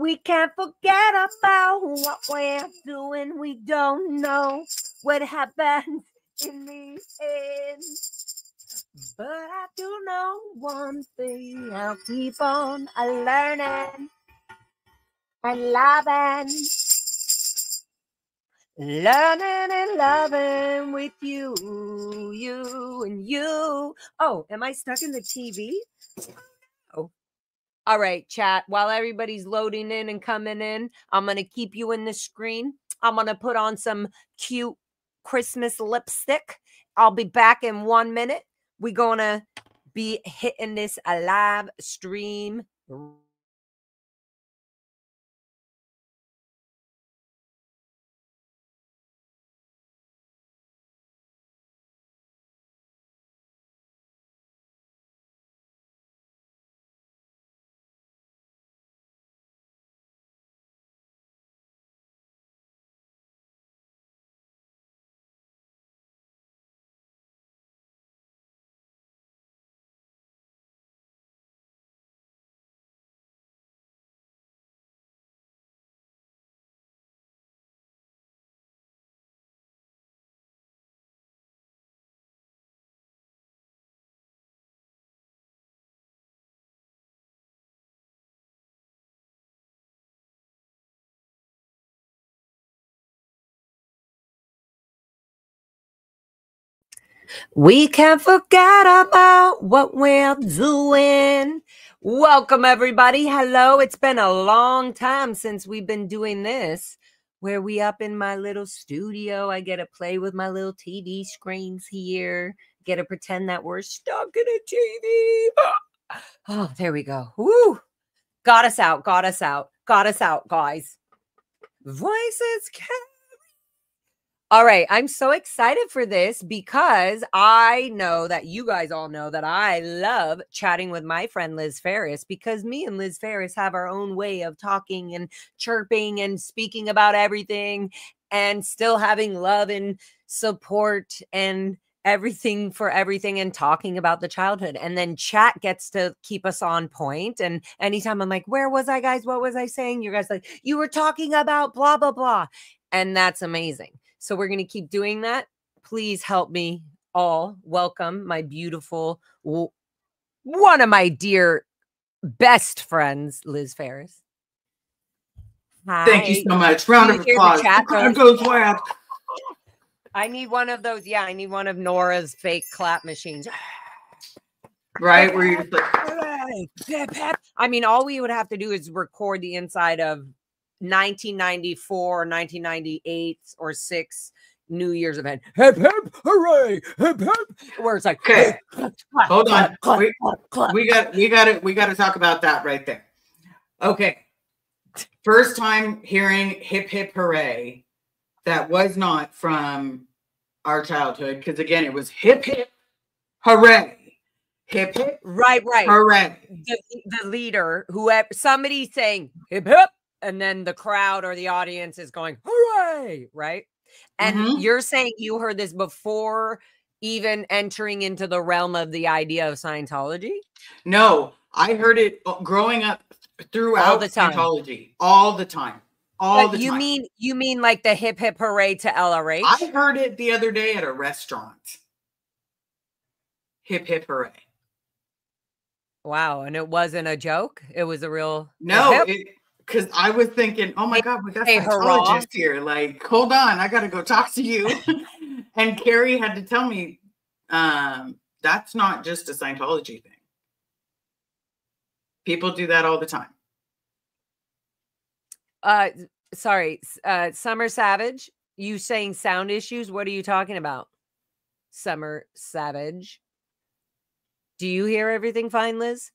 We can't forget about what we're doing. We don't know what happens in the end. But I do know one thing. I'll keep on learning and loving. Learning and loving with you, you and you. Oh, am I stuck in the TV? Oh. All right, chat. While everybody's loading in and coming in, I'm going to keep you in the screen. I'm going to put on some cute Christmas lipstick. I'll be back in 1 minute. We're going to be hitting this live stream. We can't forget about what we're doing. Welcome, everybody. Hello. It's been a long time since we've been doing this, where we up in my little studio. I get to play with my little TV screens here. Get to pretend that we're stuck in a TV. Oh, there we go. Woo. Got us out, guys. Voices can. All right, I'm so excited for this because I know that you guys all know that I love chatting with my friend Liz Ferris, because me and Liz Ferris have our own way of talking and chirping and speaking about everything and still having love and support and everything for everything and talking about the childhood. And then chat gets to keep us on point. And anytime I'm like, where was I, guys? What was I saying? You guys like, you were talking about blah, blah, blah. And that's amazing. So we're going to keep doing that. Please help me all welcome my beautiful, one of my dear best friends, Liz Ferris. Hi. Thank you so much. Round of applause. The goes wild. I need one of those. Yeah, I need one of Nora's fake clap machines. Right? Where you're like, I mean, all we would have to do is record the inside of 1994 or 1998 or 6 New Year's event. Hip hip hooray, hip hip. Where it's like, okay, hold on. We got to talk about that right there. Okay. First time hearing hip hip hooray that was not from our childhood, because again, it was hip hip hooray. Hip hip. Right. Hooray. The leader, whoever, somebody saying hip hip, and then the crowd or the audience is going, hooray, right? And you're saying you heard this before even entering into the realm of the idea of Scientology? No, I heard it growing up throughout Scientology. All the time. You mean like the hip hip hooray to LRH? I heard it the other day at a restaurant. Hip hip hooray. Wow, and it wasn't a joke? It was a real... No, because I was thinking, oh my God, we got Scientologists here. Like, hold on, I got to go talk to you. And Carrie had to tell me, that's not just a Scientology thing. People do that all the time. Sorry, Summer Savage, you saying sound issues? What are you talking about? Summer Savage. Do you hear everything fine, Liz?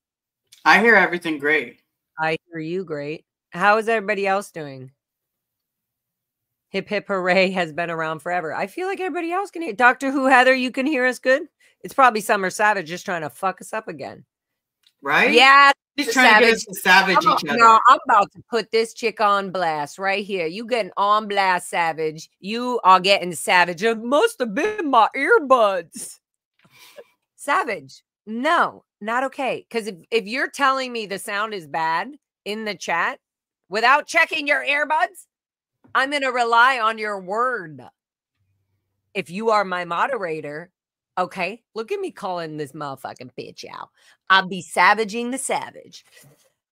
I hear everything great. I hear you great. How is everybody else doing? Hip hip hooray has been around forever. I feel like everybody else can hear. Doctor Who, Heather, you can hear us good? It's probably Summer Savage just trying to fuck us up again. Right? Yeah. He's trying to get us to savage each other. No, I'm about to put this chick on blast right here. You getting on blast, Savage. You are getting savage. It must have been my earbuds. Savage. No, not okay. Because if you're telling me the sound is bad in the chat, without checking your earbuds, I'm going to rely on your word. If you are my moderator, okay, look at me calling this motherfucking bitch out. I'll be savaging the savage.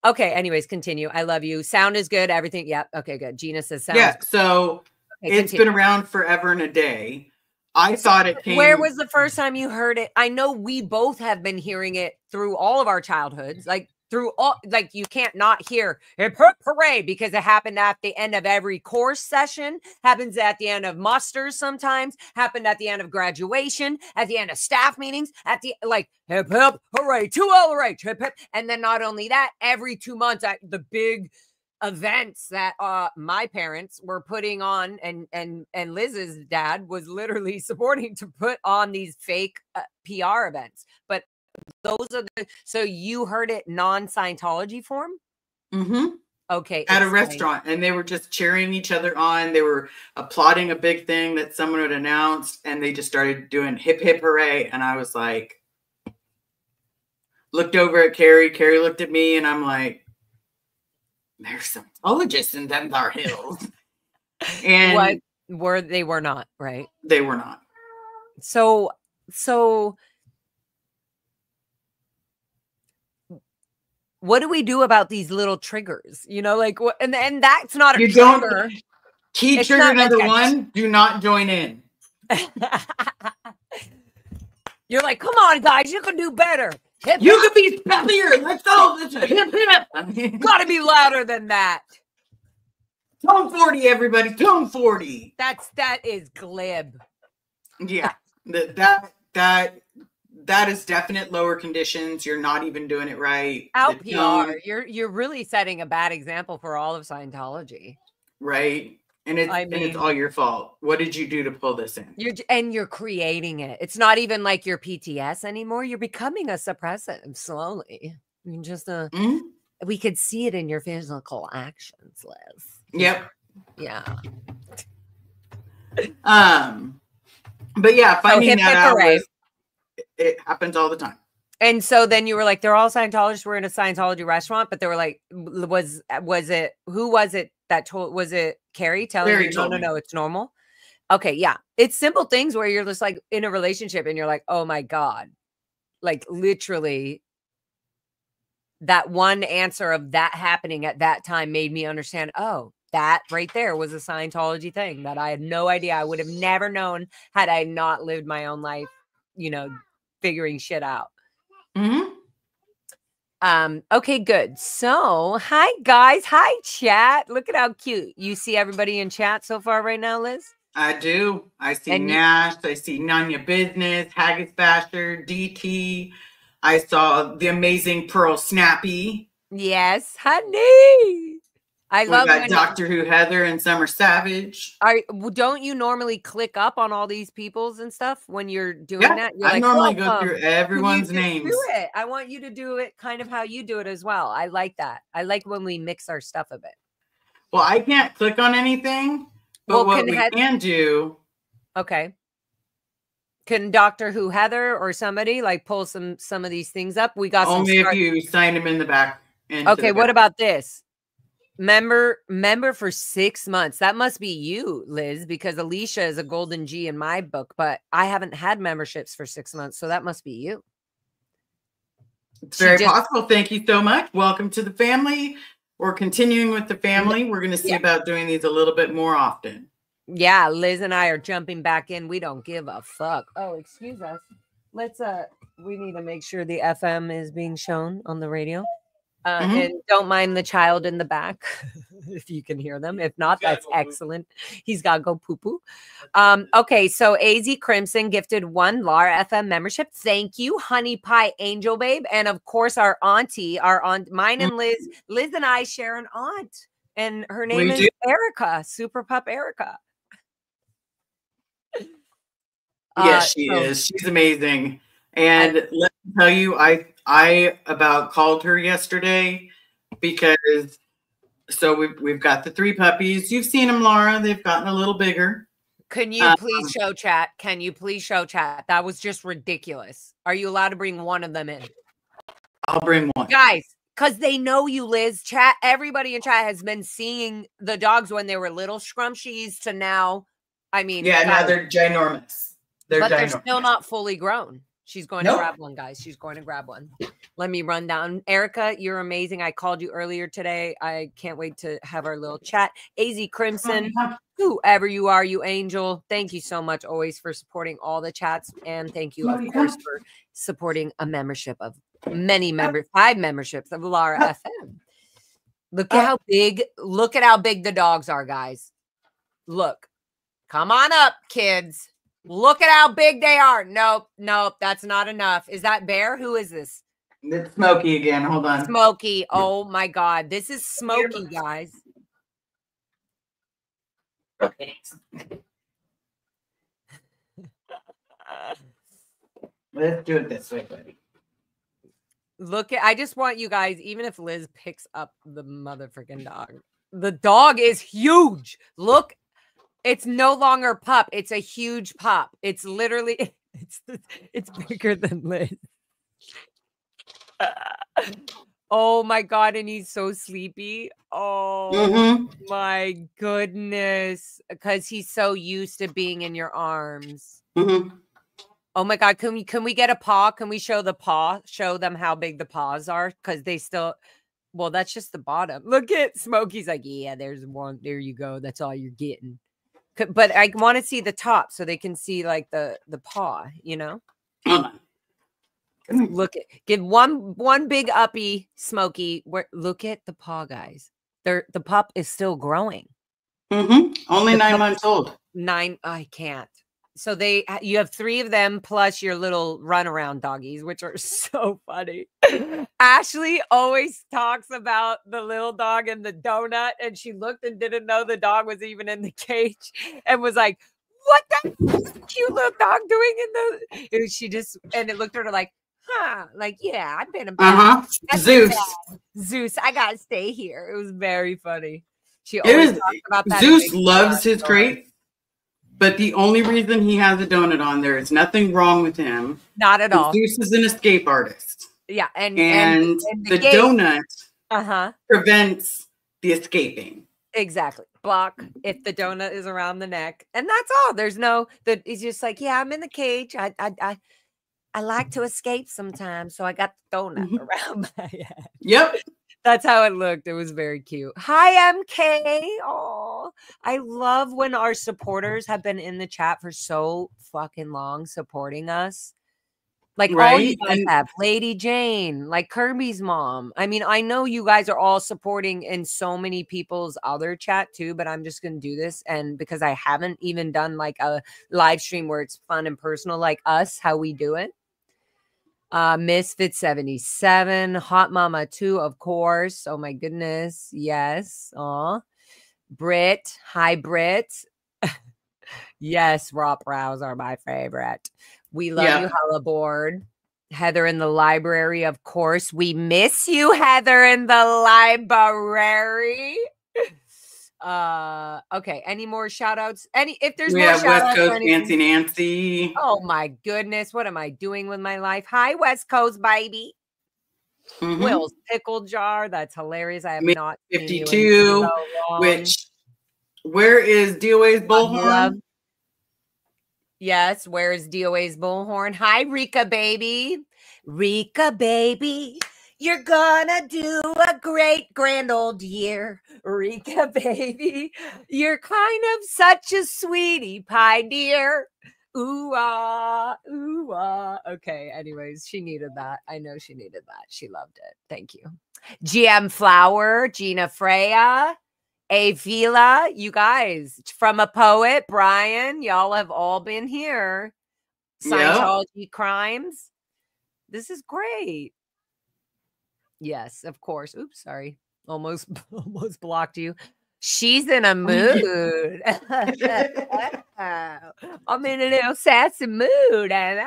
Okay, anyways, continue. I love you. Sound is good. Everything. Yep. Okay, good. Gina says sound. Yeah, so okay, it's been around forever and a day. I thought it came. Where was the first time you heard it? I know we both have been hearing it through all of our childhoods, like through all, like you can't not hear hip hip hooray because it happened at the end of every course session, happens at the end of musters sometimes, happened at the end of graduation, at the end of staff meetings, at the like hip hip hooray, 2LRH, hip hip. And then not only that, every 2 months at the big events that my parents were putting on and Liz's dad was literally supporting to put on these fake PR events. But those are the, so you heard it non-Scientology form? Mm-hmm. Okay. At a restaurant, and they were just cheering each other on. They were applauding a big thing that someone had announced, and they just started doing hip hip hooray. And I was like, looked over at Carrie. Carrie looked at me, and I'm like, there's some Scientologists in them thar hills. And they were not, right? They were not. So what do we do about these little triggers? You know, like what, and that's not a trigger. Key trigger number one, do not join in. You're like, come on, guys, you can do better. Hip, you can be spellier. Let's go. Let's hip hip. Gotta be louder than that. Tone 40, everybody. Tone 40. That is glib. Yeah. That is definite lower conditions. You're not even doing it right. Out PR. You're really setting a bad example for all of Scientology. Right. And it's all your fault. What did you do to pull this in? You're creating it. It's not even like your PTS anymore. You're becoming a suppressive slowly. I mean, just we could see it in your physical actions, Liz. Yep. Yeah. But yeah, finding that out it happens all the time. And so then you were like, they're all Scientologists. We're in a Scientology restaurant, but they were like, was it who was it that told? Was it Carrie telling you? No, it's normal. Okay, yeah, it's simple things where you're just like in a relationship and you're like, oh my god, like literally, that one answer of that happening at that time made me understand. Oh, that right there was a Scientology thing that I had no idea. I would have never known had I not lived my own life, you know, figuring shit out. Mm-hmm. Okay, good. So, hi guys. Hi chat. Look at how cute. You see everybody in chat so far right now, Liz? I do. I see Nash. I see Nanya Business, Haggis Basher, DT. I saw the amazing Pearl Snappy. Yes, honey. I love Doctor Who Heather and Summer Savage. Don't you normally click up on all these people's and stuff when you're doing that? You're I normally go through everyone's names. Do it. I want you to do it kind of how you do it as well. I like that. I like when we mix our stuff a bit. Well, I can't click on anything, but what we can do. Okay. Can Doctor Who Heather or somebody like pull some of these things up? We got only if you sign them in the back. Okay, what about this? Member for 6 months. That must be you, Liz, because Alicia is a golden G in my book, but I haven't had memberships for 6 months, so that must be you. It's very possible. Thank you so much. Welcome to the family. We're continuing with the family. We're going to see about doing these a little bit more often. Yeah, Liz and I are jumping back in. We don't give a fuck. Oh, excuse us. Let's we need to make sure the FM is being shown on the radio. And don't mind the child in the back if you can hear them. If not, that's excellent. He's got to go poo-poo. Okay, so AZ Crimson gifted 1 LAR FM membership. Thank you, Honey Pie Angel Babe. And of course, our aunt, mine and Liz. Liz and I share an aunt. And her name is Erica, Super Pup Erica. Yes, she is. She's amazing. And let me tell you, I about called her yesterday because we've got the 3 puppies. You've seen them, Laura. They've gotten a little bigger. Can you please show chat? Can you please show chat? That was just ridiculous. Are you allowed to bring one of them in? I'll bring one. Guys, Because they know you, Liz. Chat. Everybody in chat has been seeing the dogs when they were little scrumptious to now. I mean, yeah, now they're ginormous. They're still not fully grown. She's going to Nope. grab one, guys. She's going to grab one. Let me run down. Erica, you're amazing. I called you earlier today. I can't wait to have our little chat. AZ Crimson, whoever you are, you angel. Thank you so much always for supporting all the chats. And thank you, of course, for supporting a membership of many members, 5 memberships of Lara FM. Look at how big the dogs are, guys. Look. Come on up, kids. Look at how big they are. Nope, that's not enough. Is that Bear? Who is this? It's Smokey again. Hold on. Smokey. Oh my God. This is Smokey, guys. Okay. Let's do it this way, buddy. I just want you guys, even if Liz picks up the motherfucking dog, the dog is huge. Look. It's no longer pup. It's a huge pup. It's literally, it's bigger than Liz. Oh my God. And he's so sleepy. Oh my goodness. Because he's so used to being in your arms. Oh my God. Can we get a paw? Can we show the paw? Show them how big the paws are? Because they still, well, that's just the bottom. Look at Smokey's like, yeah, there's one. There you go. That's all you're getting. But I want to see the top so they can see like the paw, you know. Look at give one big uppy Smokey. Look at the paw, guys. The pup is still growing. Only 9 months old. 9. I can't. So you have 3 of them plus your little runaround doggies, which are so funny. Ashley always talks about the little dog and the donut, and she looked and didn't know the dog was even in the cage and was like, what the cute little dog doing in the, she just, and it looked at her like, huh, like, yeah, I've been a Zeus, I gotta stay here. It was very funny. She always talks about that. Zeus loves his crate. But the only reason he has a donut on there is nothing wrong with him. Not at all. Zeus is an escape artist. Yeah. And the donut prevents the escaping. Exactly. Block if the donut is around the neck. And that's all. There's no, that he's just like, yeah, I'm in the cage. I like to escape sometimes. So I got the donut around my head. Yep. That's how it looked. It was very cute. Hi, MK. Oh, I love when our supporters have been in the chat for so fucking long supporting us. Like all you guys have. Lady Jane, like Kirby's mom. I mean, I know you guys are all supporting in so many people's other chat too, but I'm just going to do this. And because I haven't even done like a live stream where it's fun and personal like us, how we do it. Misfit 77, Hot Mama 2, of course. Oh my goodness. Yes. Brit. Hi, Brit. Yes, Rop Rows are my favorite. We love you, Hollaboard. Heather in the library, of course. We miss you, Heather in the library. Okay, any more shout outs? If there's more shout outs, West Coast Fancy Nancy. Oh my goodness, what am I doing with my life? Hi, West Coast baby. Will's pickle jar. That's hilarious. I have not 52. Where is DOA's bullhorn? Yes, where is DOA's bullhorn? Hi, Rika baby. Rika baby. You're gonna do a great grand old year, Rika baby. You're kind of such a sweetie pie, dear. Ooh ah, ooh ah. Okay, anyways, she needed that. I know she needed that. She loved it. Thank you. GM Flower, Gina Freya, Avila, you guys, from a poet, Brian, y'all have all been here. Scientology crimes. This is great. Yes, of course. Oops, sorry. Almost blocked you. She's in a mood. I'm in a little sassy mood, and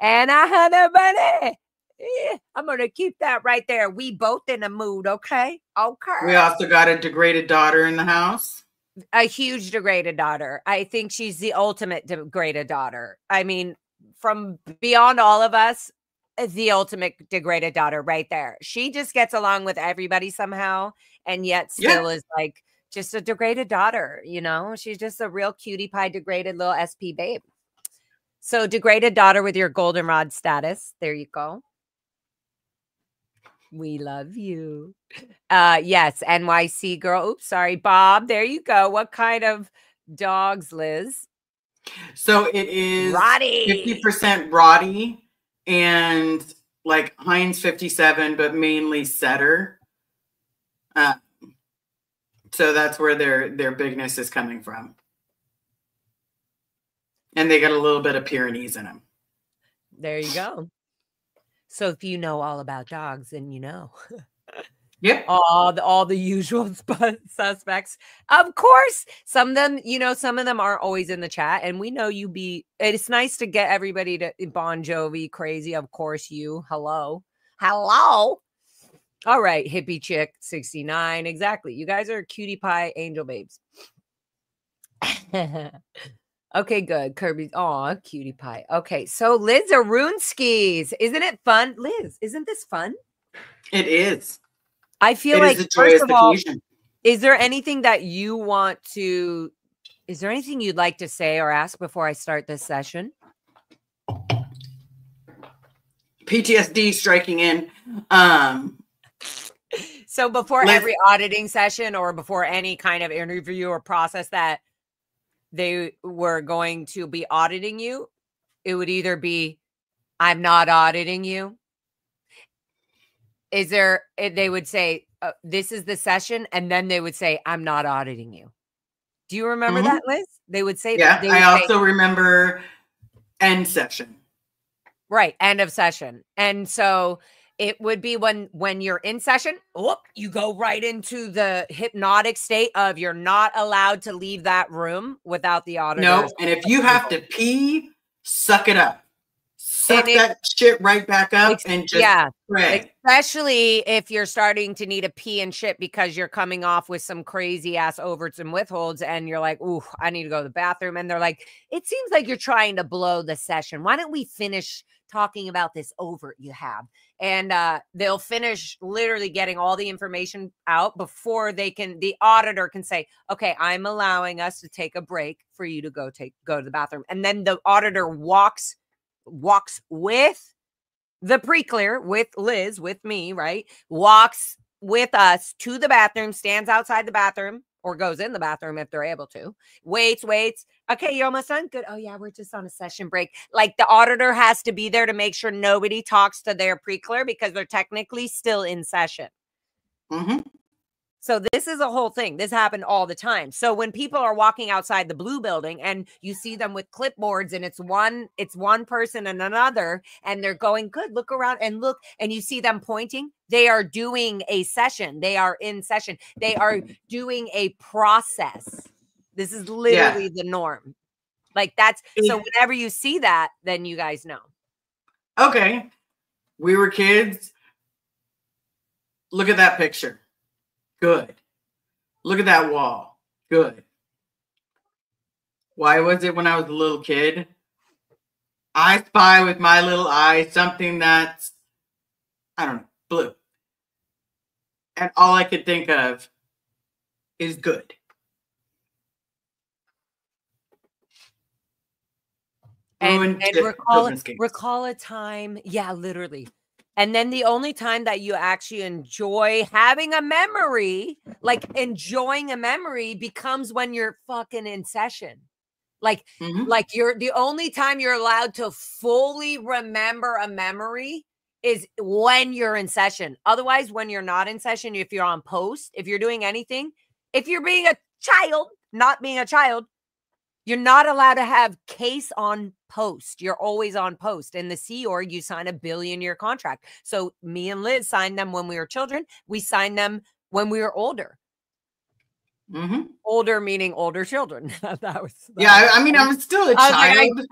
I had a bunny. Yeah, I'm gonna keep that right there. We both in a mood, okay? Okay. We also got a degraded daughter in the house. A huge degraded daughter. I think she's the ultimate degraded daughter. I mean, from beyond all of us, the ultimate degraded daughter right there. She just gets along with everybody somehow, and yet still is like just a degraded daughter, you know? She's just a real cutie pie degraded little SP babe. So degraded daughter with your goldenrod status. There you go. We love you. Yes, NYC girl. Oops, sorry, Bob. There you go. What kind of dogs, Liz? So it is Roddy. 50% Roddy and like Heinz 57, but mainly setter. So that's where their bigness is coming from. And they got a little bit of Pyrenees in them. There you go. So if you know all about dogs, then you know. Yep. All the usual suspects. Of course, some of them, you know, some of them aren't always in the chat. And we know you be, it's nice to get everybody to Bon Jovi crazy. Of course, you. Hello. Hello. All right, hippie chick 69. Exactly. You guys are cutie pie angel babes. Okay, good. Kirby's. Aw, cutie pie. Okay, so Liz Arunskis. Isn't it fun? Liz, isn't this fun? It is. I feel it like, is a joyous occasion. Is there anything that you want to, is there anything you'd like to say or ask before I start this session? PTSD striking in. So before every auditing session or before any kind of interview or process that they were going to be auditing you, it would either be, I'm not auditing you. Is there, they would say, this is the session. And then they would say, I'm not auditing you. Do you remember that, Liz? They would say that. Yeah, I also remember end session. Right, end of session. And so it would be when you're in session, you go right into the hypnotic state of you're not allowed to leave that room without the auditor. No, and if you have to pee, suck it up. Suck that shit right back up and just pray. Especially if you're starting to need a pee and shit because you're coming off with some crazy ass overts and withholds and you're like, ooh, I need to go to the bathroom. And they're like, it seems like you're trying to blow the session. Why don't we finish talking about this overt you have? And they'll finish literally getting all the information out before they can, the auditor can say, okay, I'm allowing us to take a break for you to go to the bathroom. And then the auditor walks with the pre-clear, with Liz, with me, right? Walks with us to the bathroom, stands outside the bathroom or goes in the bathroom if they're able to. Waits. Okay, you're almost done? Good. Oh, yeah, we're just on a session break. Like the auditor has to be there to make sure nobody talks to their pre-clear because they're technically still in session. So this is a whole thing. This happened all the time. So when people are walking outside the blue building and you see them with clipboards and it's one person and another, and they're going, good, look around and look, and you see them pointing, they are doing a session. They are in session. They are doing a process. This is literally the norm. Like that's, so whenever you see that, then you guys know. Okay. We were kids. Look at that picture. Good. Look at that wall. Good. Why was it when I was a little kid? I spy with my little eye something that's, I don't know, blue. And all I could think of is good. And recall a time. Yeah, literally. And then the only time that you actually enjoy having a memory, like enjoying a memory, becomes when you're fucking in session. Like you're the only time you're allowed to fully remember a memory is when you're in session. Otherwise, when you're not in session, if you're on post, if you're doing anything, if you're being a child, not being a child, you're not allowed to have case on post. You're always on post. In the Sea Org, you sign a billion-year contract. So me and Liz signed them when we were children. We signed them when we were older. Older meaning older children. I mean, I'm still a child.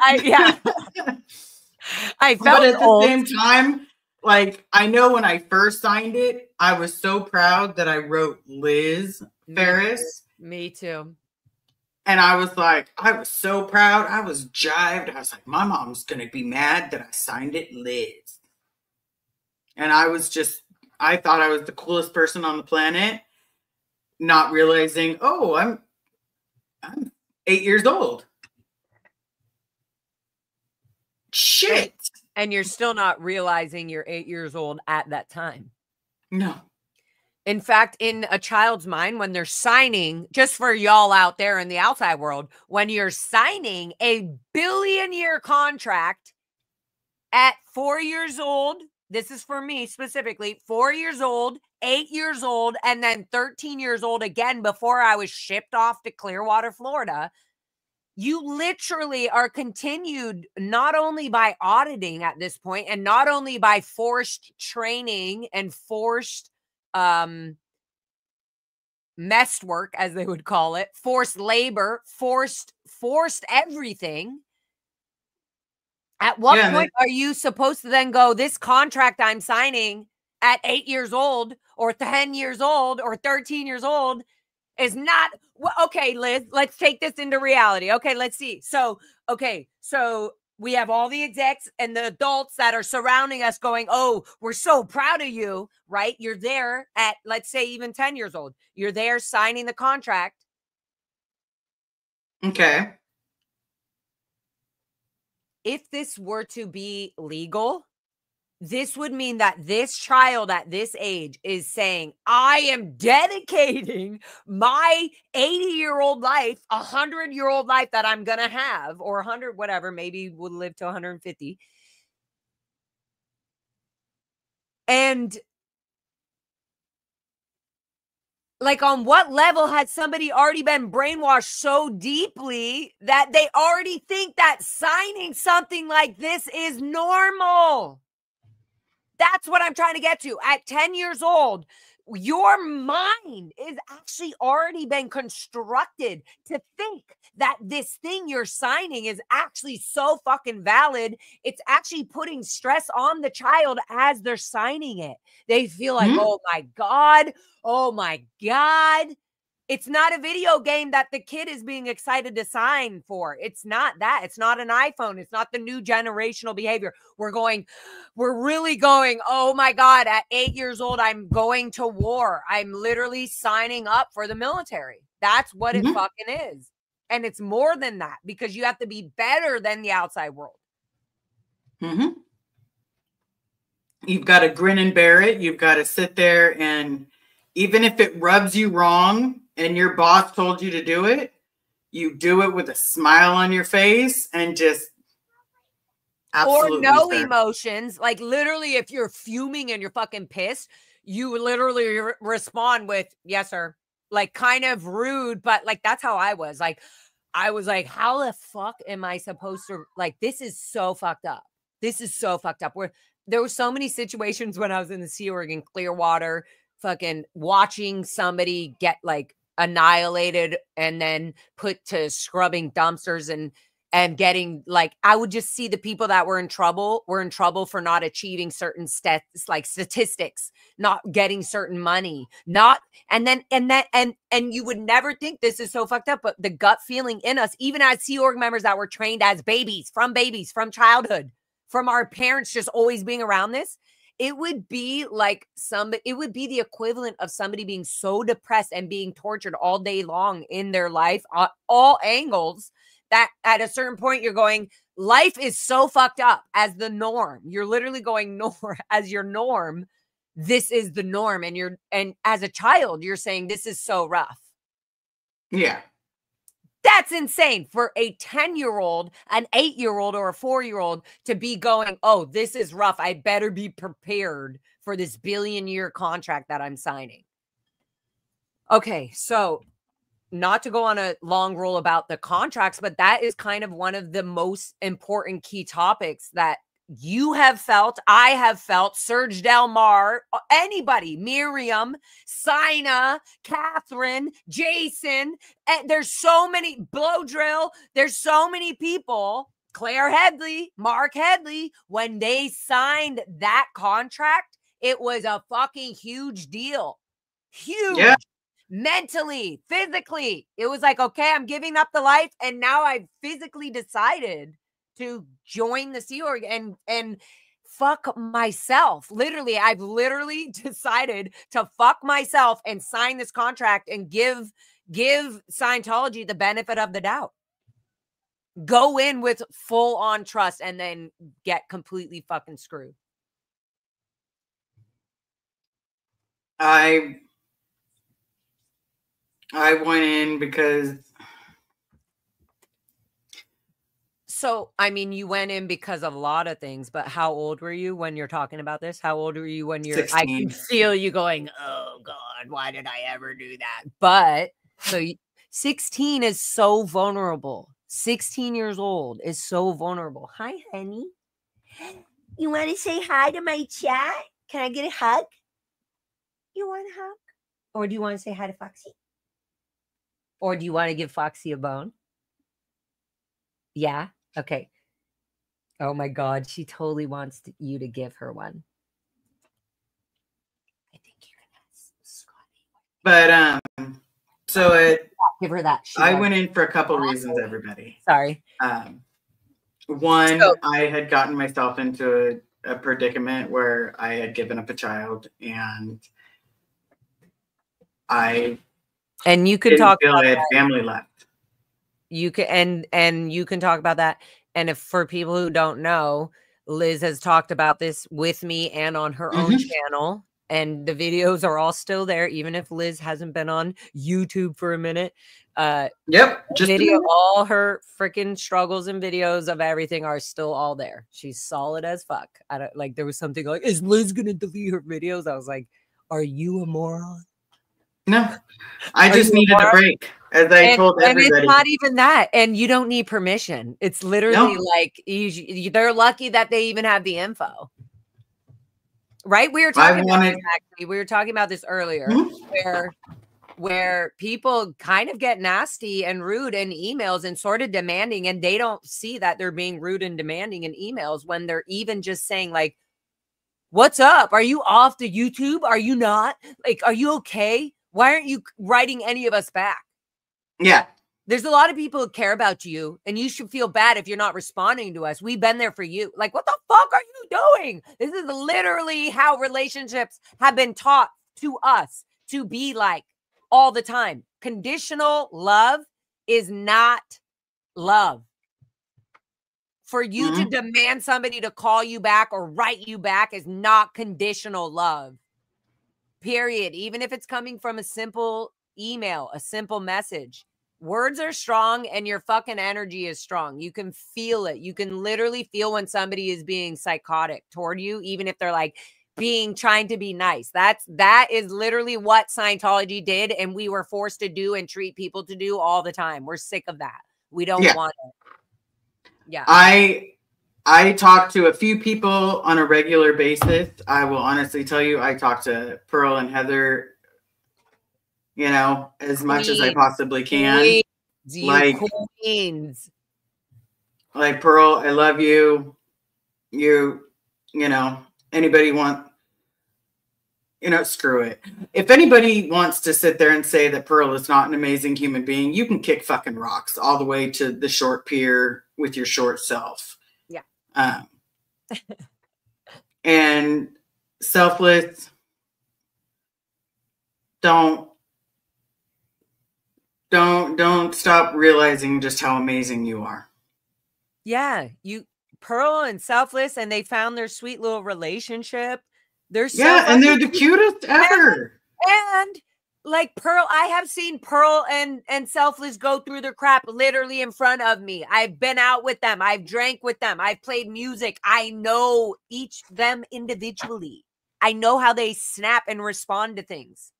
I felt but at old. the same time, like I know when I first signed it, I was so proud that I wrote Liz Ferris. Me too. And I was like, I was so proud. I was jived. I was like, my mom's going to be mad that I signed it Liz. And I thought I was the coolest person on the planet, not realizing, oh, I'm 8 years old. Shit. And you're still not realizing you're 8 years old at that time. No. In fact, in a child's mind, when they're signing, just for y'all out there in the outside world, when you're signing a billion-year contract at 4 years old, this is for me specifically, 4 years old, 8 years old, and then 13 years old again before I was shipped off to Clearwater, Florida, you literally are continued not only by auditing at this point and not only by forced training and forced messed work, as they would call it, forced labor, forced everything. At what point are you supposed to then go, this contract I'm signing at 8 years old or 10 years old or 13 years old is not, okay, Liz, let's take this into reality. Okay, let's see. So we have all the execs and the adults that are surrounding us going, oh, we're so proud of you, right? You're there at, let's say, even 10 years old. You're there signing the contract. Okay. If this were to be legal, this would mean that this child at this age is saying, I am dedicating my 80-year-old life, 100-year-old life that I'm going to have, or 100, whatever, maybe we'll live to 150. And like, on what level has somebody already been brainwashed so deeply that they already think that signing something like this is normal? That's what I'm trying to get to. At 10 years old, your mind is actually already been constructed to think that this thing you're signing is actually so fucking valid. It's actually putting stress on the child as they're signing it. They feel like, oh my God, oh my God. It's not a video game that the kid is being excited to sign for. It's not that. It's not an iPhone. It's not the new generational behavior. We're really going, oh my God, at 8 years old, I'm going to war. I'm literally signing up for the military. That's what it fucking is. And it's more than that, because you have to be better than the outside world. You've got to grin and bear it. You've got to sit there, and even if it rubs you wrong and your boss told you to do it, you do it with a smile on your face and just absolutely, or no emotions. Like, literally, if you're fuming and you're fucking pissed, you literally respond with, yes, sir. Like, kind of rude, but like, that's how I was. Like, I was like, how the fuck am I supposed to, like, this is so fucked up. This is so fucked up. Where there were so many situations when I was in the Sea Org in Clearwater, fucking watching somebody get like annihilated and then put to scrubbing dumpsters and getting, like, I would just see the people that were in trouble for not achieving certain statistics, not getting certain money, and you would never think this is so fucked up, but the gut feeling in us, even as Sea Org members that were trained as babies from childhood, from our parents just always being around this, it would be like it would be the equivalent of somebody being so depressed and being tortured all day long in their life, all angles, that at a certain point you're going, life is so fucked up as the norm. You're literally going as your norm. This is the norm. And as a child, you're saying this is so rough. Yeah. That's insane for a 10-year-old, an 8-year-old, or a 4-year-old to be going, oh, this is rough. I better be prepared for this billion-year contract that I'm signing. Okay, so not to go on a long roll about the contracts, but that is kind of one of the most important key topics that you have felt, I have felt, Serge Delmar, anybody, Miriam, Sina, Catherine, Jason, and there's so many, Blow Drill, there's so many people, Claire Headley, Mark Headley, when they signed that contract, it was a fucking huge deal. Huge. Yeah. Mentally, physically, it was like, okay, I'm giving up the life, and now I've physically decided to join the Sea Org, and fuck myself. Literally, I've literally decided to fuck myself and sign this contract and give Scientology the benefit of the doubt. Go in with full on trust and then get completely fucking screwed. I went in because. So, I mean, you went in because of a lot of things, but how old were you when you're talking about this? How old were you when you're, 16. I can feel you going, oh God, why did I ever do that? But so 16 is so vulnerable. 16 years old is so vulnerable. Hi, honey. You want to say hi to my chat? Can I get a hug? You want a hug? Or do you want to say hi to Foxy? Or do you want to give Foxy a bone? Yeah? Okay. Oh my God, she totally wants you to give her one. I think you can ask Scotty. But so give her that. I went in for a couple reasons, everybody. Sorry. One, I had gotten myself into a predicament where I had given up a child, and you can talk about I had family left. You can and you can talk about that. And if for people who don't know, Liz has talked about this with me and on her own channel, and the videos are all still there, even if Liz hasn't been on YouTube for a minute. Yep, just all her freaking struggles and videos of everything are still all there. She's solid as fuck. I don't like. There was something like, "Is Liz gonna delete her videos?" I was like, "Are you a moron?" No, I just needed a break, as I told everybody. And it's not even that, and you don't need permission. It's literally like they're lucky that they even have the info, right? We were talking about this, actually. We were talking about this earlier, where people kind of get nasty and rude in emails and sort of demanding, and they don't see that they're being rude and demanding in emails when they're even just saying like, "What's up? Are you off the YouTube? Are you not? Like, are you okay? Why aren't you writing any of us back?" Yeah. There's a lot of people who care about you, and you should feel bad if you're not responding to us. We've been there for you. Like, what the fuck are you doing? This is literally how relationships have been taught to us to be like all the time. Conditional love is not love. For you to demand somebody to call you back or write you back is not conditional love. Period. Even if it's coming from a simple email, a simple message. Words are strong and your fucking energy is strong. You can feel it. You can literally feel when somebody is being psychotic toward you, even if they're like trying to be nice. That is literally what Scientology did, and we were forced to do and treat people to do all the time. We're sick of that. We don't want it. Yeah. I talk to a few people on a regular basis. I will honestly tell you, I talk to Pearl and Heather, you know, as much as I possibly can. Queens. Like, Pearl, I love you. You know, anybody want, you know, screw it. If anybody wants to sit there and say that Pearl is not an amazing human being, you can kick fucking rocks all the way to the short pier with your short self. Yeah. And selfless, don't stop realizing just how amazing you are. Yeah, Pearl and Selfless, and they found their sweet little relationship. They're and they're the cutest ever. And like Pearl, I have seen Pearl and Selfless go through their crap literally in front of me. I've been out with them. I've drank with them. I've played music. I know each them individually. I know how they snap and respond to things.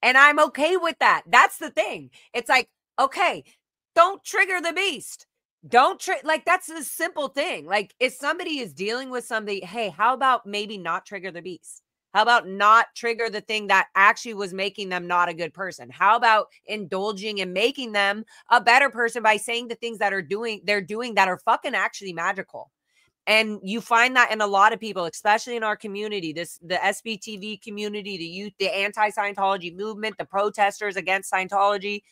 And I'm okay with that. That's the thing. It's like, okay, don't trigger the beast. Like, that's a simple thing. Like, if somebody is dealing with something, hey, how about maybe not trigger the beast? How about not trigger the thing that actually was making them not a good person? How about indulging and making them a better person by saying the things that they're doing that are fucking actually magical? And you find that in a lot of people, especially in our community, the SBTV community, the youth, the anti-Scientology movement, the protesters against Scientology.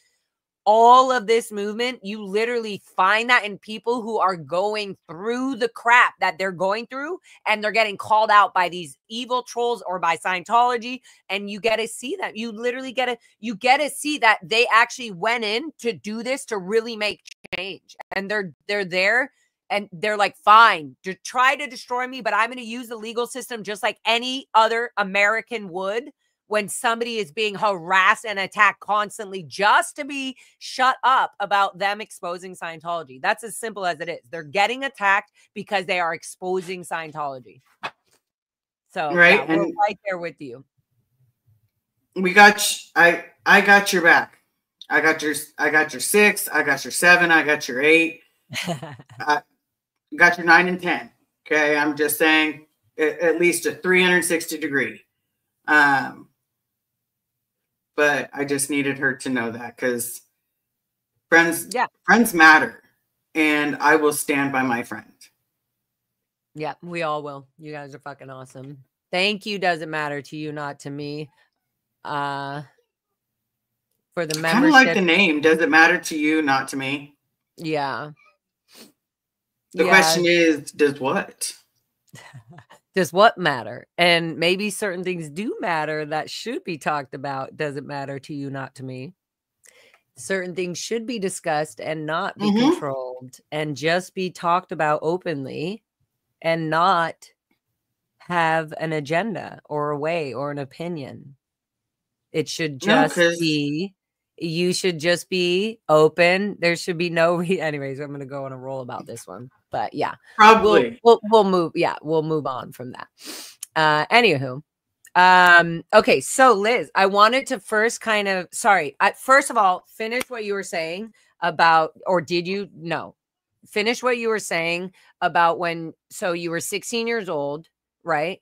all of this movement, you literally find that in people who are going through the crap that they're going through, and they're getting called out by these evil trolls or by Scientology, and you get to see that. You literally get to see that they actually went in to do this to really make change, and they're there. And they're like, fine, to try to destroy me, but I'm going to use the legal system just like any other American would when somebody is being harassed and attacked constantly just to be shut up about them exposing Scientology. That's as simple as it is. They're getting attacked because they are exposing Scientology. So right, yeah, we're right there with you. We got I got your back. I got your 6. I got your 7. I got your 8. Got your 9 and 10. Okay, I'm just saying at least a 360 degree. But I just needed her to know that, because friends matter, and I will stand by my friend. Yeah, we all will. You guys are fucking awesome. Thank you. Doesn't matter to you, not to me. For the membership. Kind of like the name. Does it matter to you, not to me? Yeah. The question is, does what? Does what matter? And maybe certain things do matter that should be talked about. Does it matter to you, not to me? Certain things should be discussed and not be controlled, and just be talked about openly, and not have an agenda or a way or an opinion. It should just be, you should just be open. There should be no, anyways, I'm going to go on a roll about this one. But yeah, probably we'll move. Yeah, we'll move on from that. Anywho, okay. So Liz, I wanted to first kind of, first of all, finish what you were saying about, or did you? No, finish what you were saying about when. So you were 16 years old, right?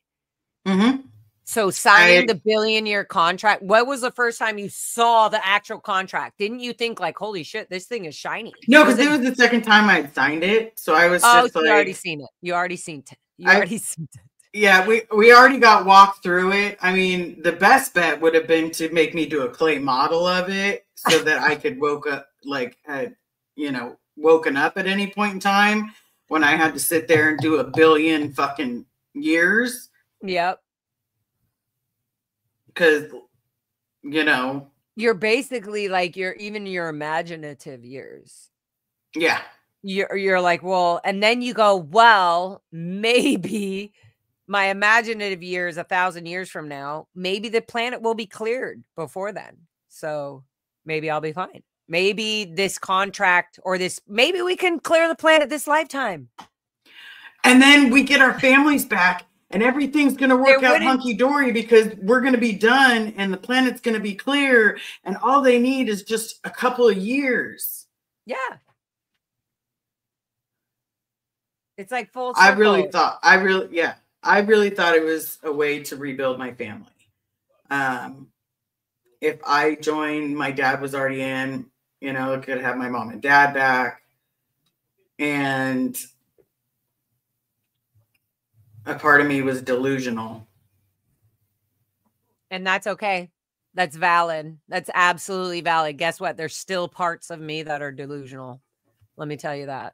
Mm-hmm. So signing the billion-year contract, what was the first time you saw the actual contract? Didn't you think like, holy shit, this thing is shiny? No, because it was the second time I had signed it. So I was just like, you already seen it. You already seen it. Yeah, we already got walked through it. I mean, the best bet would have been to make me do a clay model of it so that I could woken up at any point in time when I had to sit there and do a billion fucking years. Yep. Because, you're basically like your imaginative years. Yeah. You're like, well, and then you go, well, maybe my imaginative years, 1,000 years from now, maybe the planet will be cleared before then. So maybe I'll be fine. Maybe this contract maybe we can clear the planet this lifetime. And then we get our families back. And everything's going to work out hunky-dory because we're going to be done and the planet's going to be clear. And all they need is just a couple of years. Yeah. It's like full circle. I really thought it was a way to rebuild my family. If I joined, my dad was already in, could have my mom and dad back. And a part of me was delusional. And that's okay. That's valid. That's absolutely valid. Guess what? There's still parts of me that are delusional. Let me tell you that.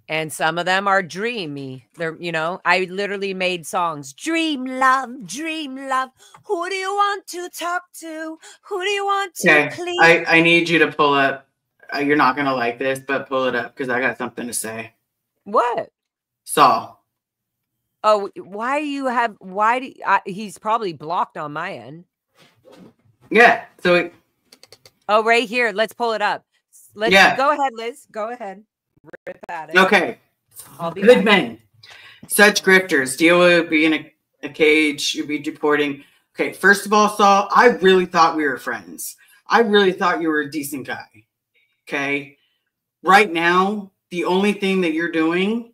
And some of them are dreamy. They're, I literally made songs. Dream love, dream love. Who do you want to talk to? Who do you want to please? I need you to pull up. You're not going to like this, but pull it up because I got something to say. What? Saul. Oh, he's probably blocked on my end. Yeah. So. Right here. Let's pull it up. Go ahead, Liz. Go ahead. Rip at it. Okay. Good men. Such grifters. Deal with being in a cage. You'd be deporting. Okay. First of all, Saul, I really thought we were friends. I really thought you were a decent guy. Okay. Right now, the only thing that you're doing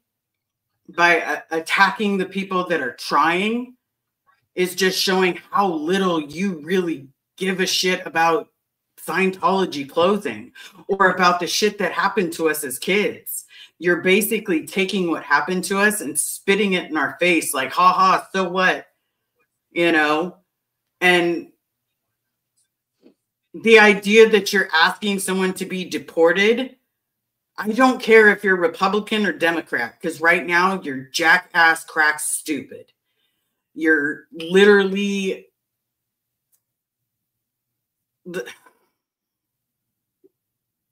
by attacking the people that are trying is just showing how little you really give a shit about Scientology closing or about the shit that happened to us as kids. You're basically taking what happened to us and spitting it in our face like, ha ha, so what? And the idea that you're asking someone to be deported, I don't care if you're Republican or Democrat, because right now you're jackass crack stupid. You're literally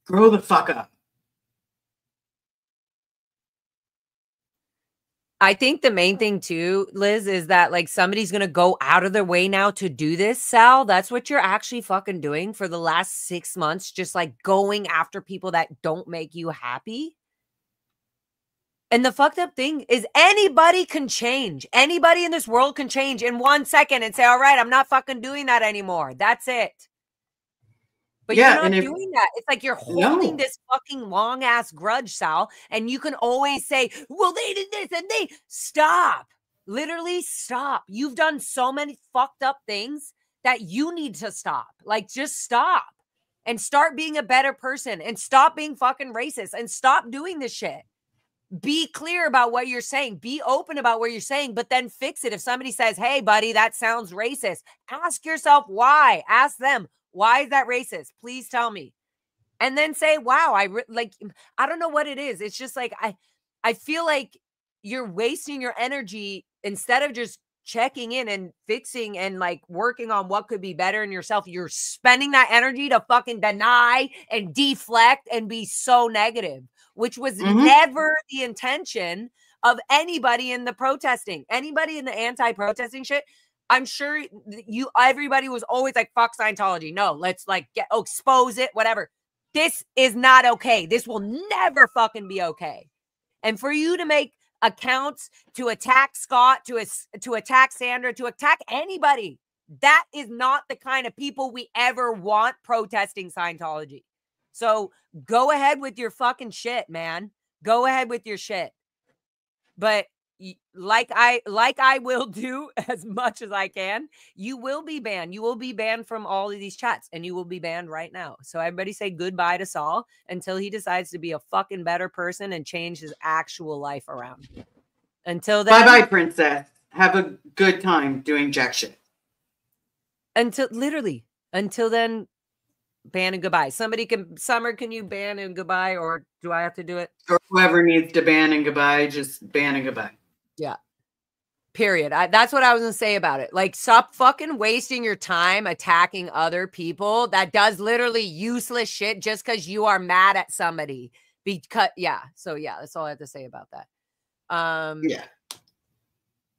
grow the fuck up. I think the main thing too, Liz, is that like somebody's going to go out of their way now to do this, Sal. That's what you're actually fucking doing for the last 6 months. Just like going after people that don't make you happy. And the fucked up thing is anybody can change. Anybody in this world can change in 1 second and say, all right, I'm not fucking doing that anymore. That's it. But you're not doing that. It's like you're holding this fucking long ass grudge, Sal. And you can always say, well, they did this and they stop. Literally stop. You've done so many fucked up things that you need to stop. Like just stop and start being a better person and stop being fucking racist and stop doing this shit. Be clear about what you're saying. Be open about what you're saying, but then fix it. If somebody says, hey, buddy, that sounds racist, ask yourself why. Ask them, why is that racist? Please tell me. And then say, wow, I don't know what it is. It's just like, I feel like you're wasting your energy instead of just checking in and fixing and like working on what could be better in yourself. You're spending that energy to fucking deny and deflect and be so negative, which was never the intention of anybody in the protesting, anybody in the anti-protesting shit. I'm sure everybody was always like, fuck Scientology. No, let's like expose it, whatever. This is not okay. This will never fucking be okay. And for you to make accounts to attack Scott, to attack Sandra, to attack anybody, that is not the kind of people we ever want protesting Scientology. So go ahead with your fucking shit, man. Go ahead with your shit. But like I will do as much as I can, you will be banned. You will be banned from all of these chats, and you will be banned right now. So everybody say goodbye to Saul until he decides to be a fucking better person and change his actual life around. Until then, bye-bye, princess. Have a good time doing jack shit. Until then, ban and goodbye. Summer, can you ban and goodbye, or do I have to do it? Or whoever needs to ban and goodbye, just ban and goodbye. Yeah. Period. That's what I was going to say about it. Like, stop fucking wasting your time attacking other people that does literally useless shit just because you are mad at somebody. Yeah. So yeah, that's all I have to say about that.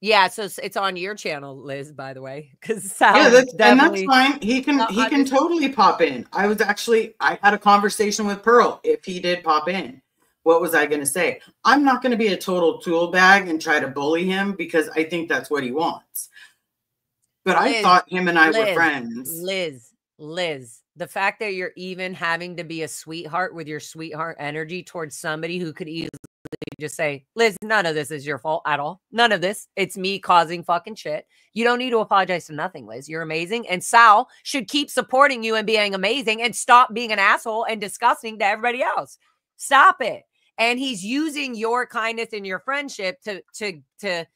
Yeah, so it's on your channel, Liz, by the way, because and that's fine. He can totally pop in. I had a conversation with Pearl. If he did pop in, what was I going to say? I'm not going to be a total tool bag and try to bully him because I think that's what he wants. But Liz, I thought him and I were friends. Liz, the fact that you're even having to be a sweetheart with your sweetheart energy towards somebody who could easily just say, Liz, none of this is your fault at all. None of this. It's me causing fucking shit. You don't need to apologize for nothing, Liz. You're amazing. And Sal should keep supporting you and being amazing and stop being an asshole and disgusting to everybody else. Stop it. And he's using your kindness and your friendship to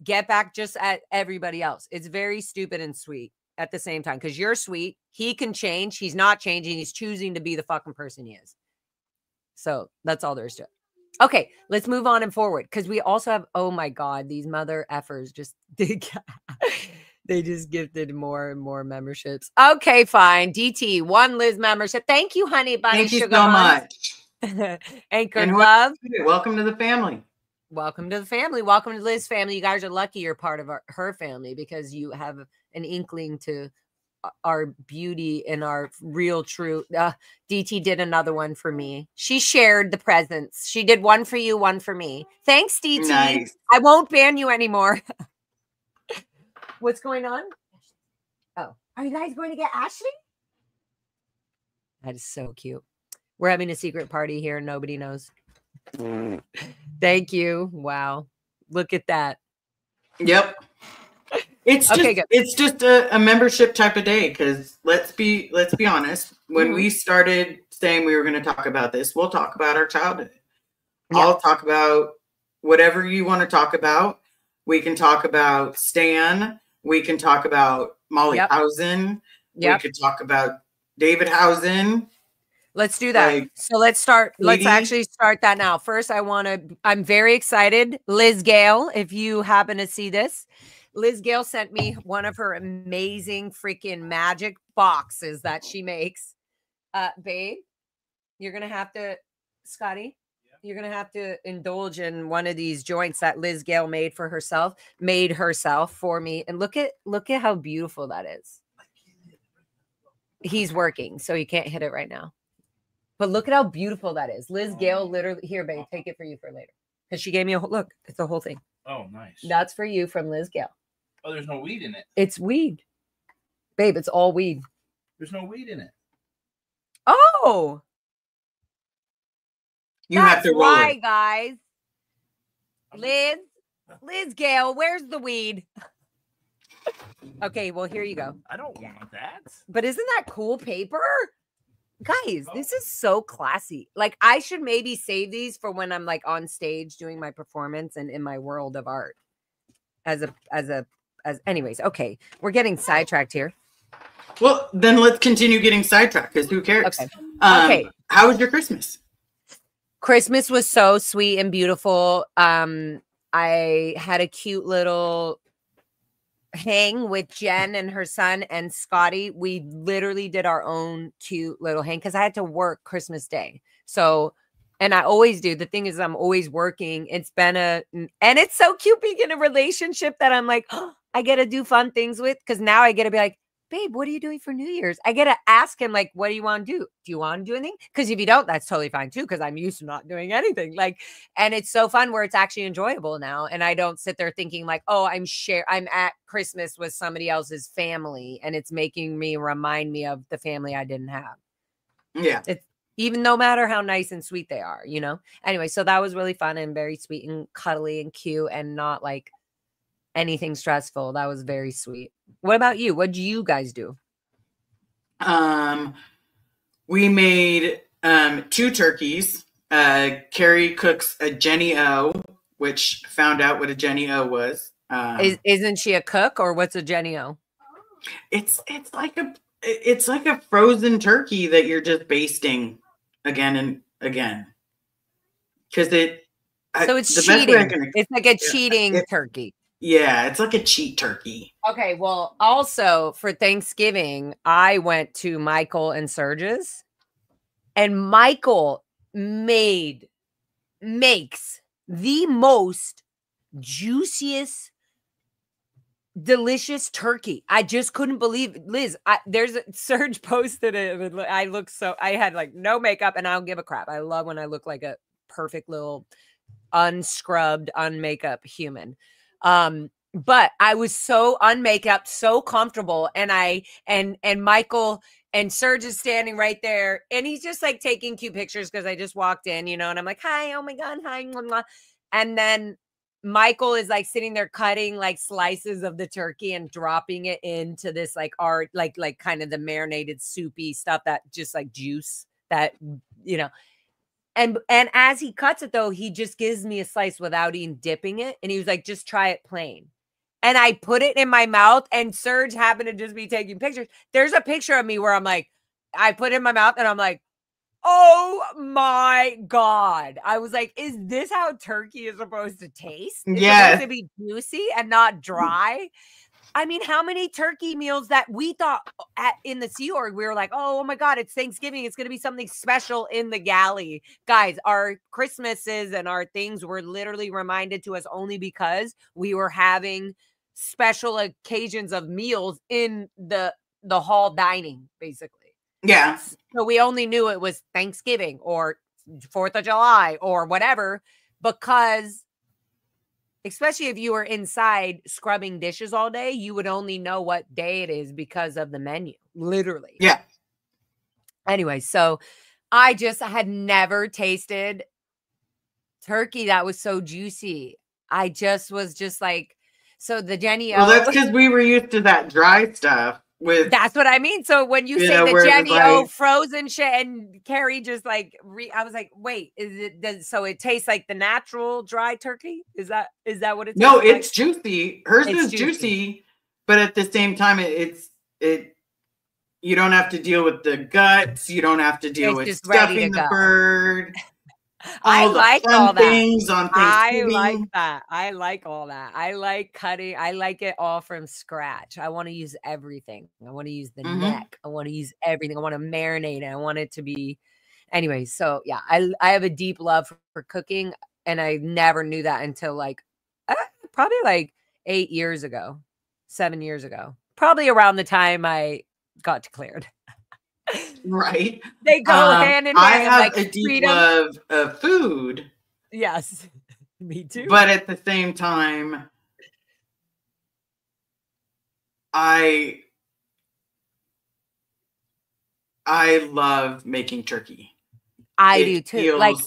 get back just at everybody else. It's very stupid and sweet at the same time because you're sweet. He can change. He's not changing. He's choosing to be the fucking person he is. So that's all there is to it. Okay, let's move on and forward because we also have, oh my God, these mother effers just, they just gifted more and more memberships. Okay, fine. DT, 1 Liz membership. Thank you, honey bunny. Thank you so much. Anchored Love. Welcome to the family. Welcome to the family. Welcome to Liz family. You guys are lucky you're part of her family because you have an inkling to our beauty and our real true. DT did another one for me. She shared the presents. She did one for you, one for me. Thanks, DT. Nice. I won't ban you anymore. What's going on? Oh, are you guys going to get Ashley? That is so cute. We're having a secret party here. Nobody knows. Thank you. Wow. Look at that. Yep. It's just, okay, it's just a membership type of day. Cause let's be honest. When we started saying we were going to talk about this, we'll talk about our childhood. Yeah. I'll talk about whatever you want to talk about. We can talk about Stan. We can talk about Molly Housen. We could talk about David Housen. Let's do that. Like, so let's start. Let's actually start that now. First, I'm very excited. Liz Gale, if you happen to see this, Liz Gale sent me one of her amazing freaking magic boxes that she makes. Babe, you're going to have to, Scotty, you're going to have to indulge in one of these joints that Liz Gale made herself for me. And look at how beautiful that is. He's working, so he can't hit it right now. But look at how beautiful that is. Liz Gale literally, here, babe, take it for you for later. Because she gave me look, it's the whole thing. Oh, nice. That's for you from Liz Gale. Oh, there's no weed in it. It's weed. Babe, it's all weed. There's no weed in it. Oh. You have to roll why, it. Guys. Liz Gale, where's the weed? Okay, well, here you go. I don't want that. But isn't that cool paper? Guys, this is so classy. Like, I should maybe save these for when I'm like on stage doing my performance and in my world of art. Anyways, okay. We're getting sidetracked here. Well, then let's continue getting sidetracked because who cares? Okay. Okay. How was your Christmas? Christmas was so sweet and beautiful. I had a cute little hang with Jen and her son and Scotty. We literally did our own cute little hang because I had to work Christmas Day. So, and I always do. The thing is, I'm always working. And it's so cute being in a relationship that I'm like, oh, I get to do fun things with, because now I get to be like, babe, what are you doing for New Year's? I get to ask him, like, what do you want to do? Do you want to do anything? Because if you don't, that's totally fine too, because I'm used to not doing anything. Like, and it's so fun where it's actually enjoyable now. And I don't sit there thinking like, oh, I'm at Christmas with somebody else's family, and it's making me remind me of the family I didn't have. Yeah. It's even no matter how nice and sweet they are, you know? Anyway, so that was really fun and very sweet and cuddly and cute and not like anything stressful. That was very sweet. What about you? What do you guys do? We made 2 turkeys. Carrie cooks a Jenny O, which found out what a Jenny O was. Isn't she a cook, or what's a Jenny O? It's like a frozen turkey that you're just basting again and again. Because it's cheating. It's like a cheating turkey. Yeah, it's like a cheat turkey. Okay, well, also for Thanksgiving, I went to Michael and Serge's, and Michael makes the most juiciest, delicious turkey. I just couldn't believe it. Liz, Serge posted it. I had like no makeup, and I don't give a crap. I love when I look like a perfect little unscrubbed, unmakeup human. But I was so unmakeup, so comfortable, and Michael and Serge is standing right there, and he's just like taking cute pictures because I just walked in, you know, and I'm like, hi, oh my God, hi, blah, blah. And then Michael is like sitting there cutting like slices of the turkey and dropping it into this like art, like kind of the marinated soupy stuff that just like juice that, you know. And as he cuts it, though, he just gives me a slice without even dipping it. And he was like, just try it plain. And I put it in my mouth, and Serge happened to just be taking pictures. There's a picture of me where I'm like, I put it in my mouth, and I'm like, oh my God. I was like, is this how turkey is supposed to taste? It's supposed to be juicy and not dry. I mean, how many turkey meals that we thought in the Sea Org, we were like, oh my God, it's Thanksgiving. It's going to be something special in the galley. Guys, our Christmases and our things were literally reminded to us only because we were having special occasions of meals in the hall dining, basically. Yeah. So we only knew it was Thanksgiving or 4th of July or whatever, because especially if you were inside scrubbing dishes all day, you would only know what day it is because of the menu, literally. Yeah. Anyway, so I had never tasted turkey that was so juicy. I just was just like, so the Jenny O. Well, that's because we were used to that dry stuff. That's what I mean. So when you say the Jenny O frozen shit, and Carrie just like, I was like, wait, so it tastes like the natural dry turkey? Is that what it's? No, it's juicy. Hers is juicy, but at the same time, it You don't have to deal with the guts. You don't have to deal It's with just ready to stuffing the go. bird. I All the like fun all that. things on I Thanksgiving. like that. I like all that. I like cutting. I like it all from scratch. I want to use everything. I want to use the neck. I want to use everything. I want to marinate it. I want it to be. Anyway, so yeah, I have a deep love for cooking, and I never knew that until like probably like 8 years ago, 7 years ago, probably around the time I got declared. Right. They go hand in hand. I have like a deep freedom. love of food. Yes, me too. But at the same time, I love making turkey. I do too. Like,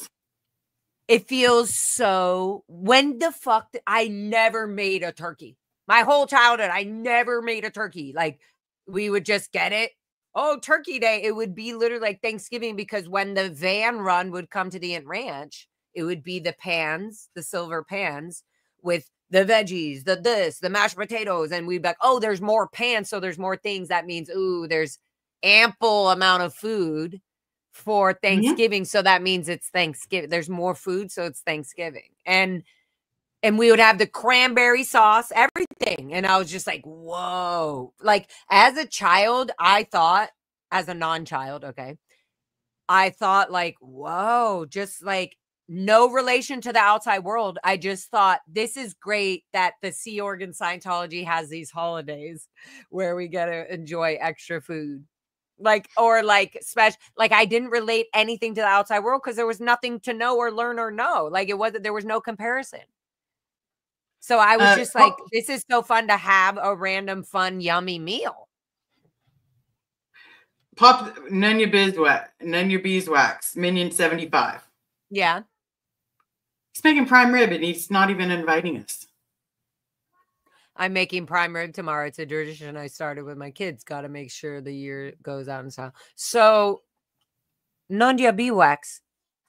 it feels so. When the fuck I never made a turkey. My whole childhood, I never made a turkey. Like, we would just get it. Oh, turkey day. It would be literally like Thanksgiving, because when the van run would come to the Inn Ranch, it would be the pans, the silver pans with the veggies, the mashed potatoes. And we'd be like, oh, there's more pans. So there's more things. That means, ooh, there's ample amount of food for Thanksgiving. So that means it's Thanksgiving. There's more food. So it's Thanksgiving. And we would have the cranberry sauce, everything. And I was just like, whoa. Like, as a child, I thought, as a non-child, okay, I thought like, whoa, just like no relation to the outside world. I just thought, this is great that the Sea Org Scientology has these holidays where we get to enjoy extra food. Like, or like special, like I didn't relate anything to the outside world because there was nothing to know or learn or know. Like, there was no comparison. So I was just like, this is so fun to have a random, fun, yummy meal. Pop Nunya Beeswax, Minion 75. Yeah. He's making prime rib and he's not even inviting us. I'm making prime rib tomorrow. It's a tradition I started with my kids. Got to make sure the year goes out in style. So, Nunya Beeswax,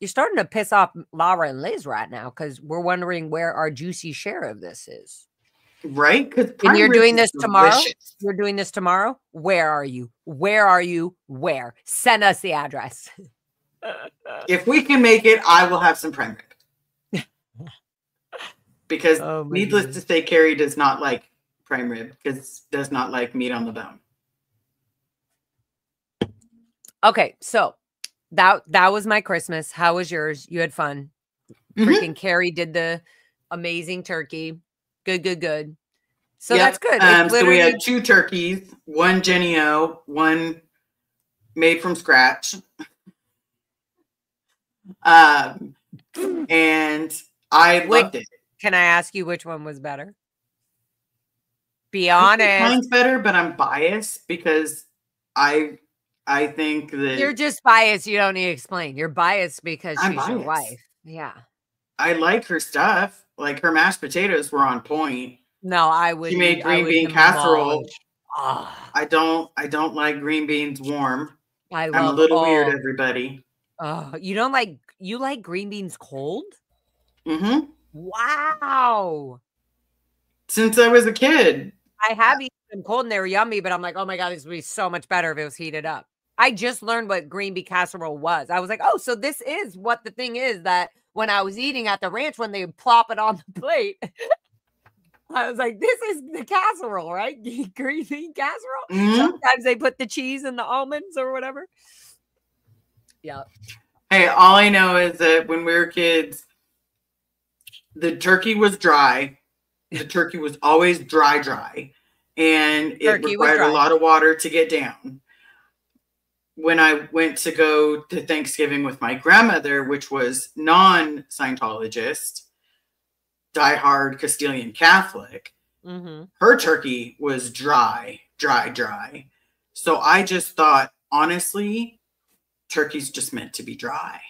you're starting to piss off Laura and Liz right now because we're wondering where our juicy share of this is. Right? Because you're doing this tomorrow. You're doing this tomorrow. Where are you? Where are you? Where? Send us the address. If we can make it, I will have some prime rib. Because needless to say, Carrie does not like prime rib because does not like meat on the bone. Okay, so that was my Christmas. How was yours? You had fun. Freaking Carrie did the amazing turkey. Good. So that's good. So we had 2 turkeys, one Jenny O, one made from scratch. And I loved it. Can I ask you which one was better? Be honest. Mine's better, but I'm biased because I think that you're just biased. You don't need to explain. You're biased because she's your wife. Yeah. I like her stuff. Like her mashed potatoes were on point. No, I would. She made green bean casserole. I don't like green beans warm. I'm a little weird, everybody. You don't like, you like green beans cold? Mm-hmm. Wow. Since I was a kid. I have eaten them cold and they were yummy, but I'm like, oh my God, this would be so much better if it was heated up. I just learned what green bean casserole was. I was like, oh, so this is what the thing is that when I was eating at the ranch, when they plop it on the plate, I was like, this is the casserole, right? Green bean casserole. Mm-hmm. Sometimes they put the cheese and the almonds or whatever. Yeah. Hey, all I know is that when we were kids, the turkey was dry. The turkey was always dry. And it required a lot of water to get down. When I went to go to Thanksgiving with my grandmother, which was non-Scientologist, diehard Castilian Catholic, her turkey was dry. So I just thought, honestly, turkey's just meant to be dry.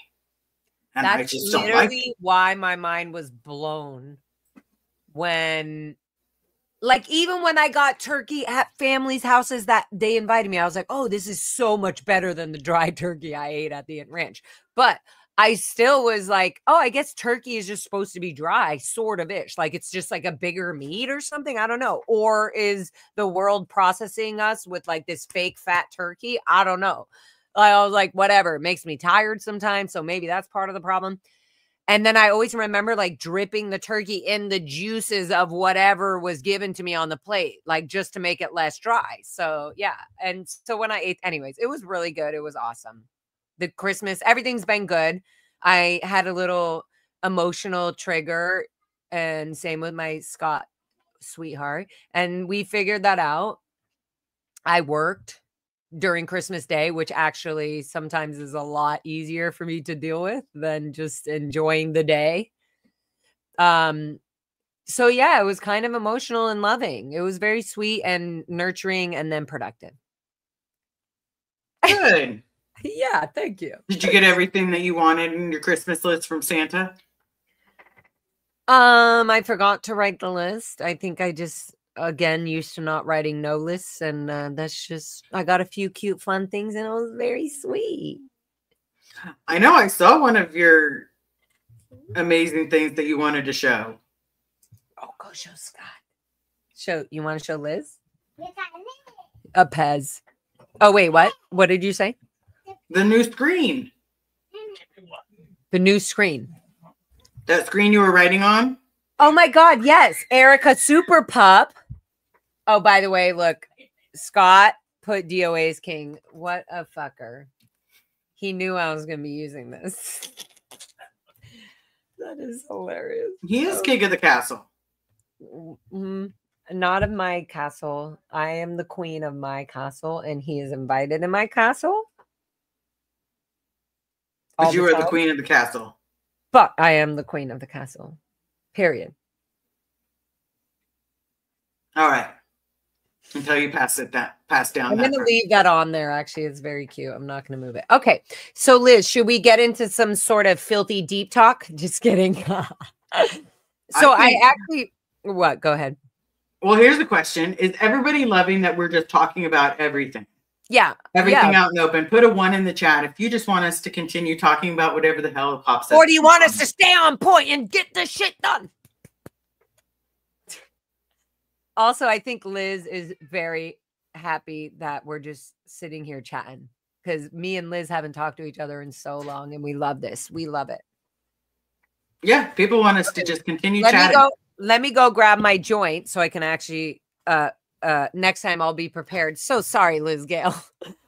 And that's I just don't like it. Why my mind was blown when, like, even when I got turkey at families' houses that they invited me, I was like, oh, this is so much better than the dry turkey I ate at the Inn Ranch. But I still was like, oh, I guess turkey is just supposed to be dry, sort of ish. Like it's just like a bigger meat or something. I don't know. Or is the world processing us with like this fake fat turkey? I don't know. I was like, whatever. It makes me tired sometimes. So maybe that's part of the problem. And then I always remember like dripping the turkey in the juices of whatever was given to me on the plate, like just to make it less dry. So yeah. And so when I ate, anyways, it was really good. It was awesome. The Christmas, everything's been good. I had a little emotional trigger, and same with my Scott sweetheart. And we figured that out. I worked during Christmas Day, which actually sometimes is a lot easier for me to deal with than just enjoying the day. So yeah, it was kind of emotional and loving. It was very sweet and nurturing and then productive. Good. Yeah, thank you. Did you get everything that you wanted in your Christmas list from Santa? I forgot to write the list. I think I just again used to not writing no lists, and that's just I got a few cute fun things and it was very sweet. I know I saw one of your amazing things that you wanted to show. Oh, go show Scott. You want to show Liz? A Pez. Oh wait, what did you say? The new screen. The new screen. That screen you were writing on? Oh my God, yes. Erica Super Pup. Oh, by the way, look, Scott put DOA's king. What a fucker. He knew I was going to be using this. That is hilarious. He is king of the castle. Not of my castle. I am the queen of my castle, and he is invited in my castle. But you are the queen of the castle. But I am the queen of the castle. Period. All right. Until you pass down. I'm going to leave that on there. Actually, it's very cute. I'm not going to move it. Okay. So Liz, should we get into some sort of filthy deep talk? Just kidding. What? Go ahead. Well, here's the question. Is everybody loving that we're just talking about everything? Yeah. Everything out in the open. Put a 1 in the chat if you just want us to continue talking about whatever the hell pops up. Or do you want us to stay on point and get the shit done? Also, I think Liz is very happy that we're just sitting here chatting, because me and Liz haven't talked to each other in so long, and we love this. We love it. Yeah, people want us to just continue chatting. Let me go grab my joint so I can actually next time I'll be prepared. So sorry, Liz Gale.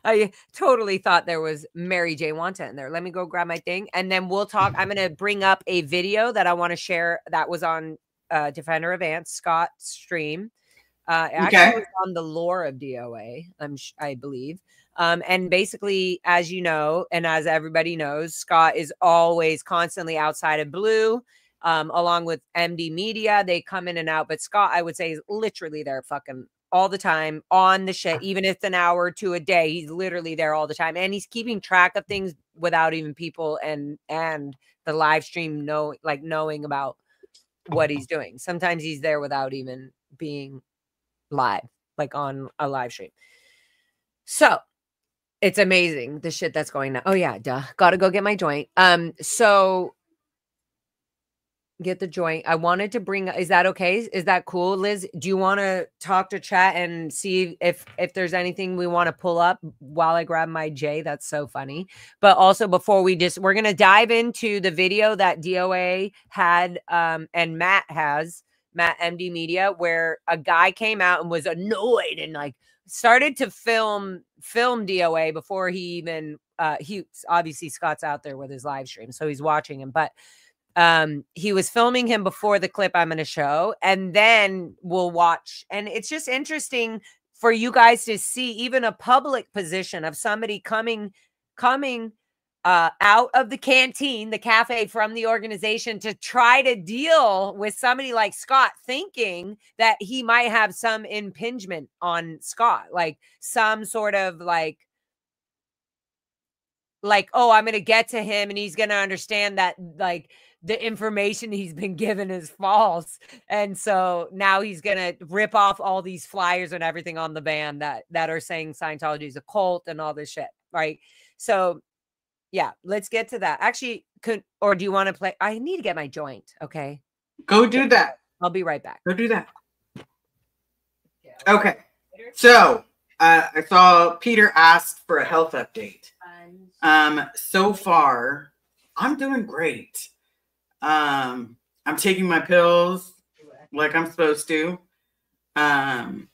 I totally thought there was Mary J. Wanta in there. Let me go grab my thing and then we'll talk. I'm going to bring up a video that I want to share that was on Defender of Ants, Scott's stream. Actually was on the lore of DOA, I believe. And basically, as you know, and as everybody knows, Scott is always constantly outside of Blue. Along with MD Media, they come in and out. But Scott, I would say, is literally there fucking all the time on the shit. Even if it's an hour to a day, he's literally there all the time. And he's keeping track of things without even people and the live stream knowing about what he's doing. Sometimes he's there without even being live, like on a live stream. So it's amazing the shit that's going on. Oh yeah, duh. Gotta go get my joint. So get the joint. I wanted to bring, is that okay? Is that cool, Liz? Do you want to talk to chat and see if there's anything we want to pull up while I grab my J? That's so funny. But also before we're going to dive into the video that DOA had and Matt MD Media, where a guy came out and was annoyed and like started to film DOA before he even he obviously Scott's out there with his live stream, so he's watching him, but he was filming him before the clip I'm going to show, and then we'll watch. And it's just interesting for you guys to see even a public position of somebody coming out of the canteen, the cafe from the organization to try to deal with somebody like Scott, thinking that he might have some impingement on Scott, like some sort of like, oh, I'm going to get to him and he's going to understand that like the information he's been given is false. And so now he's going to rip off all these flyers and everything on the van that are saying Scientology is a cult and all this shit. Right. So Yeah, let's get to that. Actually, or do you want to play? I need to get my joint. Okay. Go do that. I'll be right back. Go do that. Okay. So I saw Peter asked for a health update. So far, I'm doing great. I'm taking my pills like I'm supposed to. I'm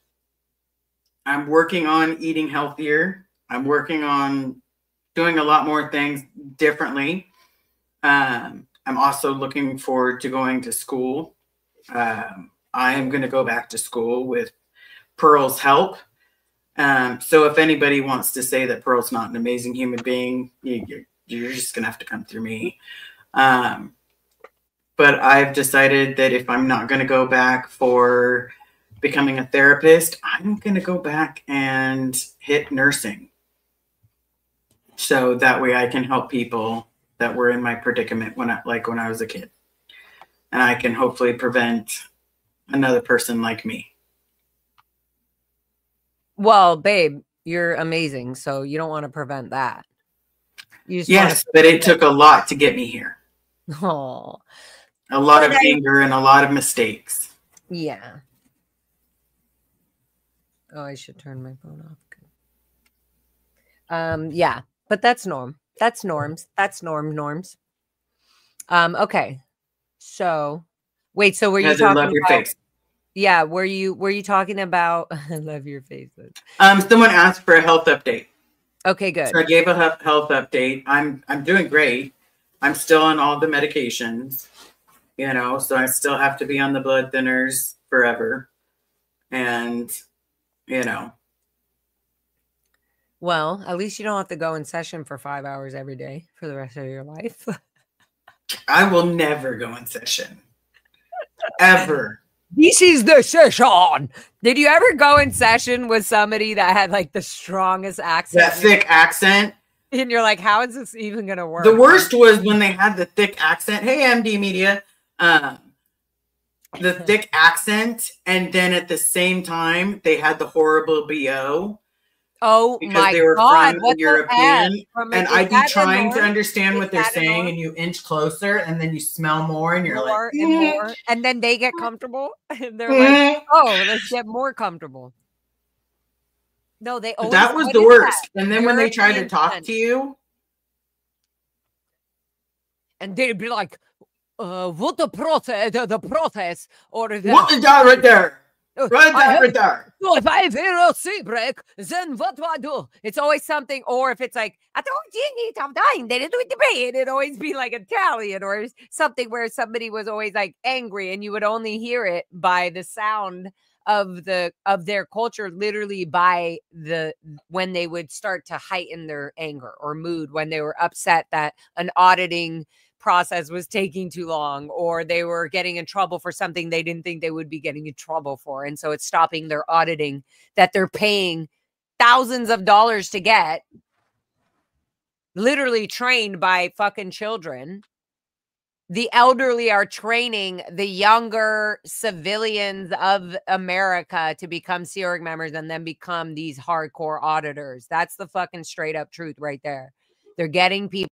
working on eating healthier. I'm working on doing a lot more things differently. I'm also looking forward to going to school. I am going to go back to school with Pearl's help. So if anybody wants to say that Pearl's not an amazing human being, you're just going to have to come through me. But I've decided that if I'm not going to go back for becoming a therapist, I'm going to go back and hit nursing. So that way I can help people that were in my predicament when I was a kid. And I can hopefully prevent another person like me. Well, babe, you're amazing. So you don't want to prevent that. Yes, but it took a lot to get me here. Oh, a lot of anger and a lot of mistakes. Yeah. Oh, I should turn my phone off. Yeah, but that's norm. That's norms. That's norms. Okay. So, wait. So were you talking love your about? Face. Yeah. Were you talking about? I love your faces. Someone asked for a health update. Okay, good. So I gave a health update. I'm doing great. I'm still on all the medications, so I still have to be on the blood thinners forever. And, Well, at least you don't have to go in session for 5 hours every day for the rest of your life. I will never go in session. Ever. This is the session. Did you ever go in session with somebody that had like the strongest accent? That thick accent. And you're like, how is this even going to work? The worst was when they had the thick accent. Hey, MD Media. The thick accent. And then at the same time, they had the horrible BO. Oh, because they were God. from European. And I'd be trying to understand what they're saying, and you inch closer, and then you smell more, and you're more like, and more. And then they get comfortable, and they're like, oh, let's get more comfortable. No, they always. That was the worst. And then when they tried to talk to you, and they'd be like, what the process, or the what is that right there? Right there. So if I feel a sea break, then what do I do? It's always something, or if it's like, I don't need I'm dying, they didn't do it to me. It'd always be like Italian or something where somebody was always like angry, and you would only hear it by the sound of their culture, literally by when they would start to heighten their anger or mood, when they were upset that an auditing process was taking too long, or they were getting in trouble for something they didn't think they would be getting in trouble for. And so it's stopping their auditing that they're paying thousands of dollars to get, literally trained by fucking children. The elderly are training the younger civilians of America to become Sea Org members and then become these hardcore auditors. That's the fucking straight up truth right there. They're getting people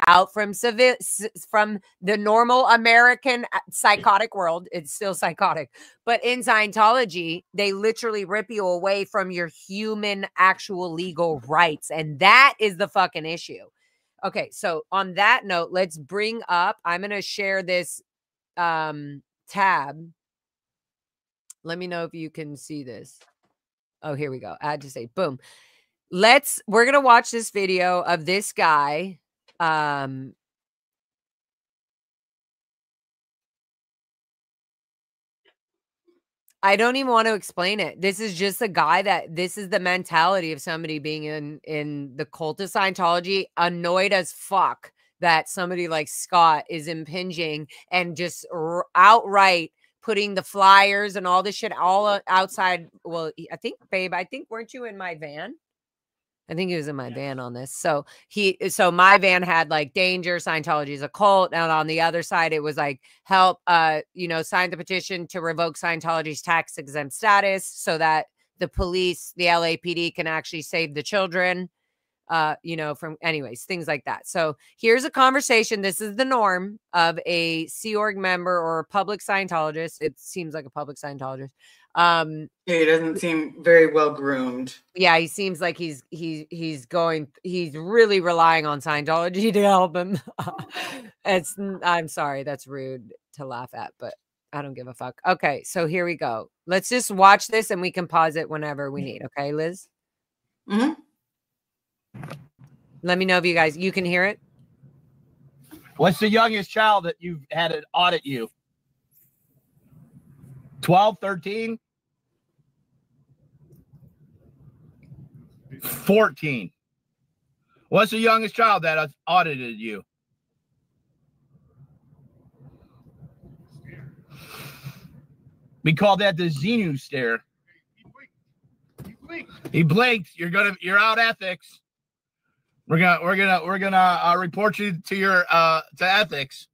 out from the normal American psychotic world. It's still psychotic. But in Scientology, they literally rip you away from your human actual legal rights. And that is the fucking issue. Okay, so on that note, let's bring up, I'm going to share this tab. Let me know if you can see this. Oh, here we go. Add to say, boom. We're going to watch this video of this guy. I don't even want to explain it. This is just a guy this is the mentality of somebody being in the cult of Scientology, annoyed as fuck that somebody like Scott is impinging and just outright putting the flyers and all this shit all outside. Well, I think, babe, weren't you in my van? I think he was in my van on this. So my van had like danger, Scientology is a cult. And on the other side, it was like help, sign the petition to revoke Scientology's tax exempt status so that the police, the LAPD can actually save the children. you know, from anyways, things like that. So here's a conversation. This is the norm of a Sea Org member or a public Scientologist. It seems like a public Scientologist. He doesn't seem very well groomed. Yeah, he seems like he's really relying on Scientology to help him. I'm sorry, that's rude to laugh at, but I don't give a fuck. Okay, so here we go. Let's just watch this and we can pause it whenever we need. Okay, Liz? Mm-hmm. Let me know if you can hear it. What's the youngest child that you've had it audit you? 12, 13? 14. What's the youngest child that has audited you? We call that the Xenu stare. He blinked. You're out ethics. We're gonna report you to your to ethics.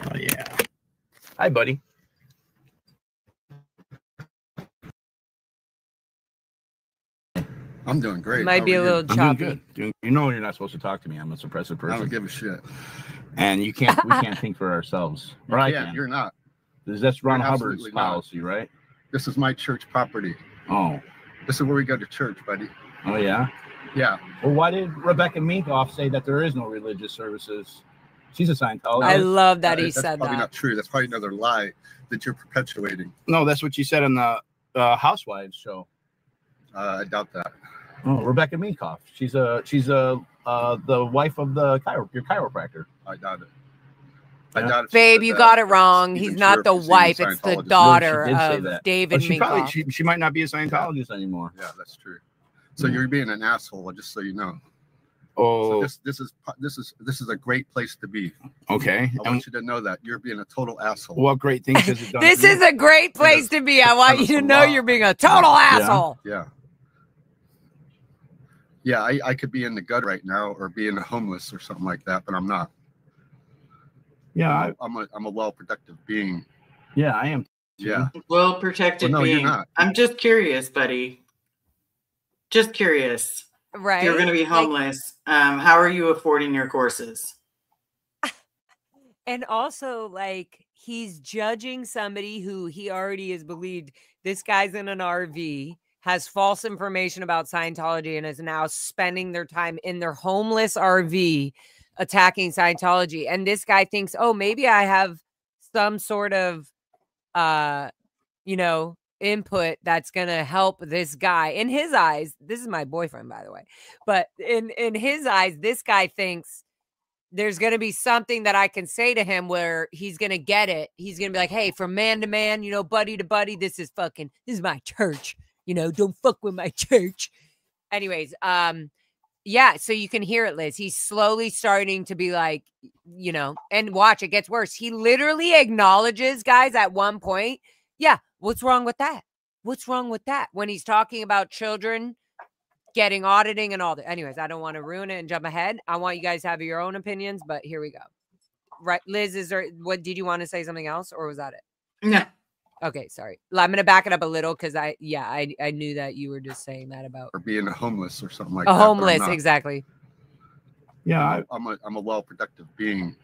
Oh yeah. Hi, buddy. I'm doing great. Might be a little choppy. I'm doing good. You know you're not supposed to talk to me. I'm a suppressive person. I don't give a shit. And we can't think for ourselves. Right? Yeah, you're not. That's Ron Hubbard's policy, right? This is my church property. Oh. This is where we go to church, buddy. Oh yeah? Yeah. Well, why did Rebecca Minkoff say that there is no religious services? She's a Scientologist. I love that he said that. That's probably not true. That's probably another lie that you're perpetuating. No, that's what she said on the Housewives show. I doubt that. Oh, Rebecca Minkoff. She's the wife of your chiropractor. I doubt it. Yeah. I doubt it. Babe, you got it wrong. He's not the wife. It's the daughter of David Minkoff. She might not be a Scientologist anymore. Yeah, that's true. So you're being an asshole, just so you know. Oh, so this is a great place to be. Okay. I want you to know that you're being a total asshole. What great things has it done? This is a great place to be. I want you to know you're being a total asshole. Yeah. Yeah, I could be in the gutter right now or being homeless or something like that, but I'm not. Yeah, I'm a well-protected being. Yeah, I am. Yeah. Well-protected no, being. You're not. I'm just curious, buddy. Just curious. Right. If you're going to be homeless. How are you affording your courses? And also, like, he's judging somebody who he already has believed this guy's in an RV, has false information about Scientology, and is now spending their time in their homeless RV attacking Scientology. And this guy thinks, oh, maybe I have some sort of, input that's going to help this guy. In his eyes, this is my boyfriend, by the way, but in his eyes, this guy thinks there's going to be something that I can say to him where he's going to get it. He's going to be like, hey, from man to man, buddy to buddy, this is my church. Don't fuck with my church. Anyways, yeah, so you can hear it, Liz. He's slowly starting to be like, and watch, it gets worse. He literally acknowledges, guys, at one point, yeah, what's wrong with that? What's wrong with that? When he's talking about children getting auditing and all that. Anyways, I don't want to ruin it and jump ahead. I want you guys to have your own opinions, but here we go. Right, Liz, did you want to say something else, or was that it? No. Okay, sorry. I'm going to back it up a little because I knew that you were just saying that about or being a homeless or something like that. Homeless, exactly. Yeah, I'm a well-productive being.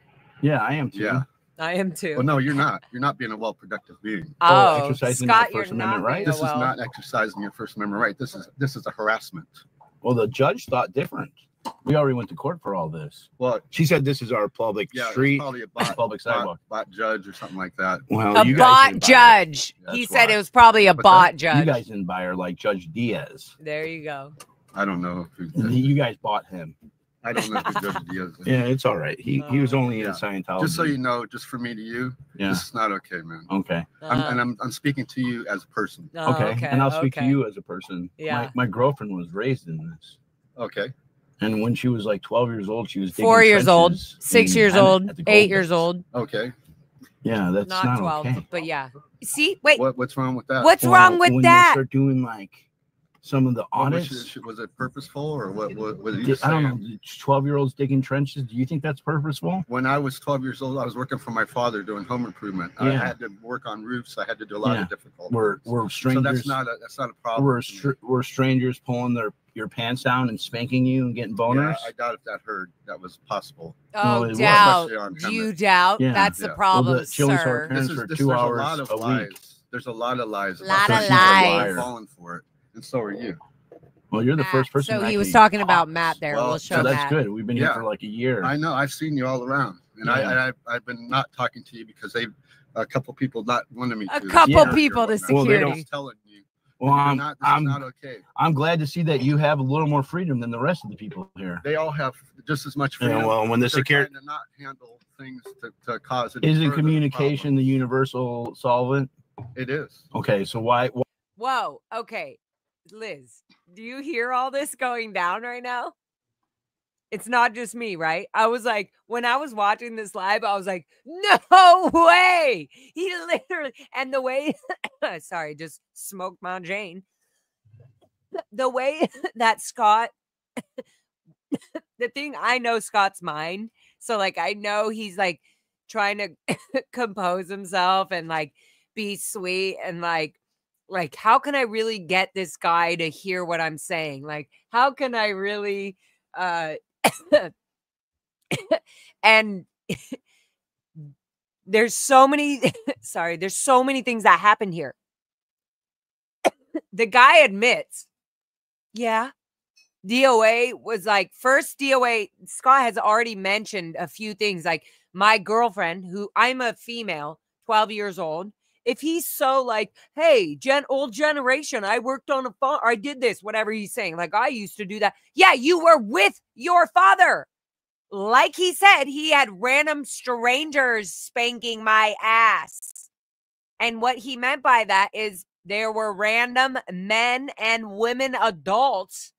Yeah, I am too. Yeah, I am too. Well, no, you're not. You're not being a well-productive being. Oh, exercising Scott, my First you're Amendment right. This is not exercising your First Amendment right. This is a harassment. Well, the judge thought different. We already went to court for all this. Well, she said this is our public street, probably a public sidewalk. Bot judge or something like that. Well, a bot judge. He said it was probably a bot judge. You guys didn't buy her like Judge Diaz. There you go. I don't know. You guys bought him. I don't know who Judge Diaz is. Yeah, it's all right. He was only in Scientology. Just so you know, just for me to you, this is not okay, man. Okay. I'm speaking to you as a person. Okay. And I'll speak to you as a person. Yeah. My girlfriend was raised in this. Okay. And when she was like 12 years old, she was 4 years old, 6 years old, 8 years old. Okay. Yeah, that's not 12, okay. but yeah. See, wait. What's wrong with that? What's wrong with when that? They start doing like some of the audits. Was it purposeful or what I don't know. 12-year-olds digging trenches. Do you think that's purposeful? When I was 12 years old, I was working for my father doing home improvement. Yeah. I had to work on roofs. I had to do a lot of difficult. We're strangers. So that's not a problem. We're strangers pulling their your pants down and spanking you and getting boners? Yeah, I doubt if that was possible. Oh, Well, doubt. especially on Do you Emmett. doubt? Yeah. That's the Yeah. problem, Well, she only saw her sir. parents for 2 there's hours a lot of a lies. week. There's a lot of lies. Lot So of she's a lies. liar. Falling for it, and so are you. Well, you're the Matt. first person. So that he was actually talking about talks. Matt there. Well, We'll show So that's Matt. good. We've been here Yeah. for like a year. I know. I've seen you all around, and Yeah. I've been not talking to you because a couple people not wanting me to. A couple Yeah. people to Well, they security. don't telling you. Well, This is not okay. I'm glad to see that you have a little more freedom than the rest of the people here. They all have just as much Yeah, freedom. well, when the They're security trying to not handle things to cause it. isn't communication the universal solvent. It is. Okay, so why Whoa. Okay. Liz, do you hear all this going down right now? It's not just me, right? I was like, when I was watching this live, I was like, no way. He literally, and the way, sorry, just smoked my Jane. The way that Scott, the thing, I know Scott's mind. So like, I know he's like trying to compose himself and like be sweet and like, how can I really get this guy to hear what I'm saying? Like, how can I really, and there's so many, sorry, there's so many things that happen here. The guy admits, yeah, DOA was like, first DOA, Scott has already mentioned a few things, like my girlfriend, who I'm a female, 12 years old. If he's so like, hey, old generation, I worked on a farm, I did this, whatever he's saying, like I used to do that. Yeah, you were with your father. Like he said, he had random strangers spanking my ass. And what he meant by that is there were random men and women adults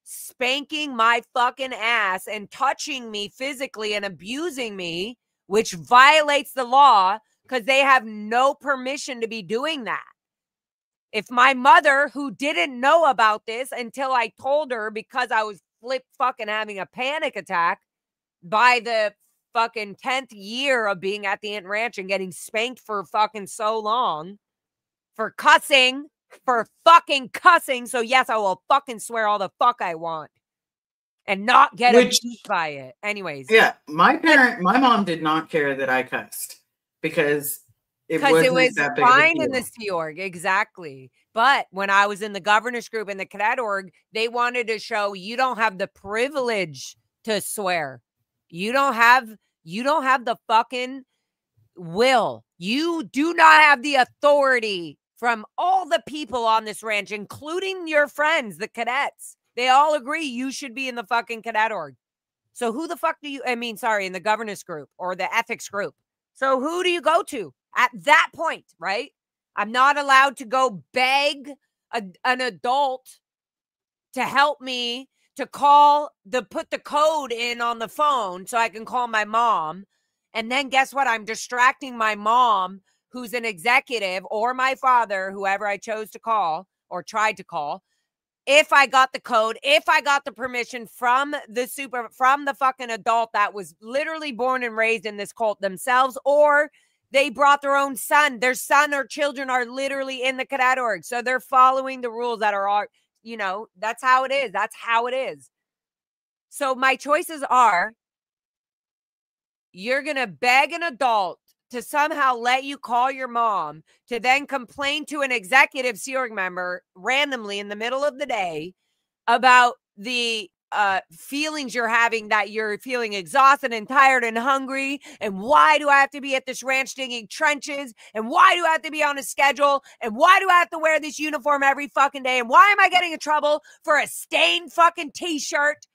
spanking my fucking ass and touching me physically and abusing me, which violates the law because they have no permission to be doing that. If my mother, who didn't know about this until I told her because I was fucking having a panic attack by the fucking 10th year of being at the Ant Ranch and getting spanked for fucking so long for cussing, for fucking cussing. So yes, I will fucking swear all the fuck I want and not get abused by it. Anyways. Yeah. My mom did not care that I cussed because it was fine in the Sea Org. Exactly. But when I was in the governors group in the cadet org, they wanted to show you don't have the privilege to swear. You don't have the fucking will. You do not have the authority from all the people on this ranch, including your friends, the cadets. They all agree you should be in the fucking cadet org. So who the fuck in the governance group or the ethics group. So who do you go to at that point, right? I'm not allowed to go beg an adult to help me to put the code in on the phone so I can call my mom. And then guess what? I'm distracting my mom, who's an executive, or my father, whoever I chose to call or tried to call. If I got the code, if I got the permission from the fucking adult that was literally born and raised in this cult themselves, or they brought their own son, their son or children are literally in the cadet org. So they're following the rules that are, that's how it is. That's how it is. So my choices are, you're going to beg an adult to somehow let you call your mom to then complain to an executive Sea Org member randomly in the middle of the day about the feelings you're having, that you're feeling exhausted and tired and hungry. And why do I have to be at this ranch digging trenches? And why do I have to be on a schedule? And why do I have to wear this uniform every fucking day? And why am I getting in trouble for a stained fucking t-shirt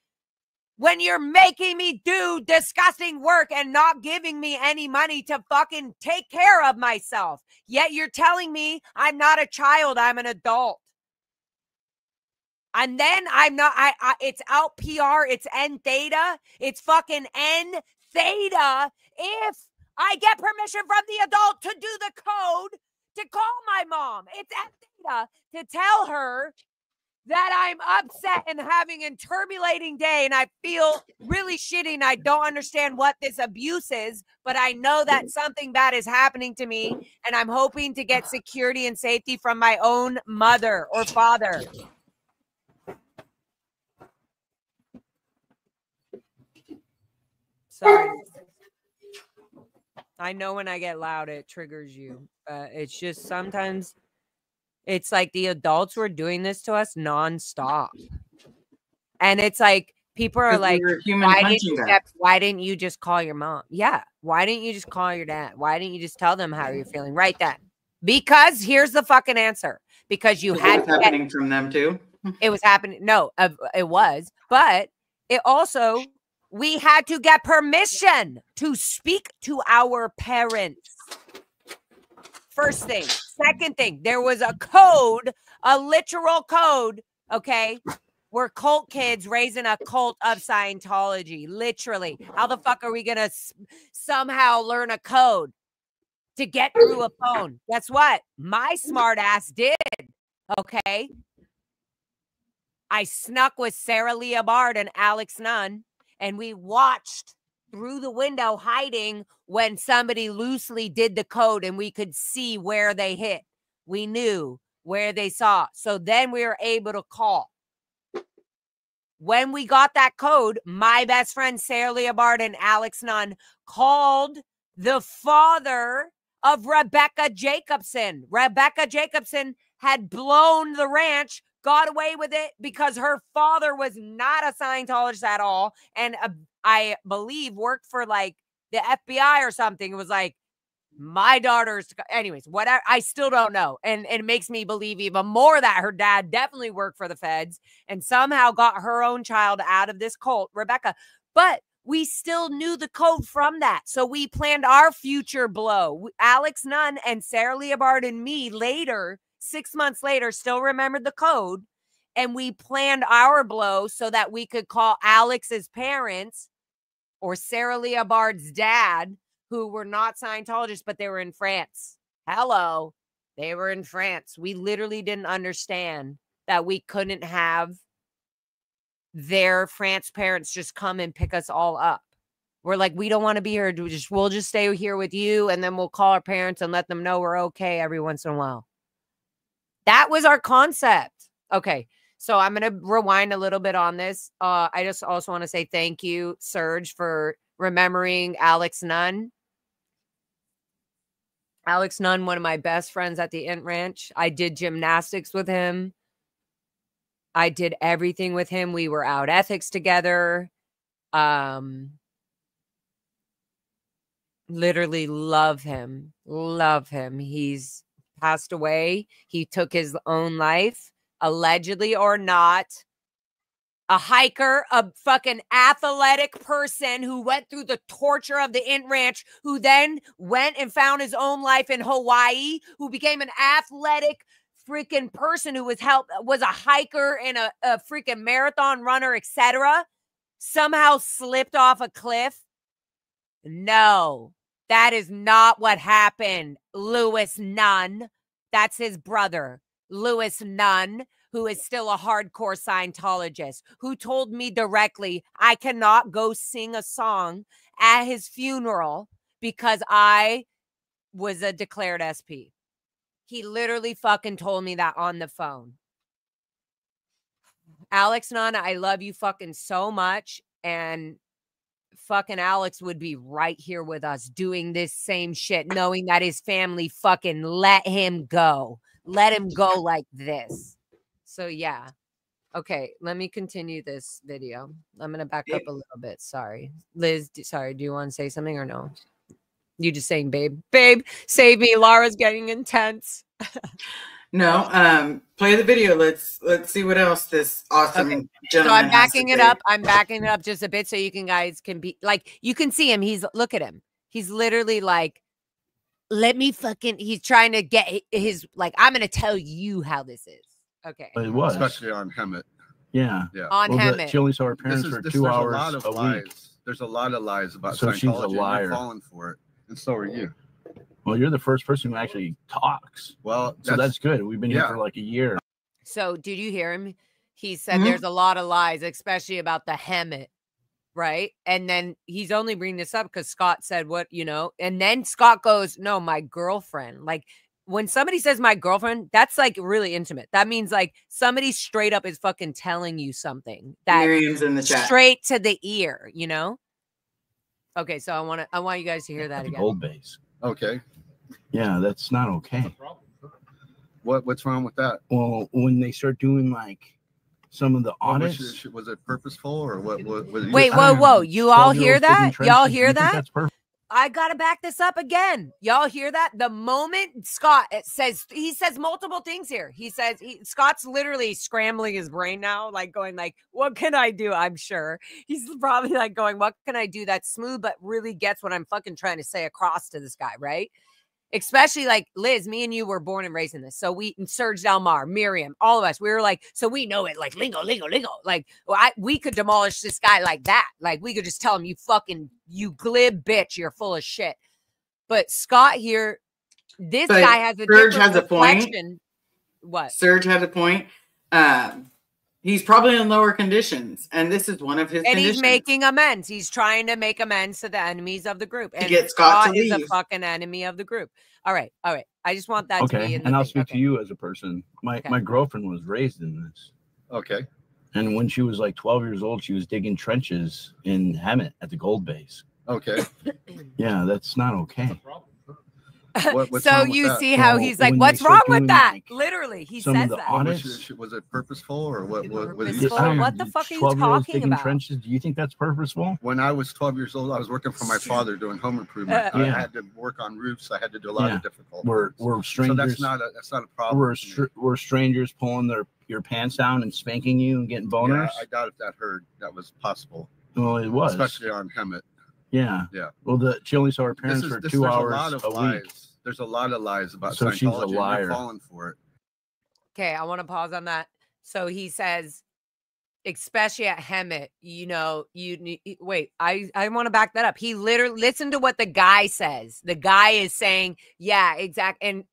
when you're making me do disgusting work and not giving me any money to fucking take care of myself? Yet you're telling me I'm not a child, I'm an adult. And then it's out PR, it's N theta, it's fucking N theta if I get permission from the adult to do the code to call my mom. It's N theta to tell her that I'm upset and having a turbulating day and I feel really shitty and I don't understand what this abuse is, but I know that something bad is happening to me and I'm hoping to get security and safety from my own mother or father. Sorry. I know when I get loud, it triggers you. It's just sometimes it's like the adults were doing this to us nonstop. And it's like people are like, why didn't you just call your mom? Yeah. Why didn't you just call your dad? Why didn't you just tell them how you're feeling right then? Because here's the fucking answer. Because you had to happening from them too. It was happening. No, it was. But it also, we had to get permission to speak to our parents. First thing. Second thing, there was a code, a literal code, okay? We're cult kids raising a cult of Scientology, literally. How the fuck are we going to somehow learn a code to get through a phone? Guess what? My smart ass did, okay? I snuck with Sarah Leah Bard and Alex Nunn, and we watched through the window hiding when somebody loosely did the code, and we could see where they hit. We knew where they saw. So then we were able to call. When we got that code, my best friend Sarah Leah Bard and Alex Nunn called the father of Rebecca Jacobson. Rebecca Jacobson had blown the ranch, got away with it because her father was not a Scientologist at all. And I believe worked for like the FBI or something. It was like, my daughter's, anyways, whatever. I still don't know. And it makes me believe even more that her dad definitely worked for the feds and somehow got her own child out of this cult, Rebecca. But we still knew the code from that. So we planned our future blow. Alex Nunn and Sarah Leah Bard and me later, 6 months later, still remembered the code. And we planned our blow so that we could call Alex's parents or Sarah Leah Bard's dad, who were not Scientologists, but they were in France. Hello. They were in France. We literally didn't understand that we couldn't have their France parents just come and pick us all up. We're like, we don't want to be here. We'll just stay here with you, and then we'll call our parents and let them know we're okay every once in a while. That was our concept. Okay. So I'm going to rewind a little bit on this. I just also want to say thank you, Serge, for remembering Alex Nunn. Alex Nunn, one of my best friends at the Int Ranch. I did gymnastics with him. I did everything with him. We were out ethics together. Literally love him. Love him. He's passed away. He took his own life, allegedly or not. A hiker, a fucking athletic person who went through the torture of the Int Ranch, who then went and found his own life in Hawaii, who became an athletic freaking person who was a hiker and a freaking marathon runner, etc. Somehow slipped off a cliff. No, that is not what happened. Lewis Nunn, that's his brother, Lewis Nunn, who is still a hardcore Scientologist, who told me directly, I cannot go sing a song at his funeral because I was a declared SP. He literally fucking told me that on the phone. Alex Nunn, I love you fucking so much. And fucking Alex would be right here with us doing this same shit, knowing that his family fucking let him go. Let him go like this. So, yeah. Okay, let me continue this video. I'm going to back up a little bit. Sorry. Liz, sorry, do you want to say something or no? You just saying, babe. Babe, save me. Laura's getting intense. No, play the video. Let's see what else this awesome gentleman So I'm backing it say. up. I'm backing it up just a bit so you guys can be like, you can see him. Look at him. He's literally like, he's trying to get his, like, I'm going to tell you how this is. Okay. But it was. Especially on Hemet. Yeah. On Hemet. She only saw her parents for 2 hours a week. There's a lot of lies about so Scientology. She's a liar. You're falling for it. And so are you. Well, you're the first person who actually talks. Well, so that's good. We've been here for like a year. So did you hear him? He said there's a lot of lies, especially about the Hemet. Right. And then he's only bringing this up because Scott said what, and then Scott goes, no, my girlfriend. Like, when somebody says my girlfriend, that's like really intimate. That means like somebody straight up is fucking telling you something that Miriam's in the chat. Straight to the ear, Okay, so I want you guys to hear that again. Gold base. Okay. Yeah, that's not okay. What's wrong with that? Well, when they start doing like some of the audits, was it purposeful or what? Wait, whoa! You all hear that? Y'all hear that? That's perfect. I gotta back this up again. Y'all hear that? The moment Scott he says multiple things here. He says Scott's literally scrambling his brain now, like going like, what can I do? I'm sure he's probably like going, what can I do that's smooth but really gets what I'm fucking trying to say across to this guy, right? Especially like Liz, me and you were born and raised in this. So Serge Delmar, Miriam, all of us, we were like, so we know it like lingo. Like we could demolish this guy like that. Like we could just tell him, you glib bitch, you're full of shit. But Scott here, this guy has a Serge different has a point. What? Serge has a point. He's probably in lower conditions, and this is one of his conditions. He's making amends. He's trying to make amends to the enemies of the group. And to get Scott to is leave. a fucking enemy of the group. All right. I just want that to be in the and I'll thing. speak to you as a person. My girlfriend was raised in this. Okay. And when she was like 12 years old, she was digging trenches in Hemet at the gold base. Okay. Yeah, that's not okay. So you see how he's like, what's wrong with that? Like, literally, he says that. Was it purposeful or what? What the fuck are you talking about? Trenches, do you think that's purposeful? When I was 12 years old, I was working for my father doing home improvement. I had to work on roofs. I had to do a lot of difficult. We're strangers. So that's not a problem. We're strangers pulling your pants down and spanking you and getting boners. Yeah, I doubt if that was possible. Well, it was, especially on Hemet. Yeah. Yeah. Well, she only saw her parents for 2 hours a week. There's a lot of lies about Scientology. She's a liar. You're falling for it. Okay, I want to pause on that. So he says, especially at Hemet, wait, I want to back that up. He literally, listen to what the guy says. The guy is saying, yeah, exactly.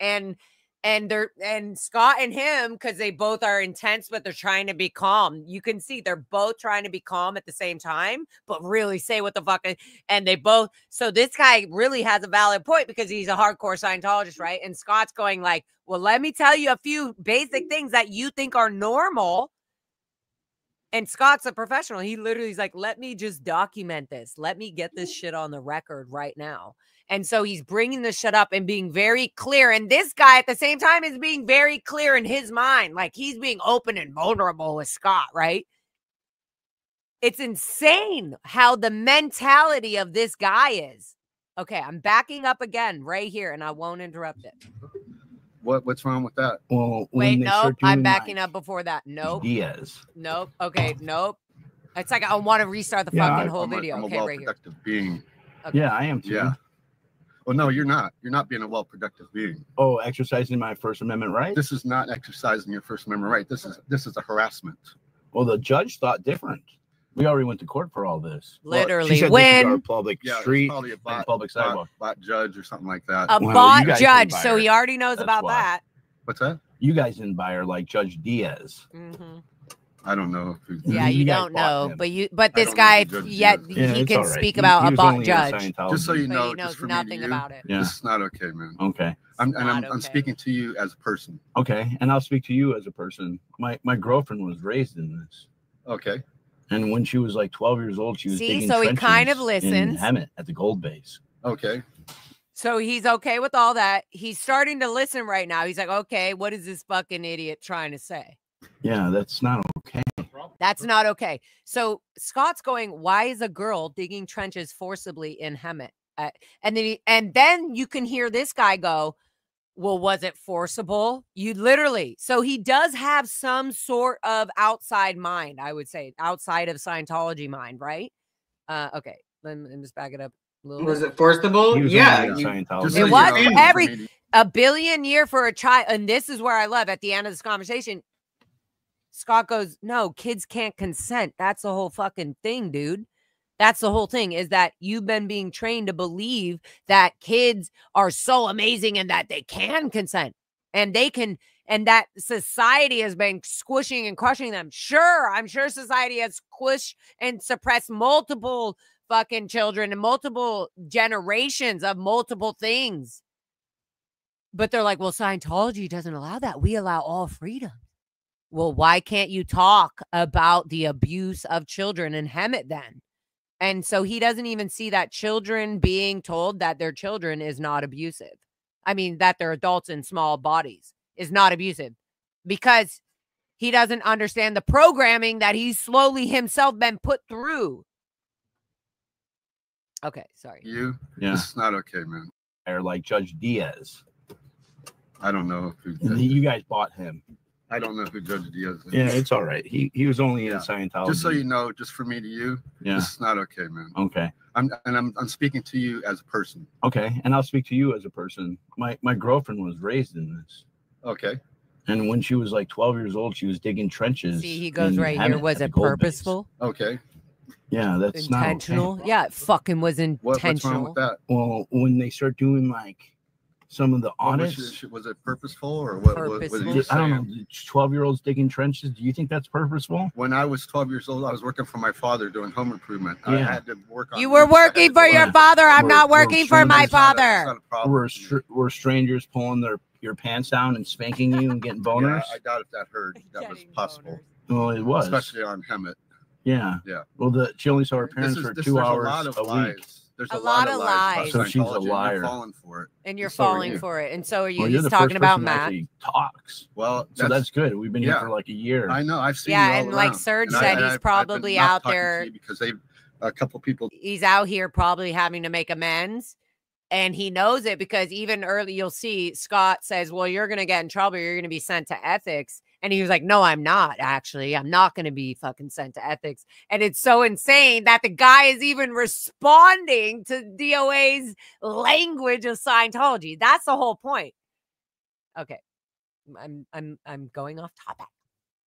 And Scott and him, because they both are intense, but they're trying to be calm. You can see they're both trying to be calm at the same time, but really say what the fuck. And they both. So this guy really has a valid point because he's a hardcore Scientologist, right? And Scott's going like, well, let me tell you a few basic things that you think are normal. And Scott's a professional. He literally is like, let me just document this. Let me get this shit on the record right now. And so he's bringing this shit up and being very clear. And this guy at the same time is being very clear in his mind. Like he's being open and vulnerable with Scott, right? It's insane how the mentality of this guy is. Okay, I'm backing up again right here and I won't interrupt it. What's wrong with that? Well, wait, nope. I'm backing up before that. Nope. Diaz. Nope. Okay, nope. It's like I want to restart the fucking whole video. I'm okay, a right here. well-productive being. Okay. Yeah, I am too. Yeah. Well, no, you're not. You're not being a well-productive being. Oh, exercising my First Amendment right? This is not exercising your First Amendment right. This is a harassment. Well, the judge thought different. We already went to court for all this. Literally, she said when this is our public street, probably a public sidewalk, bot judge or something like that. A bot judge, so he already knows about why. that. What's that? You guys didn't buy her like Judge Diaz. Mm-hmm. I don't know. Yeah, you don't know, but this guy, yet he can speak about a bot judge. Just so you know, he knows nothing about it. Yeah. This is not okay, man. Okay. I'm speaking to you as a person. Okay, and I'll speak to you as a person. My girlfriend was raised in this. Okay. And when she was like 12 years old, she was digging so he trenches kind of listens. in Hemet at the gold base. Okay. So he's okay with all that. He's starting to listen right now. He's like, okay, what is this fucking idiot trying to say? Yeah, that's not okay. That's not okay. So Scott's going, why is a girl digging trenches forcibly in Hemet? And then you can hear this guy go, well, was it forcible? So he does have some sort of outside mind, I would say, outside of Scientology mind, right? Okay, let me just back it up a little Was bit. it forcible? Yeah. It was $1 billion a year for a child. And this is where I love at the end of this conversation. Scott goes, no, kids can't consent. That's the whole fucking thing, dude. That's the whole thing, is that you've been being trained to believe that kids are so amazing and that they can consent and they can, and that society has been squishing and crushing them. Sure, I'm sure society has squished and suppressed multiple fucking children and multiple generations of multiple things. But they're like, well, Scientology doesn't allow that. We allow all freedom. Well, why can't you talk about the abuse of children in Hemet then? And so he doesn't even see that children being told that their children is not abusive. I mean, that they're adults in small bodies is not abusive, because he doesn't understand the programming that he's slowly himself been put through. Okay, sorry. Yeah. This is not okay, man. Or like Judge Diaz. I don't know who. You guys bought him. I don't know who Judge Diaz is. Yeah, it's all right. He was only in Scientology. Just so you know, just for me to you, this is not okay, man. Okay. I'm speaking to you as a person. Okay, and I'll speak to you as a person. My girlfriend was raised in this. Okay. And when she was like 12 years old, she was digging trenches. See, he goes right here. Was it purposeful? Okay. Yeah, that's intentional. Not okay. Yeah, it fucking was intentional. What's wrong with that? Well, when they start doing like some of the audits, was it purposeful or what? Purposeful. I don't know. 12-year-olds digging trenches. Do you think that's purposeful? When I was 12 years old, I was working for my father doing home improvement. I had to work on. You were working for your father. I'm not working for my father. We're strangers pulling your pants down and spanking you and getting boners. Yeah, I doubt if that heard. That was possible. Well, it was. Especially on Hemet. Yeah. Yeah. Well, she only saw her parents for 2 hours a week. There's a lot of lies. So she's a liar. You're falling for it. And you're falling for it. And so are you. Well, he's talking about Matt. Talks. Well, so that's good. We've been here for like a year. I know. I've seen. Yeah, and like Serge said, he's probably out there because a couple people. He's out here probably having to make amends. And he knows it because even early, you'll see Scott says, well, you're going to get in trouble. You're going to be sent to ethics. And he was like, no, I'm not. Actually, I'm not going to be fucking sent to ethics. And it's so insane that the guy is even responding to DOA's language of Scientology. That's the whole point. Okay. I'm going off topic.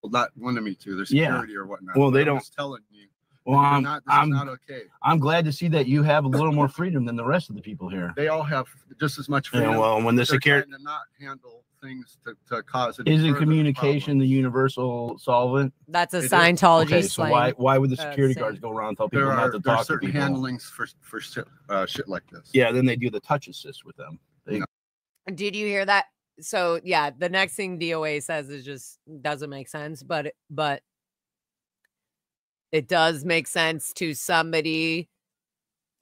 Well, not wanting me to. There's security or whatnot. Well, they don't. I'm just telling you. Well, I'm not okay. I'm glad to see that you have a little more freedom than the rest of the people here. They all have just as much freedom. Yeah, well, when the security to not handle things to cause it. Isn't communication the universal solvent? That's a Scientology slang. So why would the security guards go around and tell people not to talk to people? There are certain handlings for shit like this. Yeah, then they do the touch assist with them. Did you hear that? So yeah, the next thing DOA says is just doesn't make sense, but it does make sense to somebody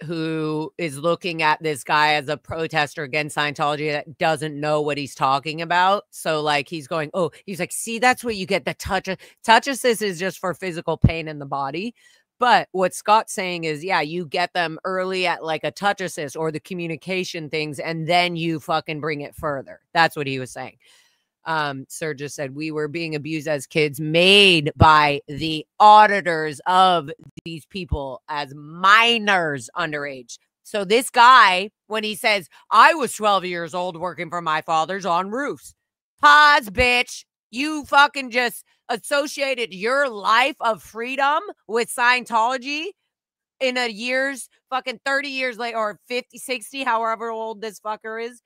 who is looking at this guy as a protester against Scientology that doesn't know what he's talking about. So like he's going, oh, he's like, see, that's what you get. The touch assist is just for physical pain in the body. But what Scott's saying is, yeah, you get them early at like a touch assist or the communication things, and then you fucking bring it further. That's what he was saying. Sir just said we were being abused as kids, made by the auditors of these people as minors underage. So this guy, when he says, I was 12 years old working for my father's on roofs. Pause, bitch. You fucking just associated your life of freedom with Scientology in a year's fucking 30 years later, or 50, 60, however old this fucker is.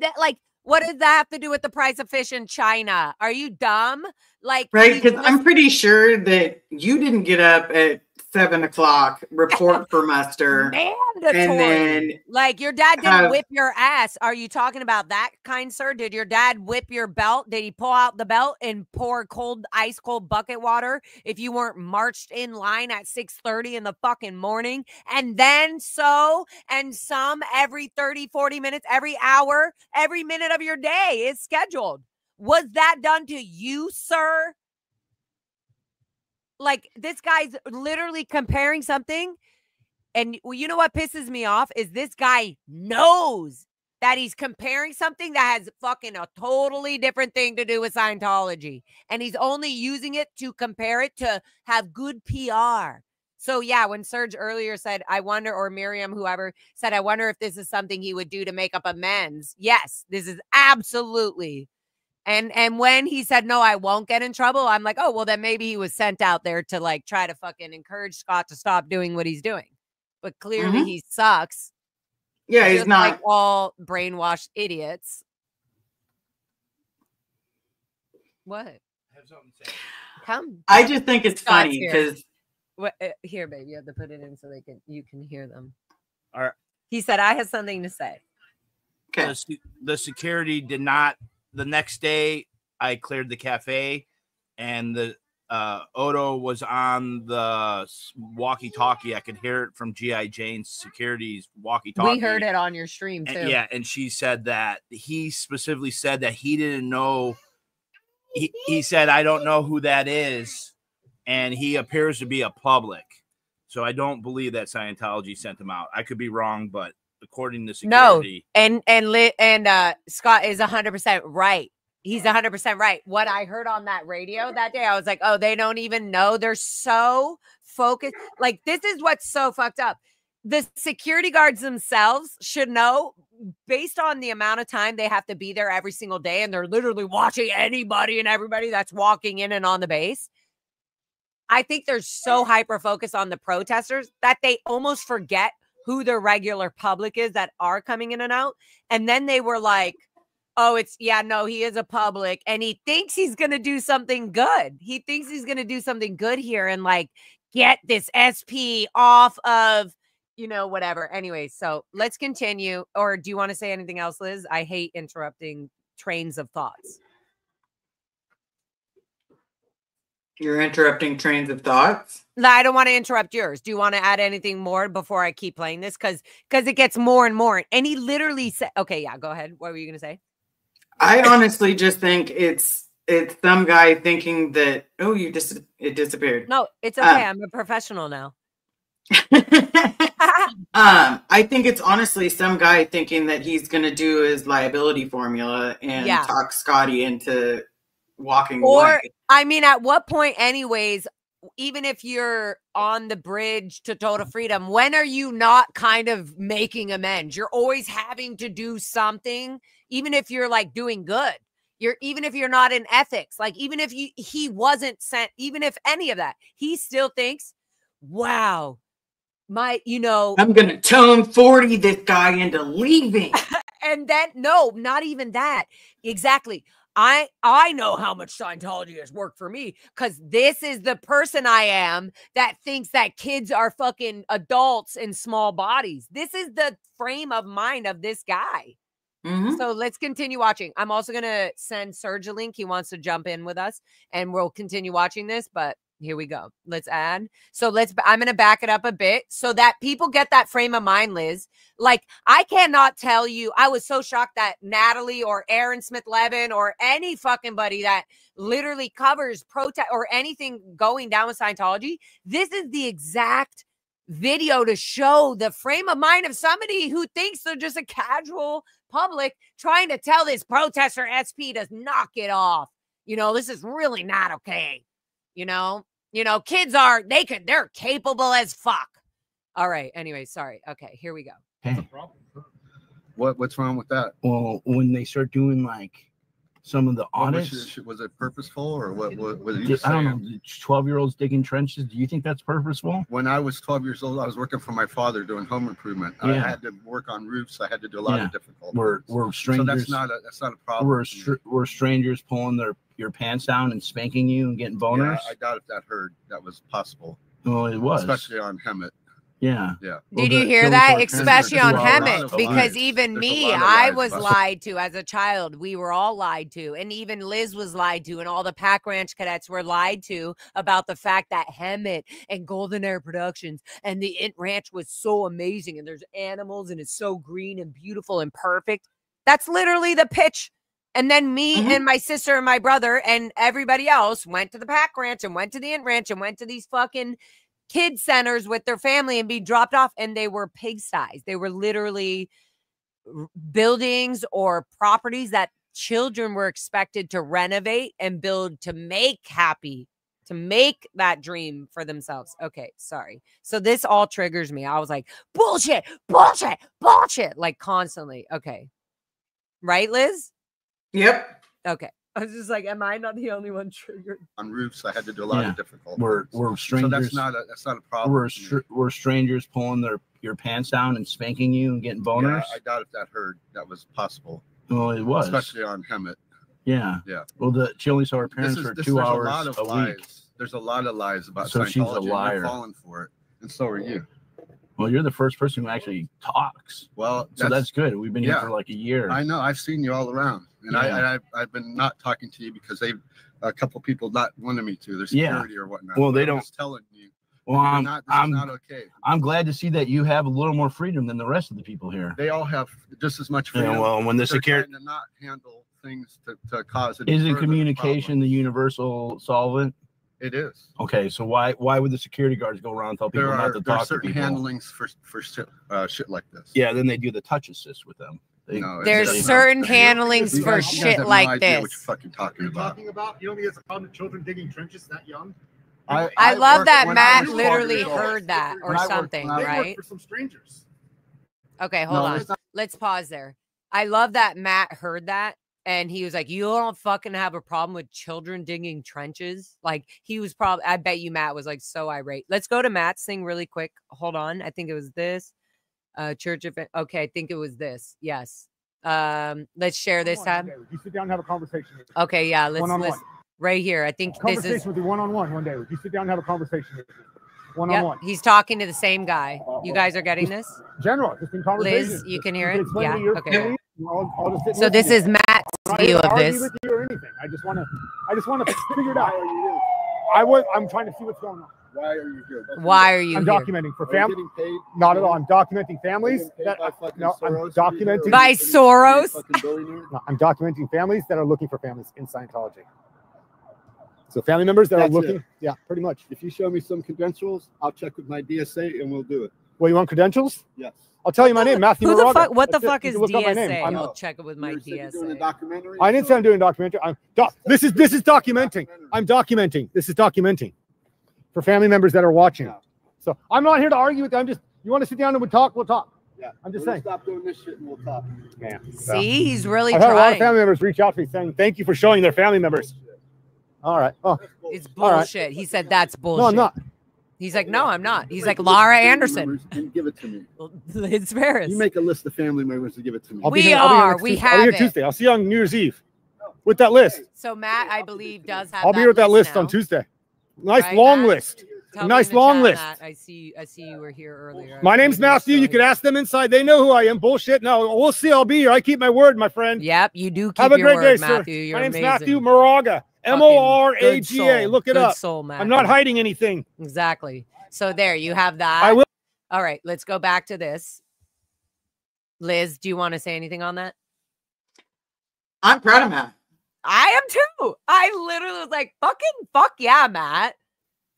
That, like, what does that have to do with the price of fish in China? Are you dumb? Like, right? Because I'm pretty sure that you didn't get up at 7 o'clock, report for muster, mandatory. And then like your dad didn't whip your ass. Are you talking about that, kind sir? Did your dad whip your belt? Did he pull out the belt and pour ice cold bucket water if you weren't marched in line at 6:30 in the fucking morning? And then and some every 30, 40 minutes, every hour, every minute of your day is scheduled. Was that done to you, sir? Like, this guy's literally comparing something. And you know what pisses me off is this guy knows that he's comparing something that has fucking a totally different thing to do with Scientology. And he's only using it to compare it to have good PR. So yeah, when Serge earlier said, I wonder, or Miriam, whoever said, I wonder if this is something he would do to make up amends. Yes, this is absolutely. And when he said, no, I won't get in trouble, I'm like, oh, well, then maybe he was sent out there to like try to fucking encourage Scott to stop doing what he's doing. But clearly he sucks. Yeah, he's not like all brainwashed idiots. What? I have something to say. Come. I just think it's funny because here, babe, you have to put it in so you can hear them. All right. He said, I have something to say. Okay. The security did not. The next day, I cleared the cafe, and the Odo was on the walkie-talkie. I could hear it from G.I. Jane's security's walkie-talkie. We heard it on your stream too. Yeah, and she said that he specifically said that he didn't know. He said, I don't know who that is, and he appears to be a public. So I don't believe that Scientology sent him out. I could be wrong, but according to security, no, and Scott is 100% right. He's 100% right. What I heard on that radio that day, I was like, oh, they don't even know. They're so focused. Like, this is what's so fucked up. The security guards themselves should know, based on the amount of time they have to be there every single day, and they're literally watching anybody and everybody that's walking in and on the base. I think they're so hyper-focused on the protesters that they almost forget who the regular public is that are coming in and out. And then they were like, oh, he is a public, and he thinks he's going to do something good. He thinks he's going to do something good here and like get this SP off of, whatever. Anyway, so let's continue. Or do you want to say anything else, Liz? I hate interrupting trains of thoughts. You're interrupting trains of thoughts? No, I don't want to interrupt yours. Do you want to add anything more before I keep playing this? Because it gets more and more. And he literally said, okay, yeah, go ahead. What were you going to say? I honestly just think it's some guy thinking that, oh, it disappeared. No, it's okay. I'm a professional now. I think it's honestly some guy thinking that he's going to do his liability formula and talk Scotty into walking away. I mean, at what point anyways, even if you're on the bridge to total freedom, when are you not kind of making amends? You're always having to do something, even if you're like doing good. Even if you're not in ethics, like even if he wasn't sent, even if any of that, he still thinks, wow, I'm going to tone 40 this guy into leaving. And then, no, not even that. Exactly. I know how much Scientology has worked for me because this is the person I am that thinks that kids are fucking adults in small bodies. This is the frame of mind of this guy. Mm-hmm. So let's continue watching. I'm also going to send Serge a link. He wants to jump in with us and we'll continue watching this, but here we go. Let's add. So I'm going to back it up a bit so that people get that frame of mind, Liz. Like, I cannot tell you, I was so shocked that Natalie or Aaron Smith-Levin or any fucking buddy that literally covers protest or anything going down with Scientology. This is the exact video to show the frame of mind of somebody who thinks they're just a casual public trying to tell this protester SP to knock it off. This is really not okay. Kids they're capable as fuck. All right. Anyway, sorry. Okay, here we go. Hey. What's wrong with that? Well, when they start doing like some of the audits, was it purposeful or what are you I don't know. 12-year-olds digging trenches. Do you think that's purposeful? When I was 12 years old, I was working for my father doing home improvement. I had to work on roofs. I had to do a lot of difficult. We're strangers. So that's not a problem. We're strangers pulling your pants down and spanking you and getting boners. Yeah, I doubt if that was possible. Well, it was, especially on Hemet. Yeah. Yeah. Did you hear that? Especially on Hemet, because even me, I was lied to as a child. We were all lied to. And even Liz was lied to. And all the Pack Ranch cadets were lied to about the fact that Hemet and Golden Air Productions and the Int Ranch was so amazing. And there's animals and it's so green and beautiful and perfect. That's literally the pitch. And then me and my sister and my brother and everybody else went to the Pack Ranch and went to the Int Ranch and went to these fucking kid centers with their family and be dropped off, and they were pigsties. They were literally buildings or properties that children were expected to renovate and build to make happy, to make that dream for themselves. Okay, sorry. So this all triggers me. I was like, bullshit, bullshit, bullshit, like constantly. Okay. Right, Liz? Yep. Okay. I was just like, am I not the only one triggered? On roofs, I had to do a lot of difficult. We're strangers. So that's not a problem. We're strangers pulling your pants down and spanking you and getting boners. Yeah, I doubt if that was possible. Well, it was, especially on Hemet. Yeah. Yeah. Well, she only saw her parents for 2 hours a week. There's a lot of lies about so Scientology. She's a liar. You're falling for it, and so are you. Well, you're the first person who actually talks. Well, so that's good. We've been here for like a year. I know. I've seen you all around. And I've been not talking to you because a couple people not wanted me to. Their security or whatnot. Well, they I'm don't. just telling you. Well, I'm not okay. I'm glad to see that you have a little more freedom than the rest of the people here. They all have just as much freedom. Yeah, well, when the security to not handle things to cause it. Isn't communication the universal solvent? It is. Okay, so why would the security guards go around and tell people not to talk to people? There are certain handlings for shit like this. Yeah, then they do the touch assist with them. There's certain handlings for shit like this. What you're fucking talking about? You don't think it's a problem with children digging trenches that young? I love that Matt literally heard that or something, right? For some strangers. Okay, hold on. Let's pause there. I love that Matt heard that. And he was like, you don't fucking have a problem with children digging trenches. Like he was probably, I bet you Matt was like so irate. Let's go to Matt's thing really quick. Hold on. I think it was this church event. Okay. I think it was this. Yes. Let's share this tab. You sit down and have a conversation. Okay. Yeah. Let's right here. I think this is with you one-on-one one day. You sit down and have a conversation with you. One-on-one. He's talking to the same guy. You guys are getting this? General, just in conversation. Liz, you can hear it? Yeah. Okay. So this is Matt's view of this. With you or anything. I just want to figure it out. I'm trying to see what's going on. Why are you here? Why are you I'm here? Documenting for family. Not at all. I'm documenting families. I'm documenting by Soros. No, I'm documenting families that are looking for families in Scientology. So family members that are looking. Yeah, pretty much. If you show me some credentials, I'll check with my DSA and we'll do it. Well, you want credentials? Yes. I'll tell you my name, Matthew. Who the Moraga. fuck? What the fuck is DSA? I'm I'll check it with my DSA. Doing a documentary? I didn't say I'm doing a documentary. This is documenting. I'm documenting. This is documenting for family members that are watching. Yeah. So I'm not here to argue with you. You want to sit down and we'll talk? We'll talk. Yeah. I'm just saying. Stop doing this shit and we'll talk. Yeah. See, he's really I've trying. had a lot of family members reach out to me saying thank you for showing their family members. All right. Oh, it's bullshit. Right. He said that's bullshit. No, I'm not. He's like, no, I'm not. He's like, Laura Anderson. And give it to me. Liz Ferris. You make a list of family members to give it to me. We have I'll be here Tuesday. I'll see you on New Year's Eve with that list. So Matt, I believe, does have. I'll be here with that list on Tuesday. Nice long list. Nice long list. I see you were here earlier. My name's Matthew. You could ask them inside. They know who I am. Bullshit. No, we'll see. I'll be here. I keep my word, my friend. Yep, you do keep Have a your great day, word, sir. Matthew. You're my name's amazing. Matthew Moraga. Moraga. Look it up. Soul, Matt. I'm not hiding anything. Exactly. So there, you have that. I will. All right, let's go back to this. Liz, do you want to say anything on that? I'm proud of Matt. I am too. I literally was like, fuck yeah, Matt.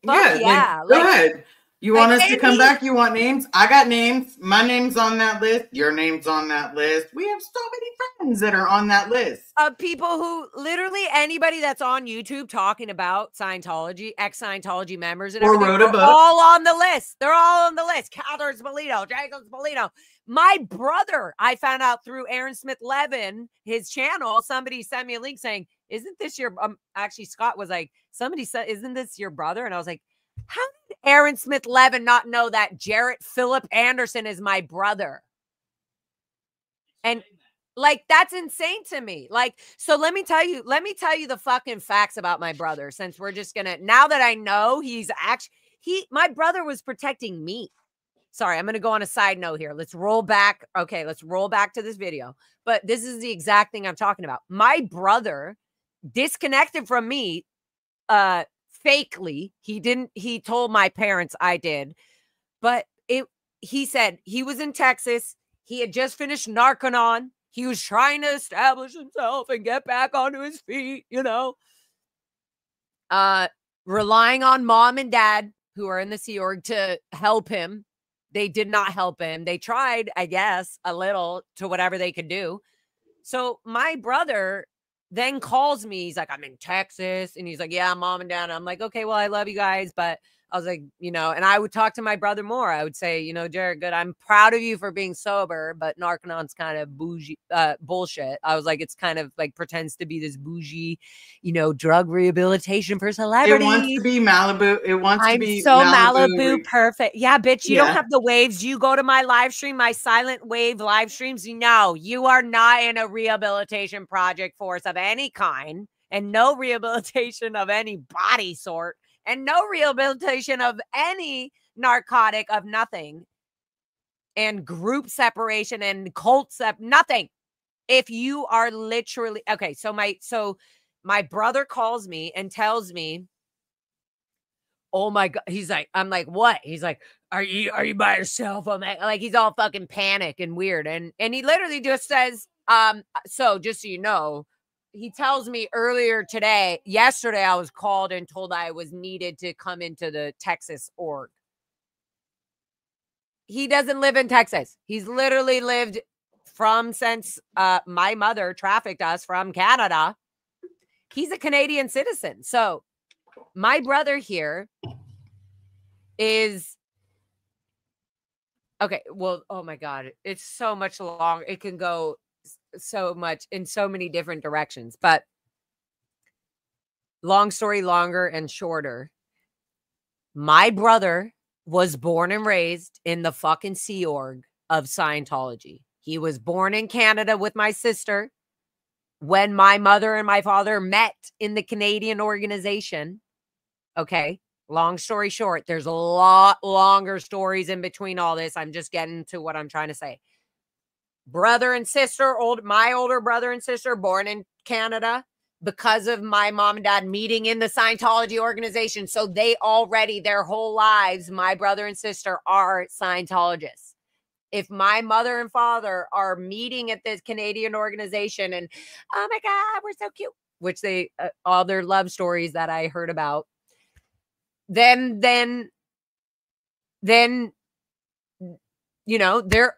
Fuck yeah. Like, go ahead. You want us to come back? You want names? I got names. My name's on that list. Your name's on that list. We have so many friends that are on that list. Of people who literally anybody that's on YouTube talking about Scientology, ex-Scientology members and everything, wrote a book. All on the list. They're all on the list. Catherine Spolino, Jacob Spolino. My brother, I found out through Aaron Smith Levin, his channel, somebody sent me a link saying, isn't this your, actually Scott was like, somebody said, isn't this your brother? And I was like, how did Aaron Smith Levin not know that Jarrett Philip Anderson is my brother? And like, that's insane to me. Like, so let me tell you the fucking facts about my brother, since we're just gonna, now that I know he's actually, my brother was protecting me. Sorry, I'm going to go on a side note here. Let's roll back. Okay, let's roll back to this video. But this is the exact thing I'm talking about. My brother disconnected from me fakely. He told my parents I did. But he said he was in Texas. He had just finished Narconon. He was trying to establish himself and get back onto his feet, you know. Relying on mom and dad, who are in the Sea Org, to help him. They did not help him. They tried, I guess, a little to whatever they could do. So my brother then calls me. He's like, I'm in Texas. And he's like, yeah, mom and dad. And I'm like, okay, well, I love you guys. But I was like, you know, and I would talk to my brother more. I would say, you know, Jared, good. I'm proud of you for being sober, but Narcanon's kind of bougie, bullshit. I was like, it's kind of like pretends to be this bougie, you know, drug rehabilitation for celebrities. It wants to be Malibu. It wants to be so Malibu perfect. Yeah, bitch, you don't have the waves. You go to my live stream, my silent wave live streams. No, you are not in a rehabilitation project force of any kind, and no rehabilitation of any body sort. And no rehabilitation of any narcotic, of nothing. And group separation and cult nothing. if you are literally okay, so my brother calls me and tells me, oh my God. He's like, I'm like, what? He's like, are you by yourself? I'm like he's all fucking panic and weird. And he literally just says, so just so you know, he tells me yesterday, I was called and told I was needed to come into the Texas org. He doesn't live in Texas. He's literally lived since my mother trafficked us from Canada. He's a Canadian citizen. So my brother here is okay. Well, oh my God, it's so much long. It can go so much in so many different directions, but long story longer and shorter. My brother was born and raised in the fucking Sea Org of Scientology. He was born in Canada with my sister when my mother and my father met in the Canadian organization. Okay. Long story short, there's a lot longer stories in between all this. I'm just getting to what I'm trying to say. Brother and sister, my older brother and sister born in Canada because of my mom and dad meeting in the Scientology organization. So they already, their whole lives, my brother and sister are Scientologists. If my mother and father are meeting at this Canadian organization and, oh my God, we're so cute, which they, all their love stories that I heard about, then, you know, they're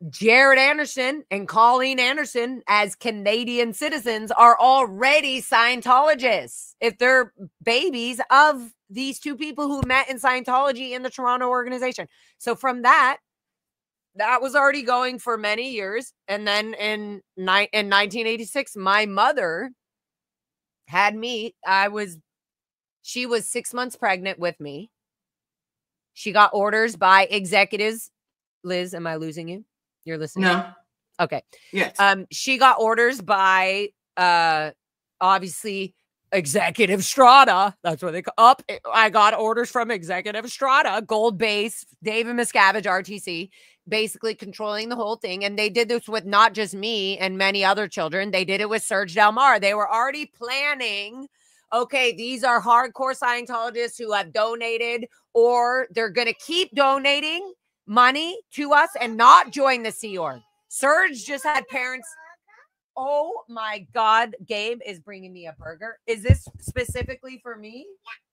Jared Anderson and Colleen Anderson as Canadian citizens are already Scientologists. If they're babies of these two people who met in Scientology in the Toronto organization. So from that was already going for many years. And then in 1986, my mother had me. She was 6 months pregnant with me. She got orders by executives. Liz, am I losing you? You're listening? No. Okay. Yes. She got orders by obviously Executive Strata. That's what they call up. I got orders from Executive Strata, Gold Base, David Miscavige, RTC, basically controlling the whole thing. And they did this with not just me and many other children. They did it with Serge Delmar. They were already planning, okay, these are hardcore Scientologists who have donated, or they're going to keep donating money to us and not join the Sea Org. Serge just had parents. Oh my God, Gabe is bringing me a burger. Is this specifically for me?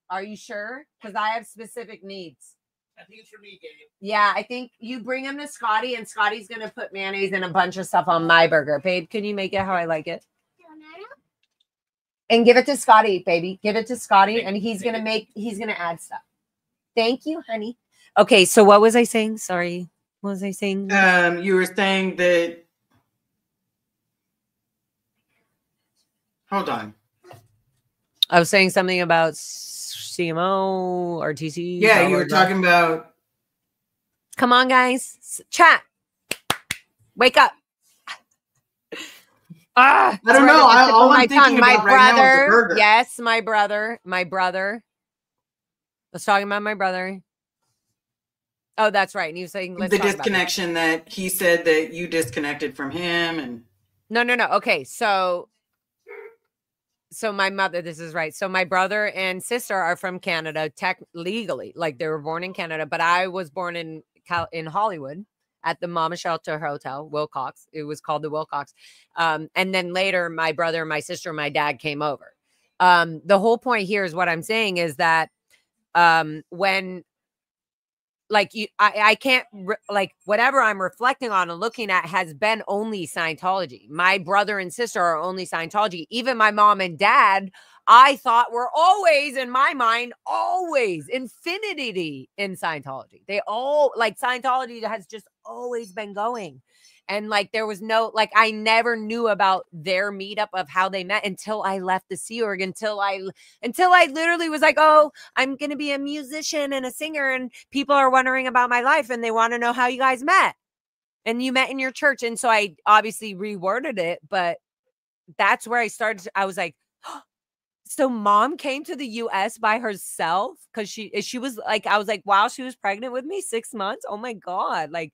Are you sure? Because I have specific needs. I think it's for me, Gabe. Yeah, I think you bring him to Scotty, and Scotty's going to put mayonnaise and a bunch of stuff on my burger. Babe, can you make it how I like it? And give it to Scotty, baby. Give it to Scotty, and he's going to add stuff. Thank you, honey. Okay, so what was I saying? Sorry. What was I saying? You were saying that. Hold on. I was saying something about CMO, RTC. Yeah, you were talking about. Come on, guys. Chat. Wake up. I don't know. All I'm thinking about right now is the burger. Yes, my brother. Let's talk about my brother. Oh, that's right. And you were saying the disconnection that he said that you disconnected from him, and no. Okay, so my mother. This is right. So my brother and sister are from Canada, legally, like they were born in Canada, but I was born in Hollywood at the Mama Shelter Hotel, Wilcox. It was called the Wilcox. And then later, my brother, my sister, my dad came over. The whole point here is what I'm saying is that when. Like I can't like whatever I'm reflecting on and looking at has been only Scientology. My brother and sister are only Scientology. Even my mom and dad, I thought were always, in my mind, always infinity in Scientology. They all like Scientology has just always been going. And like, there was no, like, I never knew about their meetup of how they met until I left the Sea Org, until I literally was like, oh, I'm going to be a musician and a singer. And people are wondering about my life and they want to know how you guys met. And you met in your church. And so I obviously reworded it, but that's where I started. I was like, oh, so mom came to the US by herself. Cause she was like, I was like, wow, she was pregnant with me 6 months. Oh my God. Like,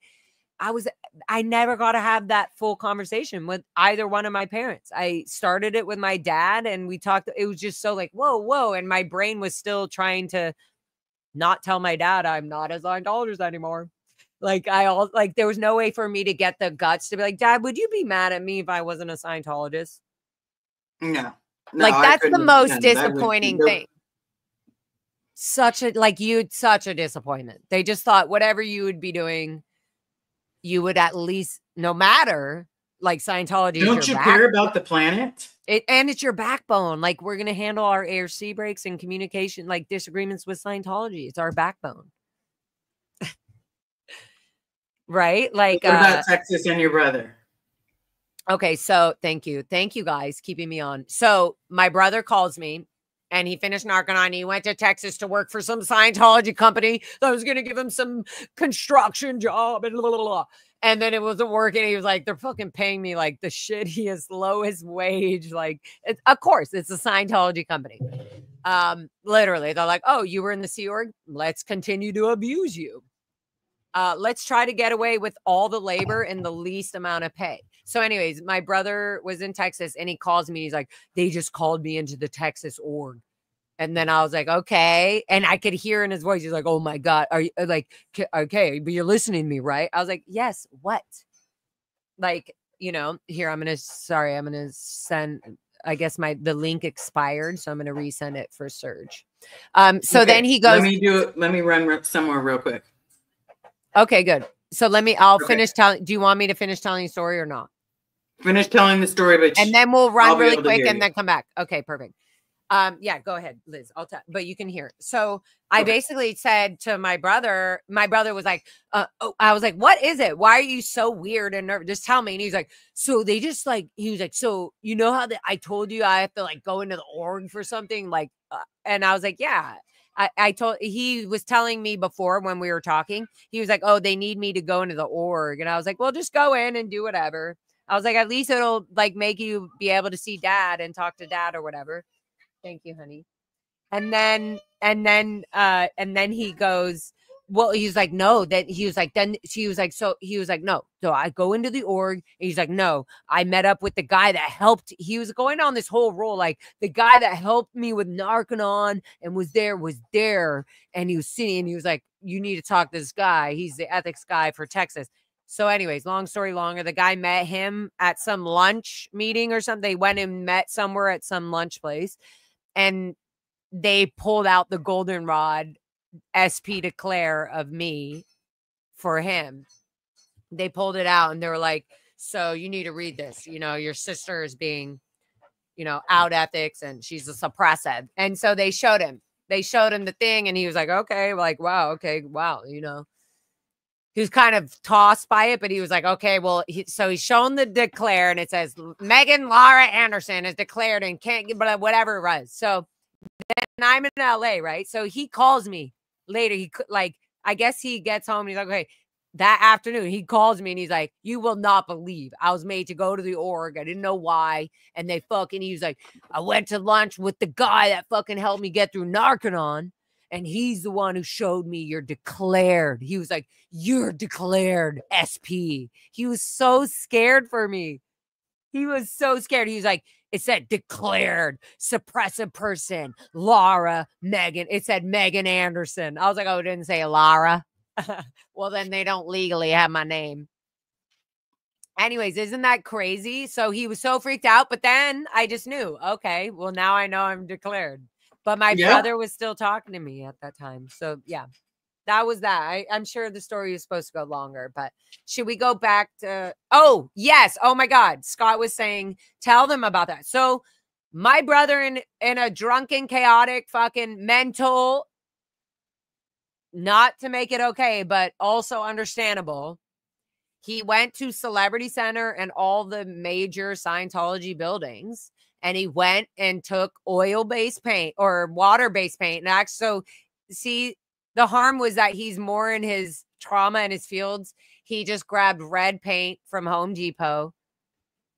I never got to have that full conversation with either one of my parents. I started it with my dad and we talked. It was just so like, whoa, whoa. And my brain was still trying to not tell my dad I'm not a Scientologist anymore. Like there was no way for me to get the guts to be like, Dad, would you be mad at me if I wasn't a Scientologist? No. Like that's the most disappointing thing. Such a disappointment. They just thought whatever you would be doing, you would at least, no matter, like Scientology. Don't you care about the planet? And it's your backbone. Like we're gonna handle our ARC breaks and communication, like disagreements with Scientology. It's our backbone. Right? Like what about Texas and your brother? Okay, so thank you guys keeping me on. So my brother calls me and he finished Narconon. He went to Texas to work for some Scientology company that was going to give him some construction job and blah, blah, blah. And then it wasn't working. He was like, they're fucking paying me like the shittiest, lowest wage. Like, of course, it's a Scientology company. Literally, they're like, oh, you were in the Sea Org? Let's continue to abuse you. Let's try to get away with all the labor and the least amount of pay. So anyways, my brother was in Texas and he calls me. He's like, they just called me into the Texas org. And then I was like, okay. And I could hear in his voice, he's like, oh my God. Are you like, okay, but you're listening to me, right? I was like, yes, what? Like, you know, here, I'm going to send, I guess the link expired. So I'm going to resend it for Surge. So okay, then he goes. Let me run somewhere real quick. Okay, good. So I'll finish telling. Do you want me to finish telling the story or not? Finish telling the story, but and then we'll run really quick and then come back. Okay, perfect. Yeah, go ahead, Liz. But you can hear. So I basically said to my brother was like, I was like, what is it? Why are you so weird and nervous? Just tell me. And he's like, so they just like, he was like, so you know how I told you I have to like go into the org for something like, and I was like, yeah. He was telling me before when we were talking, he was like, oh, they need me to go into the org. And I was like, well, just go in and do whatever. I was like, at least it'll like make you be able to see Dad and talk to Dad or whatever. Thank you, honey. And then he goes, well, he's like, no, that he was like, then she was like, so he was like, no. So I go into the org. And he's like, no, I met up with the guy that helped. He was going on this whole role. Like the guy that helped me with Narconon and was there. And he was sitting and he was like, you need to talk to this guy. He's the ethics guy for Texas. So anyways, long story longer, the guy met him at some lunch meeting or something. They went and met somewhere at some lunch place and they pulled out the goldenrod SP declare of me for him. They pulled it out and they were like, so you need to read this. You know, your sister is being, you know, out ethics and she's a suppressive. And so they showed him the thing and he was like, okay, like, wow. Okay. Wow. You know, he was kind of tossed by it, but he was like, okay, well, so he's shown the declare and it says Megan Laura Anderson is declared and can't get whatever it was. So then I'm in LA, right? So he calls me later. He could like, I guess he gets home and he's like, okay, that afternoon he calls me and he's like, you will not believe I was made to go to the org. I didn't know why. And he was like, I went to lunch with the guy that fucking helped me get through Narconon. And he's the one who showed me you're declared. He was like, you're declared SP. He was so scared for me. He was so scared. He was like, it said declared suppressive person, Laura, Megan. It said Megan Anderson. I was like, oh, it didn't say Laura. Well, then they don't legally have my name. Anyways, isn't that crazy? So he was so freaked out. But then I just knew, okay, well, now I know I'm declared. But my brother was still talking to me at that time. So, yeah, that was that. I'm sure the story was supposed to go longer, but should we go back to, oh, yes. Oh, my God. Scott was saying, tell them about that. So my brother in a drunken, chaotic, fucking mental, not to make it okay, but also understandable. He went to Celebrity Center and all the major Scientology buildings. And he went and took oil-based paint or water-based paint. And actually, so see, the harm was that he's more in his trauma and his fields. He just grabbed red paint from Home Depot,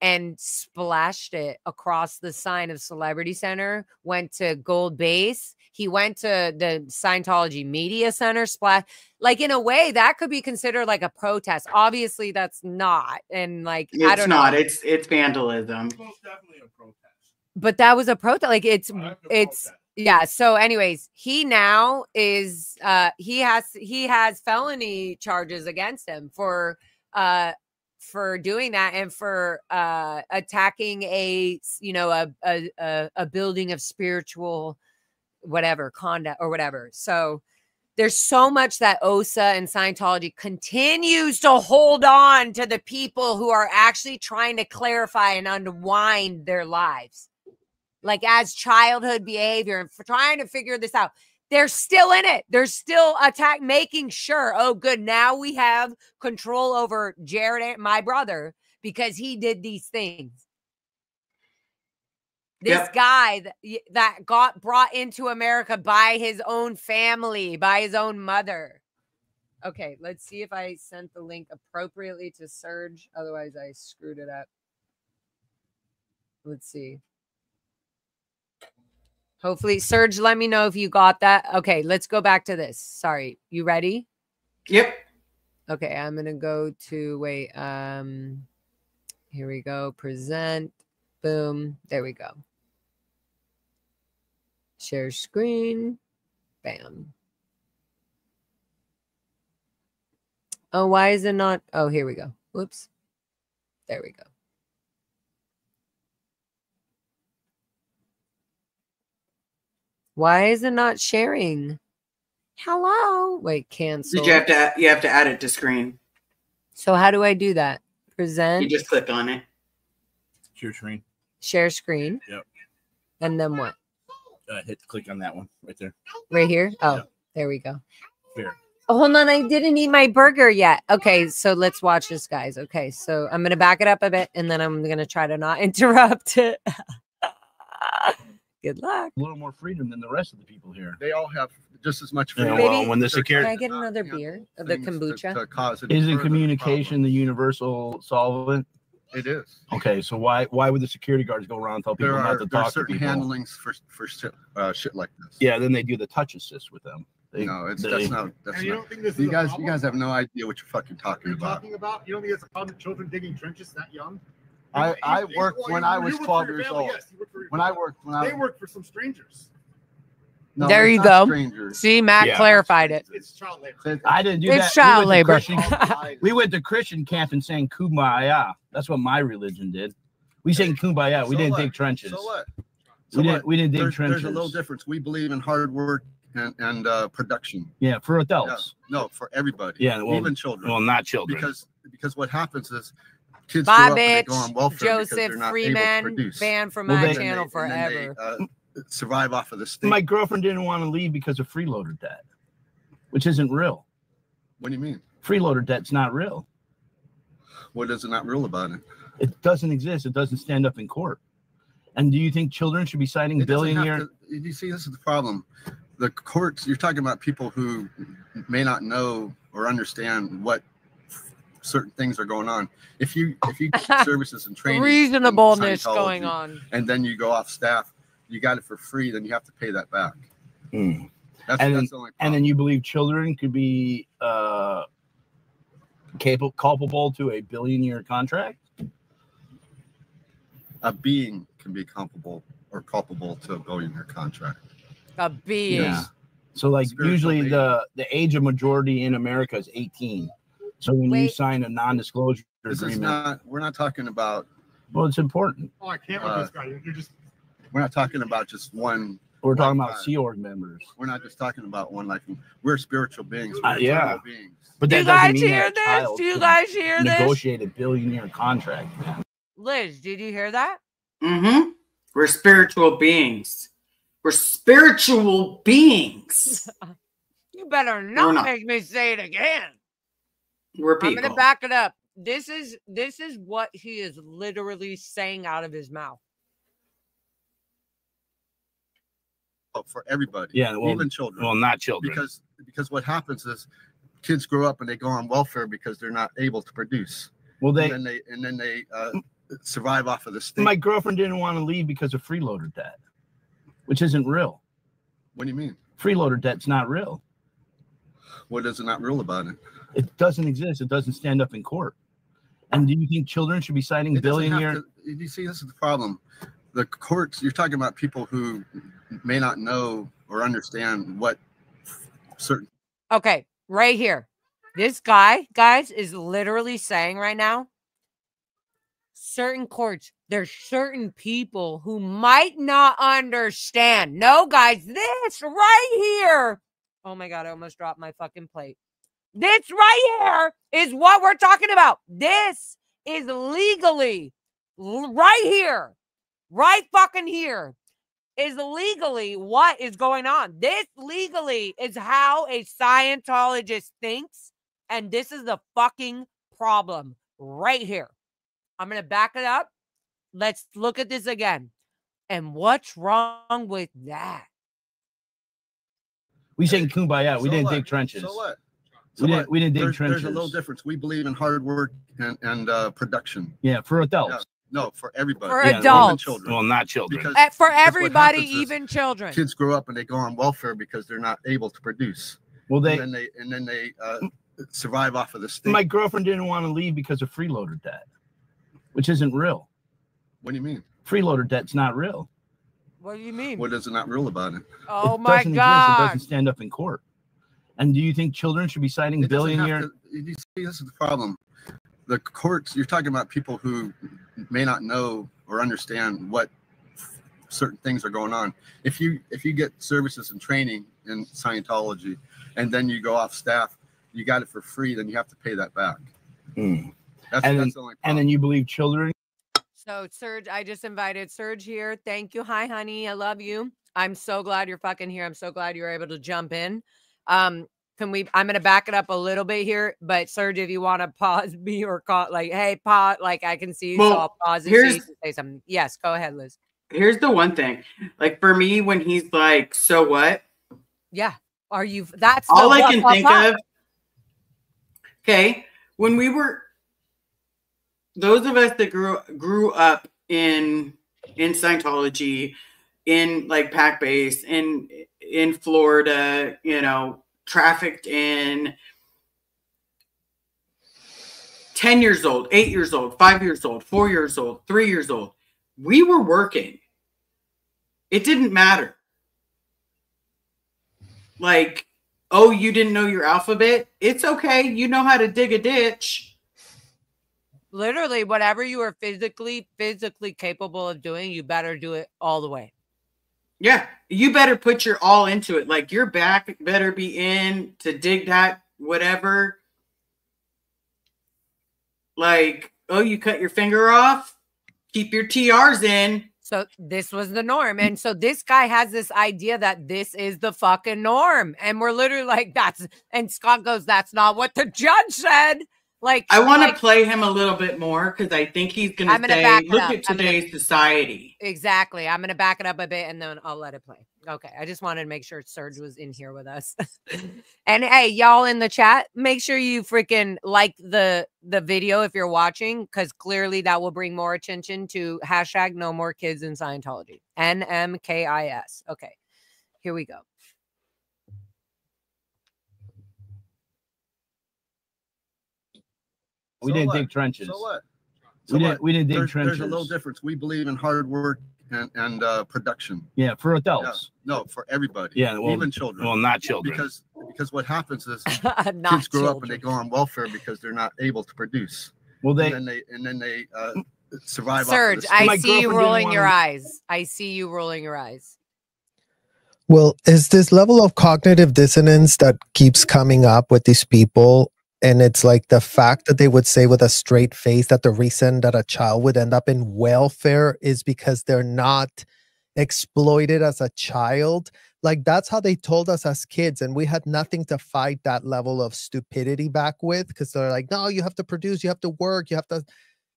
and splashed it across the sign of Celebrity Center, went to Gold Base. He went to the Scientology Media Center, splash. Like, in a way, that could be considered like a protest. Obviously, that's not. And like, I don't know. It's vandalism. It's most definitely a protest. But that was a protest. Like, it's yeah. So anyways, he now is he has felony charges against him for doing that and for attacking a building of spiritual whatever conduct or whatever. So there's so much that OSA and Scientology continues to hold on to the people who are actually trying to clarify and unwind their lives, like as childhood behavior, and for trying to figure this out. They're still in it. They're still making sure, oh, good, now we have control over Jared, my brother, because he did these things. This guy that got brought into America by his own family, by his own mother. Okay, let's see if I sent the link appropriately to Serge. Otherwise, I screwed it up. Let's see. Hopefully, Serge, let me know if you got that. Okay, let's go back to this. Sorry. You ready? Yep. Okay, I'm going to go to, wait. Here we go. Present. Boom. There we go. Share screen. Bam. Oh, why is it not? Oh, here we go. Whoops. There we go. Why is it not sharing? Hello. Wait, cancel. You have to add it to screen. So how do I do that? Present. You just click on it. Share screen. Share screen. Yep. And then what? Click on that one right there. Right here? Oh, yep. There we go. Here. Oh, hold on. I didn't eat my burger yet. Okay, so let's watch this, guys. Okay, so I'm going to back it up a bit, and then I'm going to try to not interrupt it. Good luck. A little more freedom than the rest of the people here. They all have just as much freedom. Yeah, well, when the security, can I get another beer of the kombucha? Isn't communication the universal solvent? It is. Okay, so why would the security guards go around and tell people not to talk to certain people? handlings for shit like this. Yeah, then they do the touch assist with them. That's not. You guys have no idea what you're fucking talking about. You don't think it's a problem? Children digging trenches that young? I worked when I was 12 years old. They worked for some strangers. No, there you go. See, Matt clarified it. It's child labor. I didn't do that. It's child labor. We went to Christian camp and sang Kumbaya. That's what my religion did. We sang Kumbaya. We didn't dig trenches. So what? We didn't dig trenches. There's a little difference. We believe in hard work and production. Yeah, for adults. Yeah. No, for everybody. Yeah, well, even children. Well, not children. Because what happens is kids Bob grow up and they go on welfare Joseph Freeman, banned from my channel forever. Survive off of the state. My girlfriend didn't want to leave because of freeloader debt, which isn't real. What do you mean? Freeloader debt's not real. What is not real about it? It doesn't exist. It doesn't stand up in court. And do you think children should be signing billionaire? You see, this is the problem. The courts, you're talking about people who may not know or understand what certain things are going on. If you get services and training, reasonableness going on, and then you go off staff, you got it for free, then you have to pay that back. Mm. That's the only problem. And then you believe children could be culpable to a billion-year contract? A being can be culpable to a billion-year contract. A being. Yeah. So, like, usually the age of majority in America is 18. So when you sign a non-disclosure agreement, we're not talking about. Well, it's important. Oh, I can't with this guy. You're just. We're not talking about just one. We're talking about Sea Org members. We're not just talking about one life. We're spiritual beings. Yeah. Beings. But that doesn't mean that this? Do you guys hear this? Negotiate a billion-year contract, man. Liz, did you hear that? Mm-hmm. We're spiritual beings. We're spiritual beings. You better not make me say it again. We're people. I'm gonna back it up. This is what he is literally saying out of his mouth. For everybody, yeah, well, even children. Well, not children, because what happens is kids grow up and they go on welfare because they're not able to produce. Well, and then they survive off of this thing. My girlfriend didn't want to leave because of freeloader debt, which isn't real. What do you mean? Freeloader debt's not real. What is not real about it? It doesn't exist. It doesn't stand up in court. And do you think children should be signing billionaire? You see, this is the problem. The courts, you're talking about people who may not know or understand what certain. Okay, right here. This guy, guys, is literally saying right now, certain courts, there's certain people who might not understand. No, guys, this right here. Oh my God, I almost dropped my fucking plate. This right here is what we're talking about. This is legally right here, right fucking here is legally what is going on. This legally is how a Scientologist thinks. And this is the fucking problem right here. I'm going to back it up. Let's look at this again. And what's wrong with that? We sang Kumbaya. We didn't dig trenches. So what? We didn't dig trenches. There's a little difference. We believe in hard work and production. Yeah, for adults. Yeah. No, for everybody. For adults. Children. Well, not children. Because for everybody, even children. Kids grow up and they go on welfare because they're not able to produce. Well, and then they survive off of this thing. My girlfriend didn't want to leave because of freeloader debt, which isn't real. What do you mean? Freeloader debt's not real. What do you mean? What is not real about it? Oh my God. It doesn't stand up in court. And do you think children should be signing billionaire? You see, this is the problem. The courts, you're talking about people who may not know or understand what certain things are going on. If you get services and training in Scientology and then you go off staff, you got it for free, then you have to pay that back. That's the only problem. And then you believe children. So Serge, I just invited Serge here. Thank you. Hi, honey. I love you. I'm so glad you're fucking here. I'm so glad you were able to jump in. I'm going to back it up a little bit here, but Serge, if you want to pause me or call, like, hey, pause, like I can see you, so I'll pause and see you say something. Yes, go ahead, Liz. Here's the one thing, like for me, when he's like, so what? Yeah. Are you, that's all I can think of. Okay. When we were, those of us that grew up in Scientology, in like Pac Base, in Florida, you know, trafficked in 10 years old, 8 years old, 5 years old, 4 years old, 3 years old. We were working. It didn't matter. Like, oh, you didn't know your alphabet? It's okay. You know how to dig a ditch. Literally, whatever you are physically capable of doing, you better do it all the way. Yeah, you better put your all into it. Like your back better be in to dig that whatever. Like, oh, you cut your finger off? Keep your TRs in. So this was the norm. And so this guy has this idea that this is the fucking norm. And we're literally like, and Scott goes, that's not what the judge said. Like, I want to play him a little bit more because I think he's going to say, look at today's society. Exactly. I'm going to back it up a bit and then I'll let it play. Okay. I just wanted to make sure Serge was in here with us. And hey, y'all in the chat, make sure you freaking like the video if you're watching, because clearly that will bring more attention to hashtag no more kids in Scientology. NMKIS. Okay. Here we go. We didn't dig trenches. So what? We didn't dig trenches. There's a little difference. We believe in hard work and production. Yeah, for adults. Yeah. No, for everybody. Yeah, well, even children. Well, not children. Because what happens is kids grow up and they go on welfare because they're not able to produce. Well, and then they survive. Serge, I see you rolling your eyes. I see you rolling your eyes. Well, is this level of cognitive dissonance that keeps coming up with these people? And it's like the fact that they would say with a straight face that the reason that a child would end up in welfare is because they're not exploited as a child. Like that's how they told us as kids. And we had nothing to fight that level of stupidity back with, because they're like, no, you have to produce, you have to work, you have to.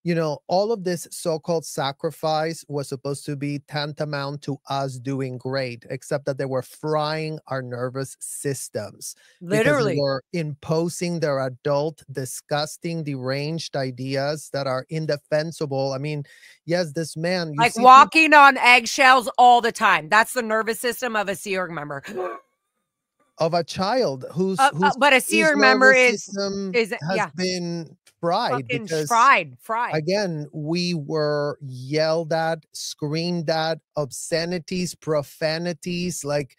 you know, all of this so-called sacrifice was supposed to be tantamount to us doing great, except that they were frying our nervous systems. Because they Literally. were imposing their adult, disgusting, deranged ideas that are indefensible. I mean, yes, this man, like walking on eggshells all the time. That's the nervous system of a Sea Org member. Of a child who's but a Sea Org member has been fried, because fried. Again, we were yelled at, screamed at, obscenities, profanities. Like,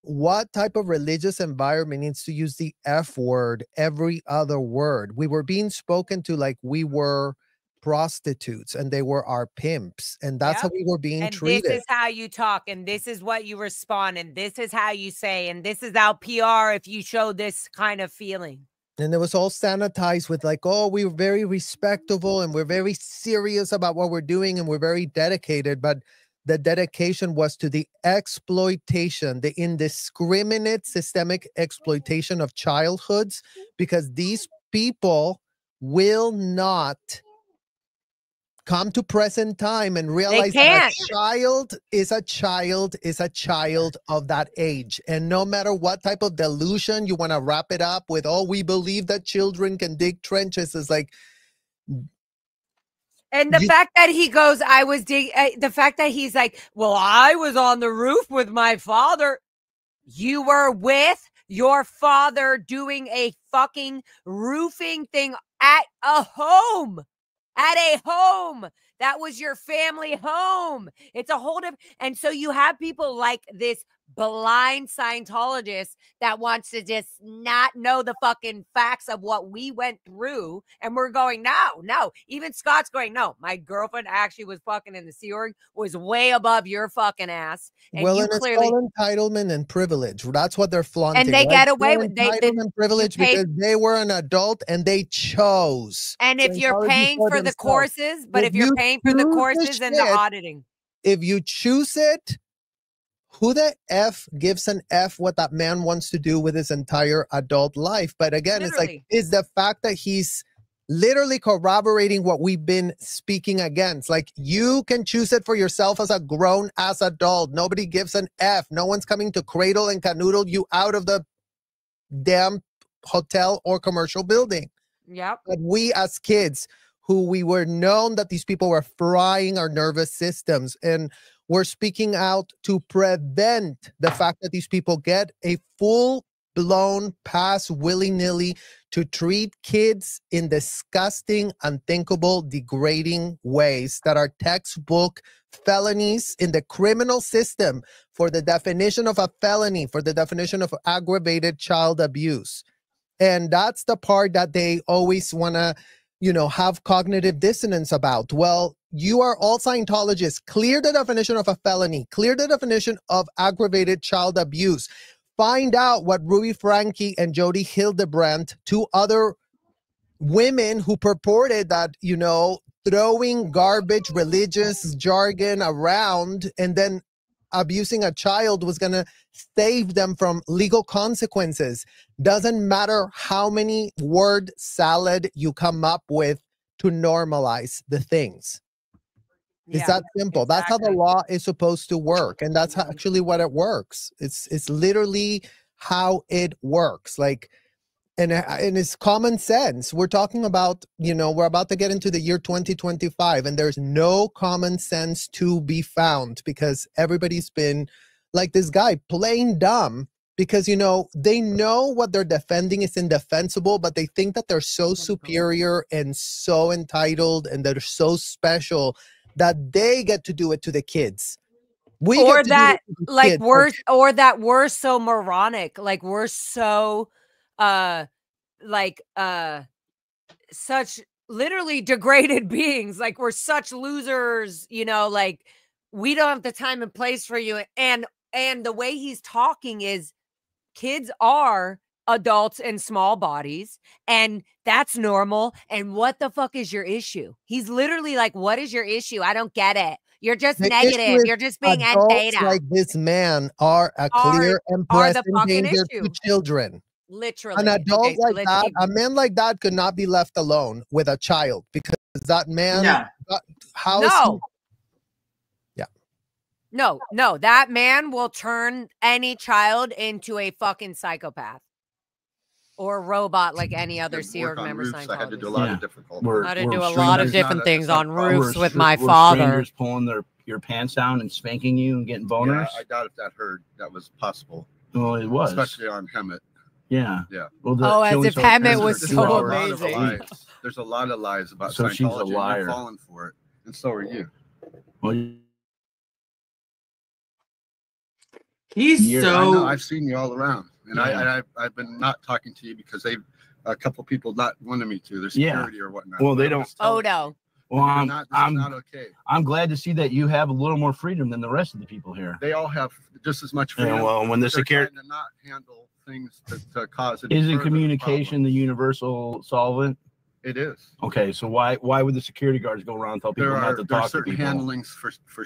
what type of religious environment needs to use the F word every other word? We were being spoken to like we were prostitutes and they were our pimps, and that's how we were being treated. This is how you talk, and this is what you respond, and this is how you say, and this is our PR if you show this kind of feeling. And it was all sanitized with like, oh, we're very respectable and we're very serious about what we're doing and we're very dedicated. But the dedication was to the exploitation, the indiscriminate systemic exploitation of childhoods, because these people will not come to present time and realize that a child is a child is a child of that age. And no matter what type of delusion you want to wrap it up with, oh, we believe that children can dig trenches, is like. And the fact that he goes, the fact that he's like, well, I was on the roof with my father. You were with your father doing a fucking roofing thing at a home. At a home. That was your family home. It's a whole different. And so you have people like this blind Scientologist that wants to just not know the fucking facts of what we went through. And we're going, no. Even Scott's going, no, my girlfriend actually was fucking in the Sea Org, was way above your fucking ass. And well, and it's all entitlement and privilege. That's what they're flaunting. And they get away with entitlement privilege because they were an adult and they chose. And if you're paying for the courses, but if you're paying for the courses and the auditing. If you choose it, who the F gives an F what that man wants to do with his entire adult life? But again, it's like, is the fact that he's literally corroborating what we've been speaking against. Like, you can choose it for yourself as a grown-ass adult. Nobody gives an F. No one's coming to cradle and canoodle you out of the damn hotel or commercial building. Yep. But we as kids, who we were known that these people were frying our nervous systems, and we're speaking out to prevent the fact that these people get a full-blown pass willy-nilly to treat kids in disgusting, unthinkable, degrading ways that are textbook felonies in the criminal system for the definition of a felony, for the definition of aggravated child abuse. And that's the part that they always want to, you know, have cognitive dissonance about. Well, you are all Scientologists. Clear the definition of a felony. Clear the definition of aggravated child abuse. Find out what Ruby Franke and Jody Hildebrandt, two other women who purported that, you know, throwing garbage religious jargon around and then abusing a child was going to save them from legal consequences. Doesn't matter how many word salad you come up with to normalize the things. It's that simple. Exactly. That's how the law is supposed to work. And that's actually what it works. It's literally how it works. Like, and it's common sense. We're talking about, you know, we're about to get into the year 2025 and there's no common sense to be found because everybody's been like this guy playing dumb because, you know, they know what they're defending is indefensible, but they think that they're so superior and so entitled and they're so special that they get to do it to the kids. Or that like we're so moronic, like we're so such literally degraded beings, like we're such losers, you know, like we don't have the time and place for you. And the way he's talking is kids are adults in small bodies and that's normal. And what the fuck is your issue? He's literally like, what is your issue? I don't get it. You're just negative. You're just being beta. Like this man are a clear and present danger to children. Literally. An adult like that, a man like that could not be left alone with a child because that man, No. how No. is he, No, that man will turn any child into a fucking psychopath or a robot like any other Sea Org member. I had to do a Scientologist. lot of difficult. I had to do a lot of different things on roofs with my Were father. strangers pulling your pants down and spanking you and getting boners? Yeah, I doubt if that was possible. Well, it was. Especially on Hemet. Yeah. Yeah. Well, as if Hemet was so amazing. There's a lot of lies about So Scientology. she's a liar. You're falling for it. And so are you. Well, He's I know, I've seen you all around. And I've been not talking to you because a couple people not wanting me to. There's security or whatnot. Well, they don't. Oh, no. Well, I'm not okay. I'm glad to see that you have a little more freedom than the rest of the people here. They all have just as much freedom. Yeah, well, when the security to not handle things to cause it. Isn't communication the universal solvent? It is. Okay, so why would the security guards go around and tell people not to talk to certain people? handlings for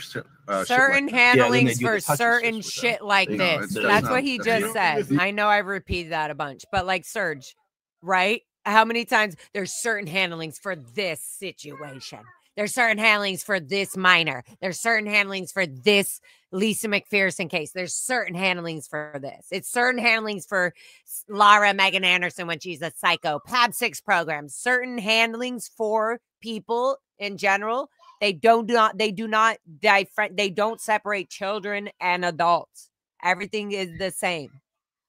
certain handlings for certain with shit like this. That's what he just said. I know I've repeated that a bunch, but like Serge, right? How many times there's certain handlings for this situation? There's certain handlings for this minor. There's certain handlings for this Lisa McPherson case. There's certain handlings for this. It's certain handlings for Lara Megan Anderson when she's a psycho. PAB6 programs. Certain handlings for people in general. They don't separate children and adults. Everything is the same.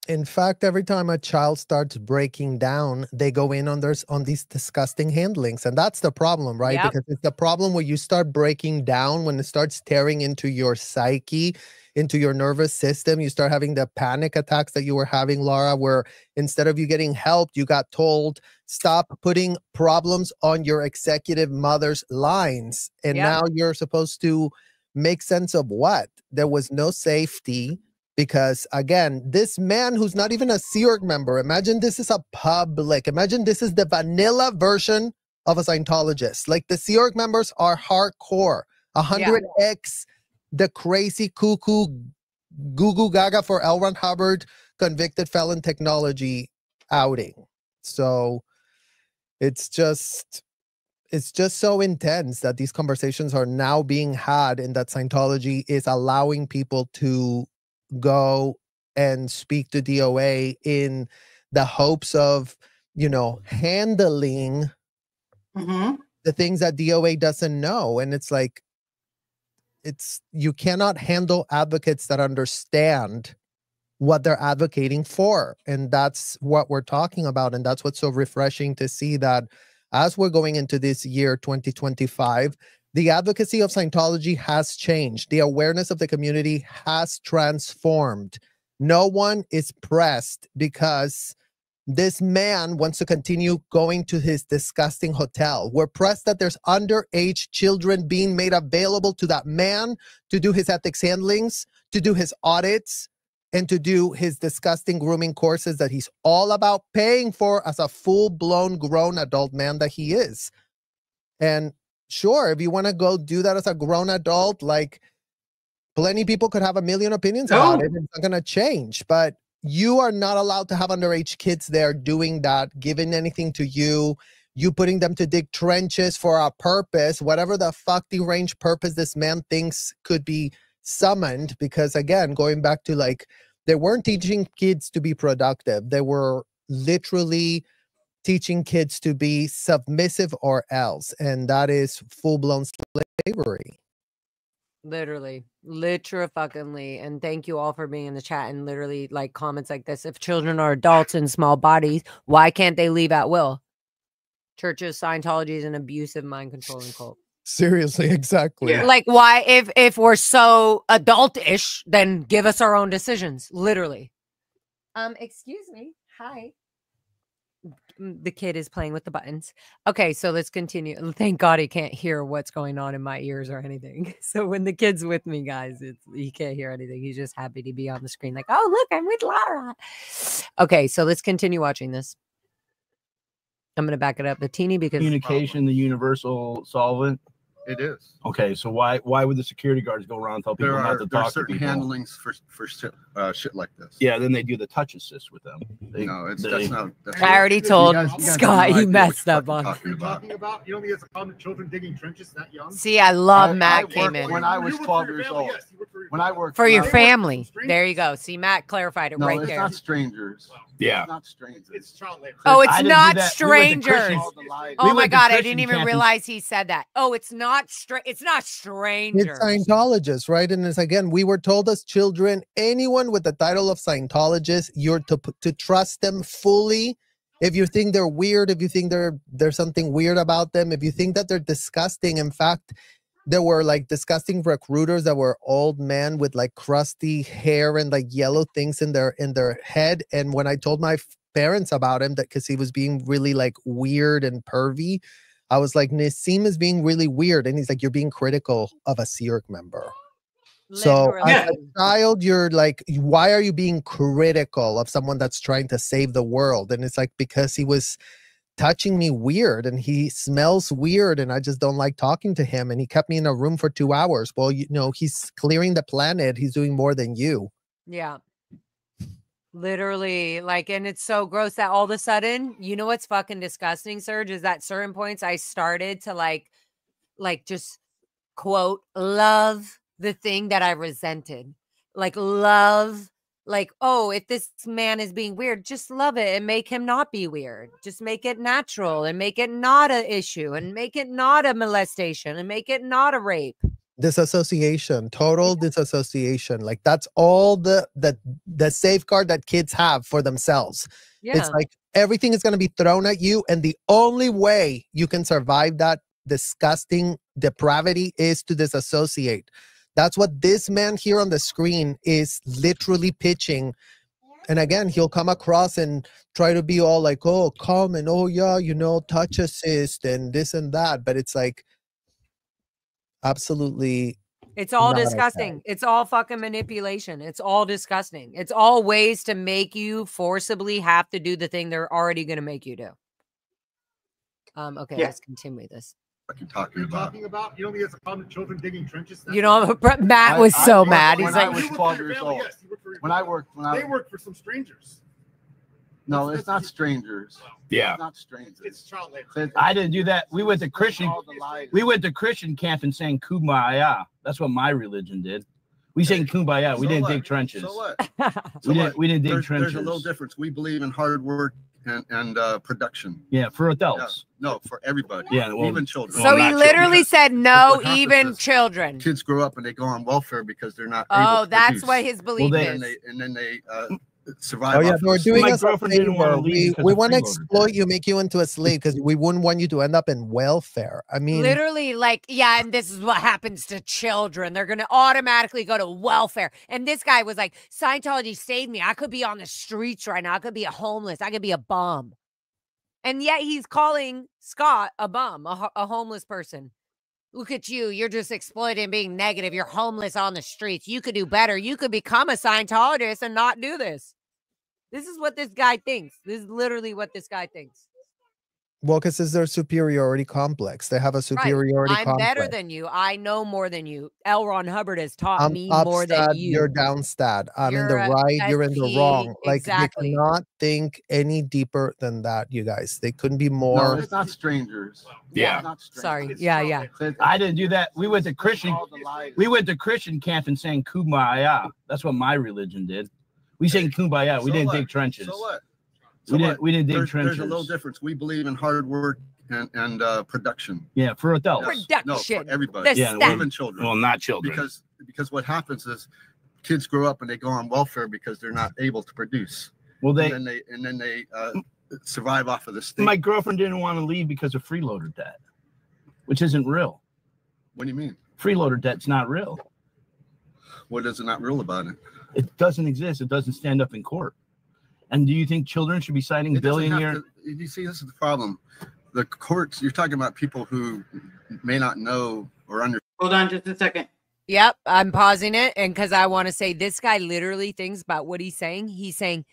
In fact, every time a child starts breaking down, they go in on these disgusting handlings. And that's the problem, right? Yep. Because it's the problem where you start breaking down, when it starts tearing into your psyche, into your nervous system. You start having the panic attacks that you were having, Laura, where instead of you getting helped, you got told, stop putting problems on your executive mother's lines. And now you're supposed to make sense of what? There was no safety. Because again, this man who's not even a Sea Org member, imagine this is a public, imagine this is the vanilla version of a Scientologist. Like the Sea Org members are hardcore, 100x, the crazy cuckoo, goo goo gaga for L. Ron Hubbard, convicted felon technology outing. So it's just so intense that these conversations are now being had, and that Scientology is allowing people to go and speak to DOA in the hopes of, handling the things that DOA doesn't know. And it's like, you cannot handle advocates that understand what they're advocating for. And that's what we're talking about. And that's what's so refreshing to see, that as we're going into this year, 2025, the advocacy of Scientology has changed. The awareness of the community has transformed. No one is pressed because this man wants to continue going to his disgusting hotel. We're pressed that there's underage children being made available to that man to do his ethics handlings, to do his audits, and to do his disgusting grooming courses that he's all about paying for as a full-blown grown adult man that he is. And sure, if you want to go do that as a grown adult, like, plenty of people could have a million opinions about it. It's not going to change. But you are not allowed to have underage kids there doing that, giving anything to you putting them to dig trenches for a purpose, whatever the fuck deranged purpose this man thinks could be summoned. Because again, going back to, like, they weren't teaching kids to be productive. They were literally teaching kids to be submissive or else. And that is full-blown slavery. Literally fuckingly. And thank you all for being in the chat and literally like comments like this. If children are adults in small bodies, why can't they leave at will? Church of Scientology is an abusive mind controlling cult. Seriously, exactly. Yeah. Like, why, if we're so adult-ish, then give us our own decisions. Literally. Excuse me. Hi. The kid is playing with the buttons. Okay, so let's continue. Thank God he can't hear what's going on in my ears or anything. So when the kid's with me, guys, he can't hear anything. He's just happy to be on the screen. Like, oh, look, I'm with Lara. Okay, so let's continue watching this. I'm going to back it up the teeny because communication, the universal solvent. It is. Okay, so why would the security guards go around and tell people not to There are talk to certain people? handlings for shit like this. Yeah, then they do the touch assist with them. That's not. I already told you guys Scott have no he idea messed what up you're on. talking about. You don't think it's a problem with children digging trenches that young? See, I love Matt came in. When I was 12 years old. When I worked For your when I- family. There you go. See, Matt clarified it No, right it's there. not strangers. Yeah. It's not strangers. It's child labor. Oh, it's I didn't do not that. We went to strangers. Christian- Oh we my went to God, I Christian didn't even campus. realize he said that. Oh, it's not It's strangers. Scientologists, right? And it's again, we were told as children, anyone with the title of Scientologist, you're to trust them fully. If you think they're weird, if you think there's something weird about them, if you think that they're disgusting. In fact, there were like disgusting recruiters that were old men with like crusty hair and like yellow things in their head. And when I told my parents about him, that because he was being really like weird and pervy, I was like, Nassim is being really weird. And he's like, you're being critical of a CIRC member. So as a child, you're like, why are you being critical of someone that's trying to save the world? And it's like, because he was touching me weird and he smells weird and I just don't like talking to him. And he kept me in a room for 2 hours. Well, you know, he's clearing the planet. He's doing more than you. Yeah. Literally, like, and it's so gross that all of a sudden, you know what's fucking disgusting, Serge, is that certain points I started to like just quote, love the thing that I resented. Like love, like, oh, if this man is being weird, just love it and make him not be weird. Just make it natural and make it not an issue and make it not a molestation and make it not a rape. Disassociation, total disassociation. Like that's all the safeguard that kids have for themselves. Yeah. It's like everything is going to be thrown at you. And the only way you can survive that disgusting depravity is to disassociate. That's what this man here on the screen is literally pitching. And again, he'll come across and try to be all like, oh, calm and oh, yeah, you know, touch assist and this and that. But it's like, absolutely. It's all not disgusting. okay. It's all fucking manipulation. It's all disgusting. It's all ways to make you forcibly have to do the thing they're already going to make you do. Okay, let's continue this. What you're talking about. You don't think it's a problem with children digging trenches? You know, Matt was so mad. He's like, I was 12 years old. They work for some strangers. No, it's not strangers. Yeah. It's not strangers. It's child labor. I didn't do that. We went to Christian camp and sang Kumbaya. That's what my religion did. We sang Kumbaya. We didn't dig trenches. So what? We didn't dig trenches. There's a little difference. We believe in hard work and production. Yeah, for adults. Yeah. No, for everybody. Yeah, well, even children. so he literally said no, what happens even is children. Kids grow up and they go on welfare because they're not. Oh, able to that's produce. what his belief is. And then they survive. Oh yeah, off we're of doing My us a girlfriend didn't favor. wanna leave because We of want to freeloader exploit you, make you into a slave because we wouldn't want you to end up in welfare. I mean, Literally, like, yeah, and this is what happens to children. They're going to automatically go to welfare. And this guy was like, Scientology saved me. I could be on the streets right now. I could be a homeless. I could be a bum. And yet he's calling Scott a bum, a homeless person. Look at you. You're just exploiting, being negative. You're homeless on the streets. You could do better. You could become a Scientologist and not do this. This is what this guy thinks. This is literally what this guy thinks. well, because it's their superiority complex. They have a superiority I'm complex. better than you. I know more than you. L. Ron Hubbard has taught I'm me more than upstat, you. you're downstat. I'm in the You're a right, you're in the SP, wrong. Like exactly. you cannot think any deeper than that, you guys. They couldn't be No, more. it's not strangers. Yeah. It's not strangers. Sorry. It's Yeah, not yeah. like- I didn't do that. We went to Christian camp and sang Kumbaya. That's what my religion did. We sang Kumbaya. We So didn't what? dig trenches. So what? We didn't dig trenches. There's a little difference. We believe in hard work and production. Yeah, for adults. Production. No, for everybody. The Yeah, stat. Even children. Well, not children. Because what happens is kids grow up and they go on welfare because they're not able to produce. Well, and then they survive off of the state. my girlfriend didn't want to leave because of freeloader debt, which isn't real. What do you mean? Freeloader debt's not real. What is not real about it? It doesn't exist. It doesn't stand up in court. And do you think children should be signing It doesn't have billionaire? You see, this is the problem. The courts, you're talking about people who may not know or understand. Hold on just a second. Yep, I'm pausing it. And because I want to say this guy literally thinks about what he's saying. He's saying,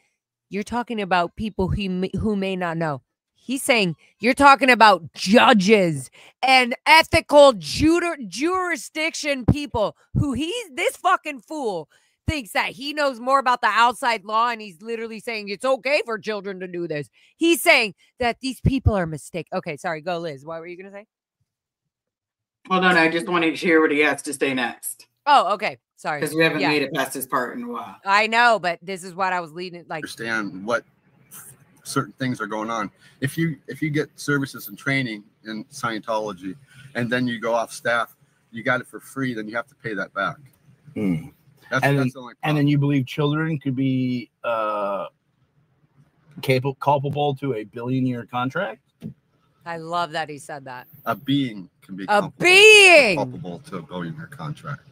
you're talking about people who may not know. He's saying you're talking about judges and ethical jurisdiction people who this fucking fool thinks that he knows more about the outside law, and he's literally saying it's okay for children to do this. He's saying that these people are mistaken. Okay, sorry, go Liz. What were you going to say? Hold on, I just wanted to hear what he has to say next. Oh, okay. Sorry. Because we haven't made it past this part in a while. I know, but this is what I was leading. Like, understand what certain things are going on. If you get services and training in Scientology, and then you go off staff, you got it for free, then you have to pay that back. That's the only problem. And then you believe children could be culpable to a billion-year contract? I love that he said that. A being can be culpable to a billion-year contract.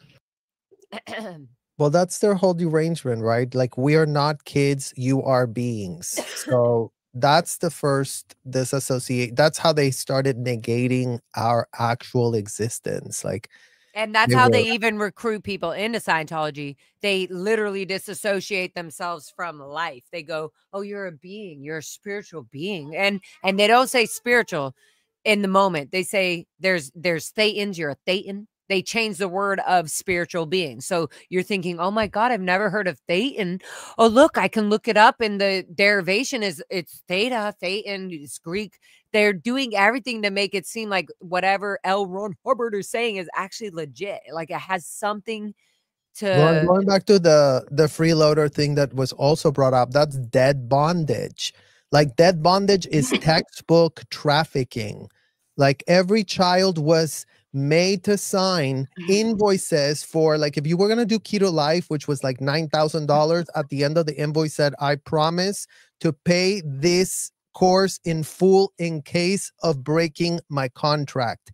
Well, that's their whole derangement, right? Like, we are not kids, you are beings. So that's the first disassociate. That's how they started negating our actual existence. Like, and that's how they even recruit people into Scientology. They literally disassociate themselves from life. They go, "Oh, you're a being. You're a spiritual being," and they don't say spiritual in the moment. They say there's thetans. You're a thetan. They change the word of spiritual being. So you're thinking, "Oh my God, I've never heard of thetan. Oh, look, I can look it up, and the derivation it's theta. Thetan is Greek." They're doing everything to make it seem like whatever L. Ron Hubbard is saying is actually legit. Like, it has something to... Going back to the freeloader thing that was also brought up, that's dead bondage. Like, dead bondage is textbook trafficking. Like, every child was made to sign invoices for, like, if you were going to do Keto Life, which was like $9,000, at the end of the invoice said, "I promise to pay this course in full in case of breaking my contract."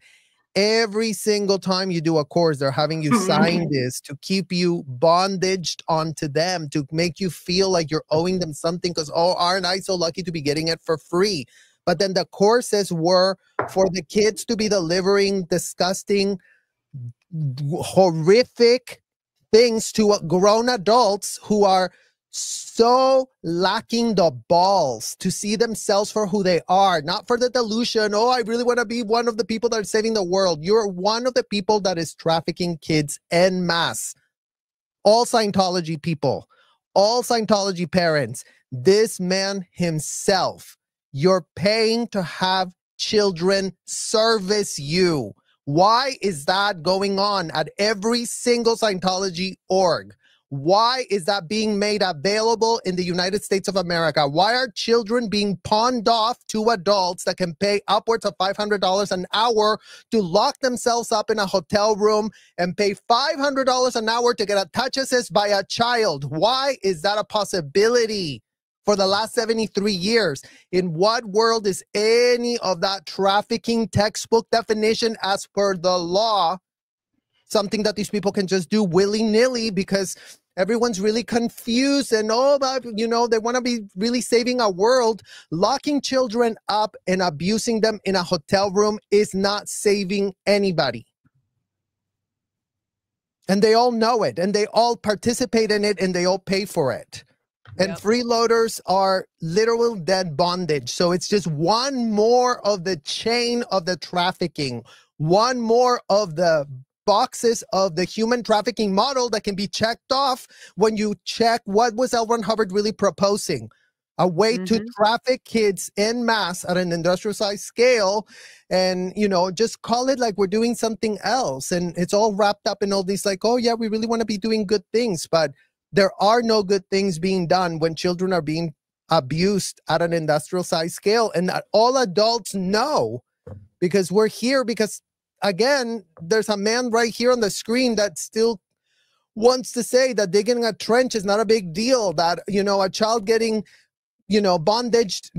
Every single time you do a course, they're having you sign this to keep you bondaged onto them, to make you feel like you're owing them something because, oh, aren't I so lucky to be getting it for free? But then the courses were for the kids to be delivering disgusting, horrific things to grown adults who are so lacking the balls to see themselves for who they are, not for the delusion. "Oh, I really want to be one of the people that are saving the world." You're one of the people that is trafficking kids en masse. All Scientology people, all Scientology parents, this man himself, you're paying to have children service you. Why is that going on at every single Scientology org? Why is that being made available in the United States of America? Why are children being pawned off to adults that can pay upwards of $500 an hour to lock themselves up in a hotel room and pay $500 an hour to get a touch assist by a child? Why is that a possibility for the last 73 years? In what world is any of that trafficking textbook definition as per the law something that these people can just do willy-nilly because everyone's really confused and they want to be really saving our world? Locking children up and abusing them in a hotel room is not saving anybody. And they all know it, and they all participate in it, and they all pay for it. And freeloaders are literal dead bondage. So it's just one more of the chain of the trafficking, one more of the boxes of the human trafficking model that can be checked off when you check what was L. Ron Hubbard really proposing. A way to traffic kids en masse at an industrial size scale, and just call it like we're doing something else. And it's all wrapped up in all these like, oh yeah, we really want to be doing good things, but there are no good things being done when children are being abused at an industrial size scale. And all adults know, because we're here, because again, there's a man right here on the screen that still wants to say that digging a trench is not a big deal, that, a child getting, dead bondage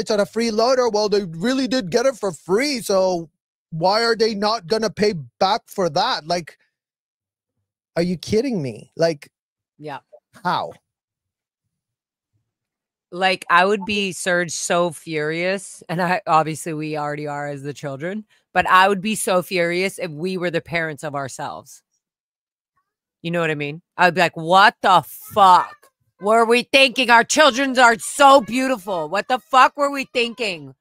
at a freeloader, well, they really did get it for free, so why are they not going to pay back for that? Like, are you kidding me? Like, yeah. How? Like, I would be, Serge, so furious, and obviously we already are as the children, but I would be so furious if we were the parents of ourselves. You know what I mean? I would be like, what the fuck were we thinking? Our children are so beautiful. What the fuck were we thinking?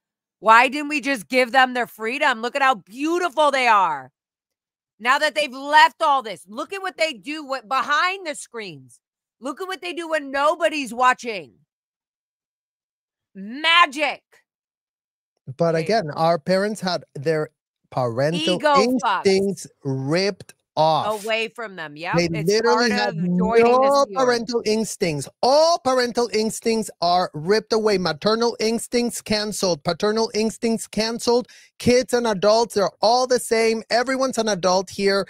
Why didn't we just give them their freedom? Look at how beautiful they are. Now that they've left all this, look at what they do behind the screens. Look at what they do when nobody's watching. Magic. But again, our parents had their parental instincts ripped off. Away from them. Yeah. They literally had no parental instincts. All parental instincts are ripped away. Maternal instincts canceled. Paternal instincts canceled. Kids and adults, they're all the same. Everyone's an adult here.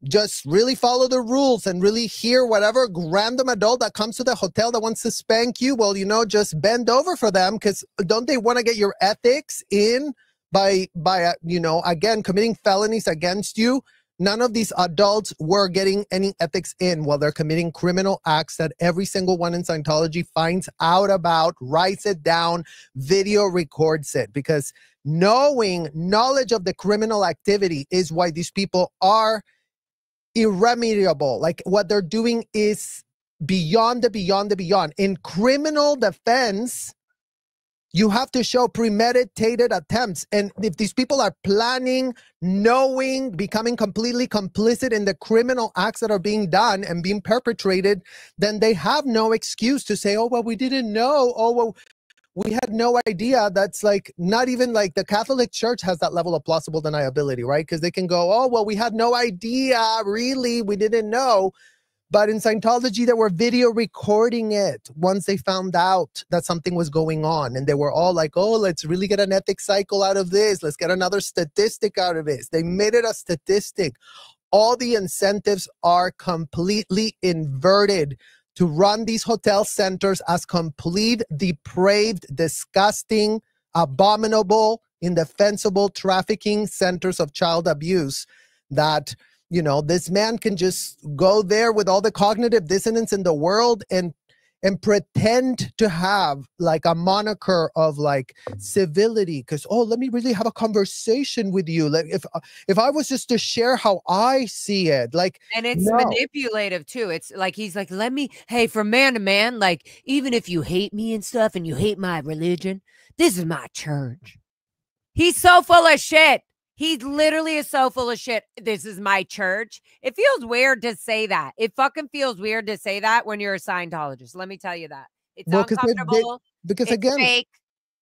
Just really follow the rules and really hear whatever random adult that comes to the hotel that wants to spank you. Well, you know, just bend over for them, because don't they want to get your ethics in by you know, again, committing felonies against you? None of these adults were getting any ethics in while they're committing criminal acts that every single one in Scientology finds out about, writes it down, video records it, because knowledge of the criminal activity is why these people are irremediable. Like, what they're doing is beyond the beyond. In criminal defense, you have to show premeditated attempts. And if these people are planning, knowing, becoming completely complicit in the criminal acts that are being done and being perpetrated, then they have no excuse to say, oh, well, we didn't know. Oh, well, we had no idea. That's like, not even like the Catholic Church has that level of plausible deniability, right? Because they can go, oh, well, we had no idea. Really, we didn't know. But in Scientology, they were video recording it once they found out that something was going on. And they were all like, oh, let's really get an ethics cycle out of this. Let's get another statistic out of this. They made it a statistic. All the incentives are completely inverted to run these hotel centers as complete, depraved, disgusting, abominable, indefensible trafficking centers of child abuse that, you know, this man can just go there with all the cognitive dissonance in the world and pretend to have like a moniker of like civility, because, oh, let me really have a conversation with you. Like if I was just to share how I see it, like, and it's manipulative too. It's like, he's like, hey, from man to man, like, even if you hate me and stuff and you hate my religion, this is my church. He's so full of shit. He literally is so full of shit. This is my church. It feels weird to say that. It fucking feels weird to say that when you're a Scientologist. Let me tell you that. It's uncomfortable. Because it's again, fake.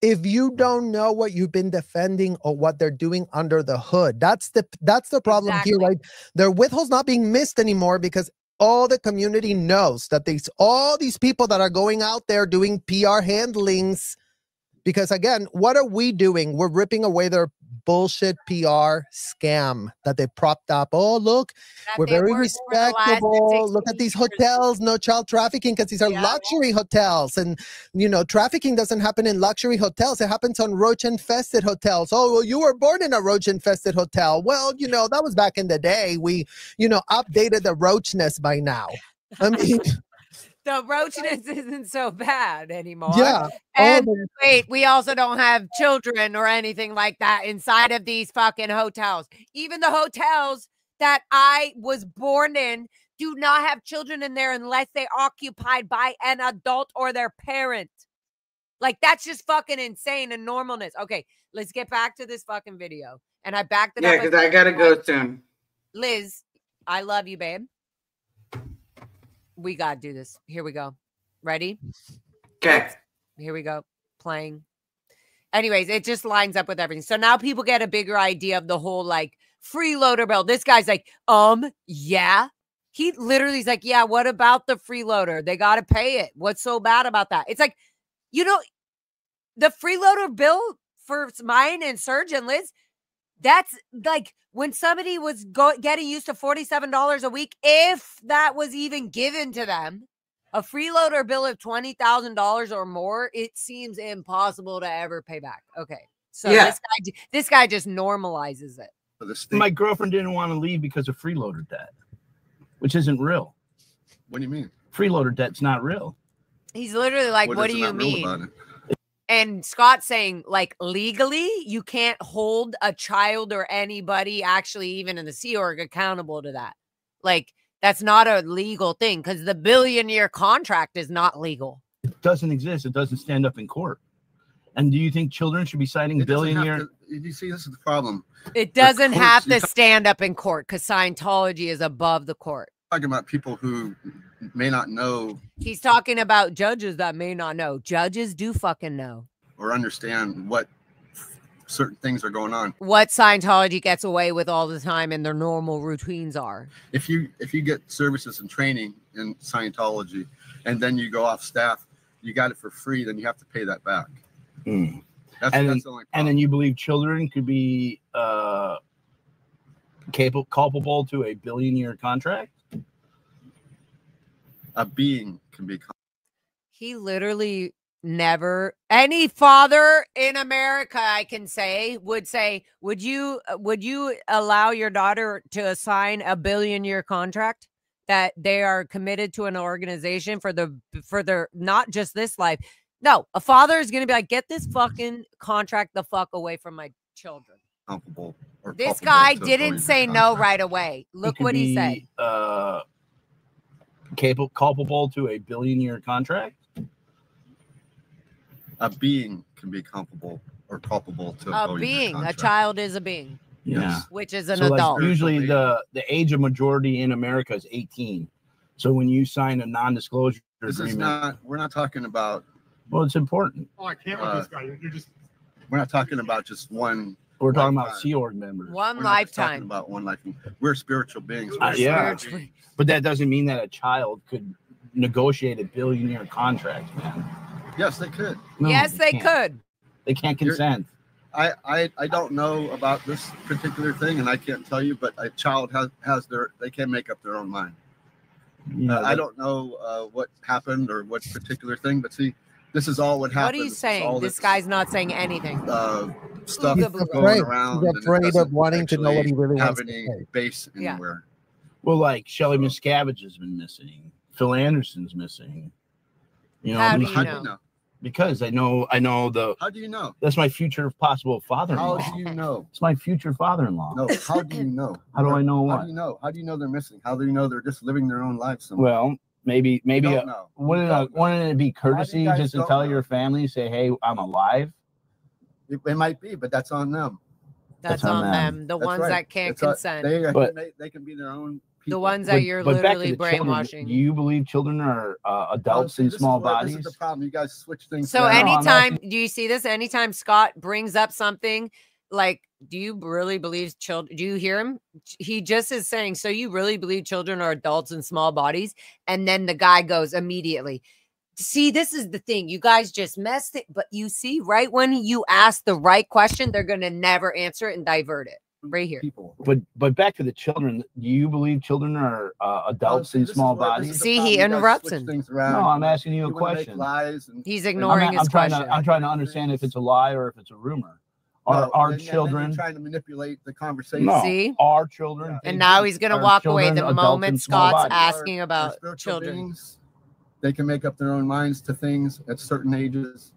If you don't know what you've been defending or what they're doing under the hood, that's the problem here, right? Their withholds not being missed anymore because all the community knows that all these people that are going out there doing PR handlings. Because again, what are we doing? We're ripping away their bullshit PR scam that they propped up. Oh, look, we're very respectable. Look at these hotels, no child trafficking, because these are luxury hotels. And, you know, trafficking doesn't happen in luxury hotels. It happens on roach-infested hotels. Oh, well, you were born in a roach-infested hotel. Well, you know, that was back in the day. We, you know, updated the roachness by now. I mean... The roachness isn't so bad anymore. Yeah. And wait, we also don't have children or anything like that inside of these fucking hotels. Even the hotels that I was born in do not have children in there unless they're occupied by an adult or their parent. Like, that's just fucking insane and normalness. Okay, let's get back to this fucking video. And I backed it up. Yeah, because I gotta go soon. Liz, I love you, babe. We gotta do this. Here we go. Ready? Okay. Here we go. Playing. Anyways, it just lines up with everything. So now people get a bigger idea of the whole like freeloader bill. This guy's like, yeah. He literally is like, yeah, what about the freeloader? They gotta pay it. What's so bad about that? It's like, you know, the freeloader bill for mine and Serge and Liz, that's like when somebody was getting used to $47 a week, if that was even given to them, a freeloader bill of $20,000 or more, it seems impossible to ever pay back. Okay. So this guy just normalizes it. My girlfriend didn't want to leave because of freeloader debt, which isn't real. What do you mean? Freeloader debt's not real. He's literally like, what do you mean? And Scott's saying, like, legally, you can't hold a child or anybody, actually, even in the Sea Org, accountable to that. Like, that's not a legal thing because the billion-year contract is not legal. It doesn't exist. It doesn't stand up in court. And do you think children should be signing billionaire? You see, this is the problem. It doesn't have to stand up in court because Scientology is above the court. Talking about people who may not know. He's talking about judges that may not know. Judges do fucking know or understand what certain things are going on. What Scientology gets away with all the time and their normal routines are. If you get services and training in Scientology and then you go off staff, you got it for free, then you have to pay that back. Mm. That's the only problem. And then you believe children could be culpable to a billion-year contract? A being can be. He literally never, any father in America, I can say, would say, would you allow your daughter to sign a billion-year contract that they are committed to an organization for their not just this life? No, a father is going to be like, get this fucking contract the fuck away from my children. This guy didn't say no right away. Look what he said. Culpable to a billion-year contract? A being can be culpable to a being. A child is a being. Yeah. Which is an adult. Usually the age of majority in America is 18. So when you sign a non-disclosure agreement, we're not talking about. Well, it's important. Oh, I can't with this guy. You're just. We're not talking about just one. We're talking about Sea Org members. One lifetime. Talking about one lifetime. We're spiritual beings. Yeah. But that doesn't mean that a child could negotiate a billion-year contract, man. Yes, they could. No, yes, they could. They can't consent. I don't know about this particular thing, and I can't tell you, but a child they can make up their own mind. Yeah, I don't know what happened or what particular thing, but see, this is all what happened. What are you saying? This guy's not saying anything. Stuff going around. He's afraid of wanting to know what he really wants to say. Base anywhere. Well, like Shelley Miscavige has been missing. Phil Anderson's missing. You know, how do you know? Because I know the. How do you know? That's my future possible father-in-law. How do you know? It's my future father-in-law. No, how do you know? How do I know what? How do you know? How do you know they're missing? How do you know they're just living their own lives somewhere? Well, maybe wouldn't it be courtesy just to tell your family, say, hey, I'm alive? It might be, but that's on them. That's on them. The ones that can't consent. They can be their own. The ones that you're literally brainwashing. Children, do you believe children are adults in small bodies? This is the problem. You guys switch things. So anytime, do you see this? Anytime Scott brings up something like, do you really believe children? Do you hear him? He just is saying, so you really believe children are adults in small bodies? And then the guy goes immediately. See, this is the thing. You guys just messed it. But you see, right when you ask the right question, they're going to never answer it and divert it. Right here. But back to the children. Do you believe children are adults in small bodies? See, he interrupts him. No, I'm asking you a question. He's ignoring his question. I'm trying to understand if it's a lie or if it's a rumor. Are children trying to manipulate the conversation? No, see, are children? And now he's going to walk away the moment Scott's asking about children. Beings, they can make up their own minds to things at certain ages.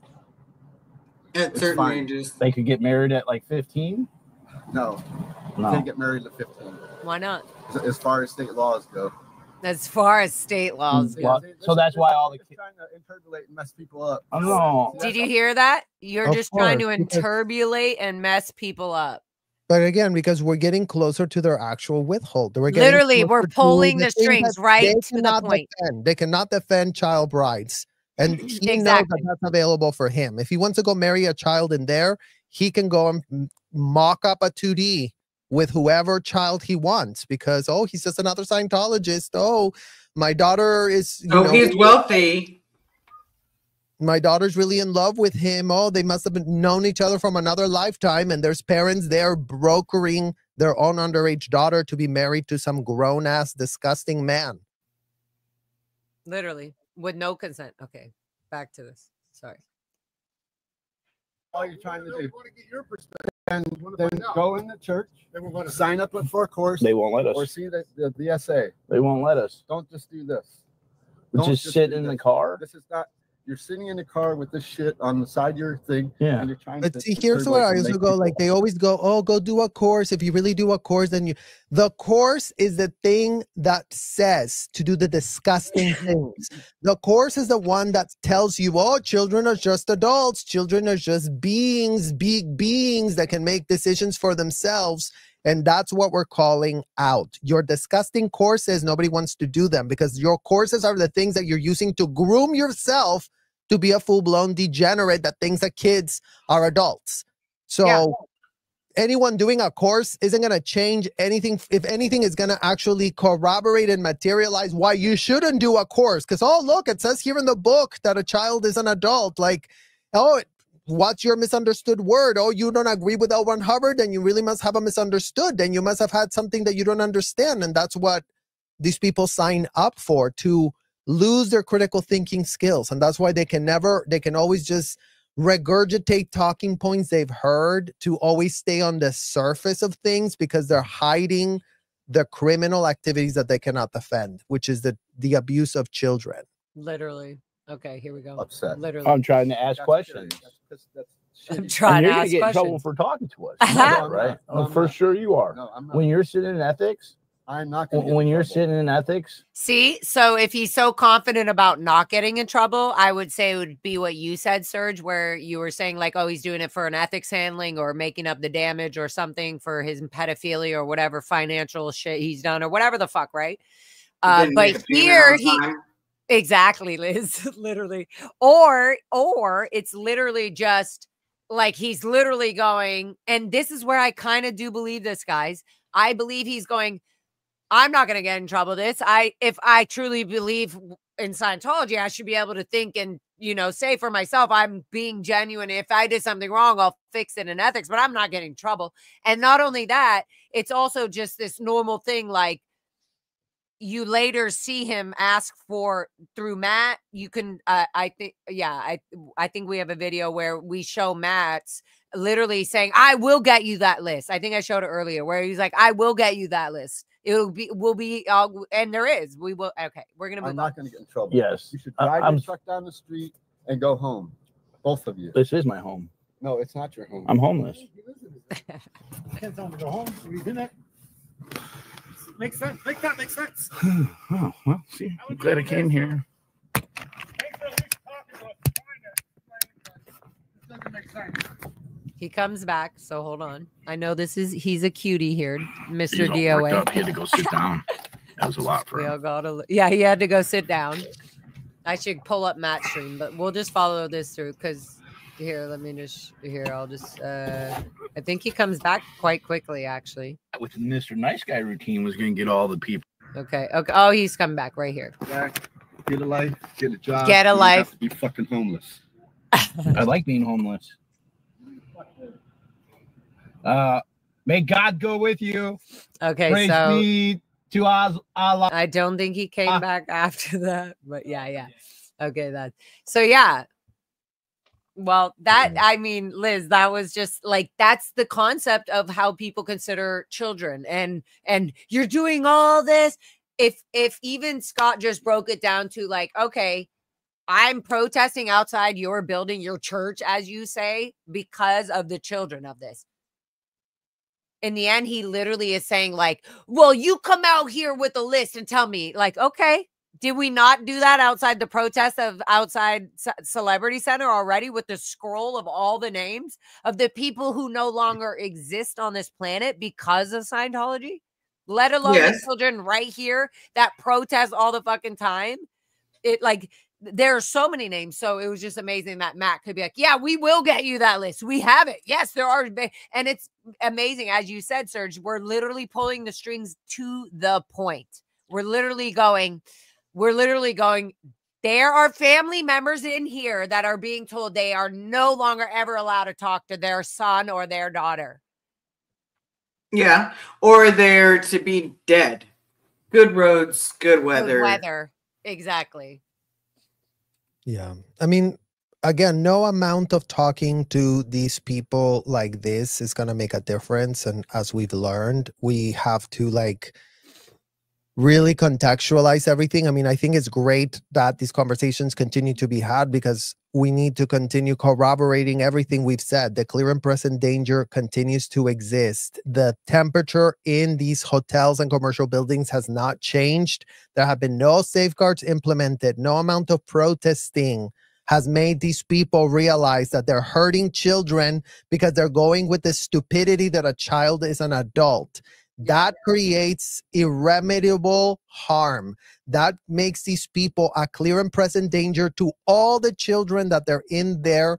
At certain ages, they could get married at like 15. No, you can't get married at 15. Why not? As far as state laws go. As far as state laws go. So that's why all the kids trying to interbulate and mess people up. Oh, no. Did you hear that? You're just trying to interbulate and mess people up. But again, because we're getting closer to their actual withhold. Literally, we're pulling the strings right to the point. They cannot defend child brides. And he knows that that's available for him. If he wants to go marry a child in there, he can go and mock up a 2D with whoever child he wants because, oh, he's just another Scientologist. Oh, my daughter is, he's wealthy. My daughter's really in love with him. Oh, they must have known each other from another lifetime. And there's parents there brokering their own underage daughter to be married to some grown-ass, disgusting man. Literally, with no consent. Okay, back to this. Sorry. All you're trying to do. Want to get your perspective, and then go in the church. They won't let us sign up for a course. They won't let us. Or see the essay. They won't let us. Don't just do this. Don't just sit in the car. This is not. You're sitting in the car with this shit on the side of your thing. Yeah. And you're trying But to see, here's persuade where I and also make go, like people- they always go, oh, go do a course. If you really do a course, then the course is the thing that says to do the disgusting things. The course is the one that tells you, oh, children are just adults. Children are just beings, big beings that can make decisions for themselves. And that's what we're calling out. Your disgusting courses, nobody wants to do them because your courses are the things that you're using to groom yourself to be a full-blown degenerate that thinks that kids are adults. So anyone doing a course isn't going to change anything. If anything, is going to actually corroborate and materialize why you shouldn't do a course. Because, oh, look, it says here in the book that a child is an adult. Like, oh, what's your misunderstood word? Oh, you don't agree with L. Ron Hubbard? Then you really must have a misunderstood. Then you must have had something that you don't understand. And that's what these people sign up for, to lose their critical thinking skills. And that's why they can always just regurgitate talking points they've heard to always stay on the surface of things, because they're hiding the criminal activities that they cannot defend, which is the abuse of children. Literally. Okay, here we go. Upset. Literally. I'm trying to ask questions. I'm shitty. trying And to you're gonna ask get in trouble questions. for talking to us. Uh-huh. You know that, No, I'm right? not. No, Oh, I'm for not. sure you are. No, I'm not. When you're sitting in ethics, I'm not going to when you're sitting in ethics, See, so if he's so confident about not getting in trouble, I would say it would be what you said, Serge, where you were saying like, oh, he's doing it for an ethics handling or making up the damage or something for his pedophilia or whatever financial shit he's done or whatever the fuck, right? Didn't make But a payment here on he time. exactly, Liz, literally, or it's literally just like he's literally going, and this is where I kind of do believe this, guys. I believe he's going, I'm not going to get in trouble with this. If I truly believe in Scientology, I should be able to think and, say for myself, I'm being genuine. If I did something wrong, I'll fix it in ethics, but I'm not getting in trouble. And not only that, it's also just this normal thing. Like, you later see him ask for through Matt. You can, I think we have a video where we show Matt's literally saying, I will get you that list. I think I showed it earlier where he's like, I will get you that list. We'll be, and there is, we will. Okay. We're going to move I'm on. not going to get in trouble. yes. You should drive your truck down the street and go home. Both of you. This is my home. No, it's not your home. I'm homeless. Can't tell me to go home. We've been there. Makes sense. Make that make sense. Oh, well, see, I'm glad I came here. He comes back. So hold on. I know he's a cutie here, Mr. He's all worked DOA. up. He had to go sit down. That was a lot for We all him. gotta, yeah, he had to go sit down. I should pull up Matt's stream, but we'll just follow this through because I'll just I think he comes back quite quickly, actually. With the Mr. Nice Guy routine was going to get all the people. Okay. Oh, he's coming back right here. Get a life, get a job. Get a you don't life. have to be fucking homeless. I like being homeless. May God go with you. Okay, Praise so be to Allah. I don't think he came back after that, but yeah. Okay, so yeah. Well, I mean, Liz, that was just like, that's the concept of how people consider children. And you're doing all this. If even Scott just broke it down to like, okay, I'm protesting outside your building, your church, as you say, because of the children of this. In the end, he literally is saying like, well, you come out here with a list and tell me like, okay, did we not do that outside the protest of outside Celebrity Center already with the scroll of all the names of the people who no longer exist on this planet because of Scientology, let alone the children right here that protest all the fucking time? It like, there are so many names. So it was just amazing that Matt could be like, yeah, we will get you that list. We have it. Yes, there are. And it's amazing. As you said, Serge, we're literally pulling the strings to the point. We're literally going, there are family members in here that are being told they are no longer ever allowed to talk to their son or their daughter. Yeah. Or they're to be dead. Good roads, good weather. Good weather. Exactly. Yeah. I mean, again, no amount of talking to these people like this is going to make a difference. And as we've learned, we have to like really contextualize everything. I mean, I think it's great that these conversations continue to be had because we need to continue corroborating everything we've said. The clear and present danger continues to exist. The temperature in these hotels and commercial buildings has not changed. There have been no safeguards implemented. No amount of protesting has made these people realize that they're hurting children because they're going with the stupidity that a child is an adult. That creates irremediable harm. That makes these people a clear and present danger to all the children that they're in there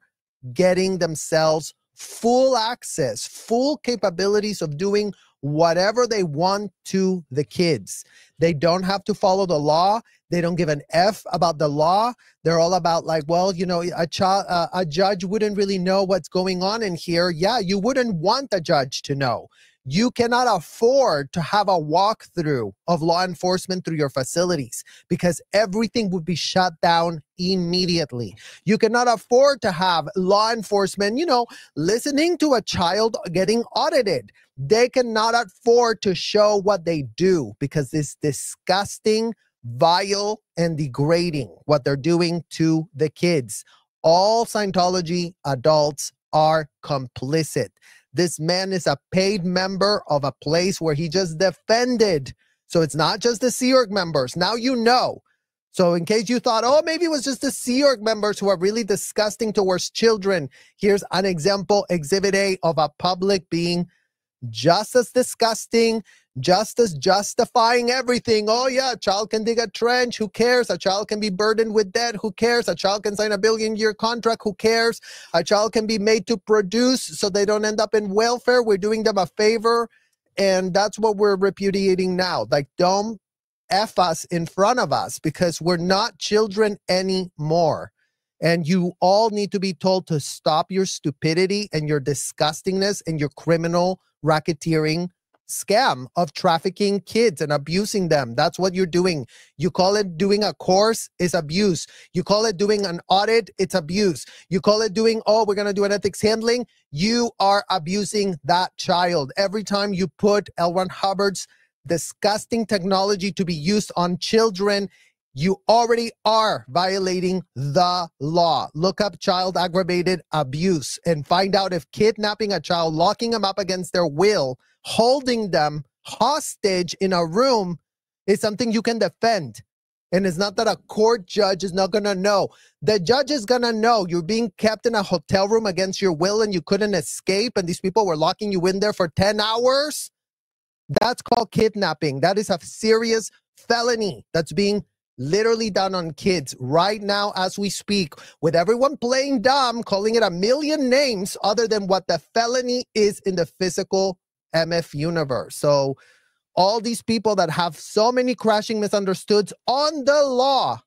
getting themselves full access, full capabilities of doing whatever they want to the kids. They don't have to follow the law. They don't give an F about the law. They're all about like, well, you know, a judge wouldn't really know what's going on in here. Yeah, you wouldn't want the judge to know. You cannot afford to have a walkthrough of law enforcement through your facilities because everything would be shut down immediately. You cannot afford to have law enforcement, you know, listening to a child getting audited. They cannot afford to show what they do because it's disgusting, vile, and degrading what they're doing to the kids. All Scientology adults are complicit. This man is a paid member of a place where he just defended. So it's not just the Sea Org members. Now you know. So in case you thought, oh, maybe it was just the Sea Org members who are really disgusting towards children, here's an example, Exhibit A, of a public being just as disgusting, just as justifying everything. Oh yeah, a child can dig a trench, who cares? A child can be burdened with debt, who cares? A child can sign a billion-year contract, who cares? A child can be made to produce so they don't end up in welfare. We're doing them a favor, and that's what we're repudiating now. Like, don't F us in front of us because we're not children anymore. And you all need to be told to stop your stupidity and your disgustingness and your criminal racketeering scam of trafficking kids and abusing them. That's what you're doing. You call it doing a course, is abuse. You call it doing an audit, it's abuse. You call it doing, oh, we're going to do an ethics handling. You are abusing that child. Every time you put L. Ron Hubbard's disgusting technology to be used on children, you already are violating the law. Look up child aggravated abuse and find out if kidnapping a child, locking them up against their will, holding them hostage in a room is something you can defend. And it's not that a court judge is not going to know. The judge is going to know you're being kept in a hotel room against your will and you couldn't escape and these people were locking you in there for 10 hours. That's called kidnapping. That is a serious felony that's being literally done on kids right now as we speak, with everyone playing dumb, calling it a million names other than what the felony is in the physical MF universe. So all these people that have so many crashing misunderstoods on the law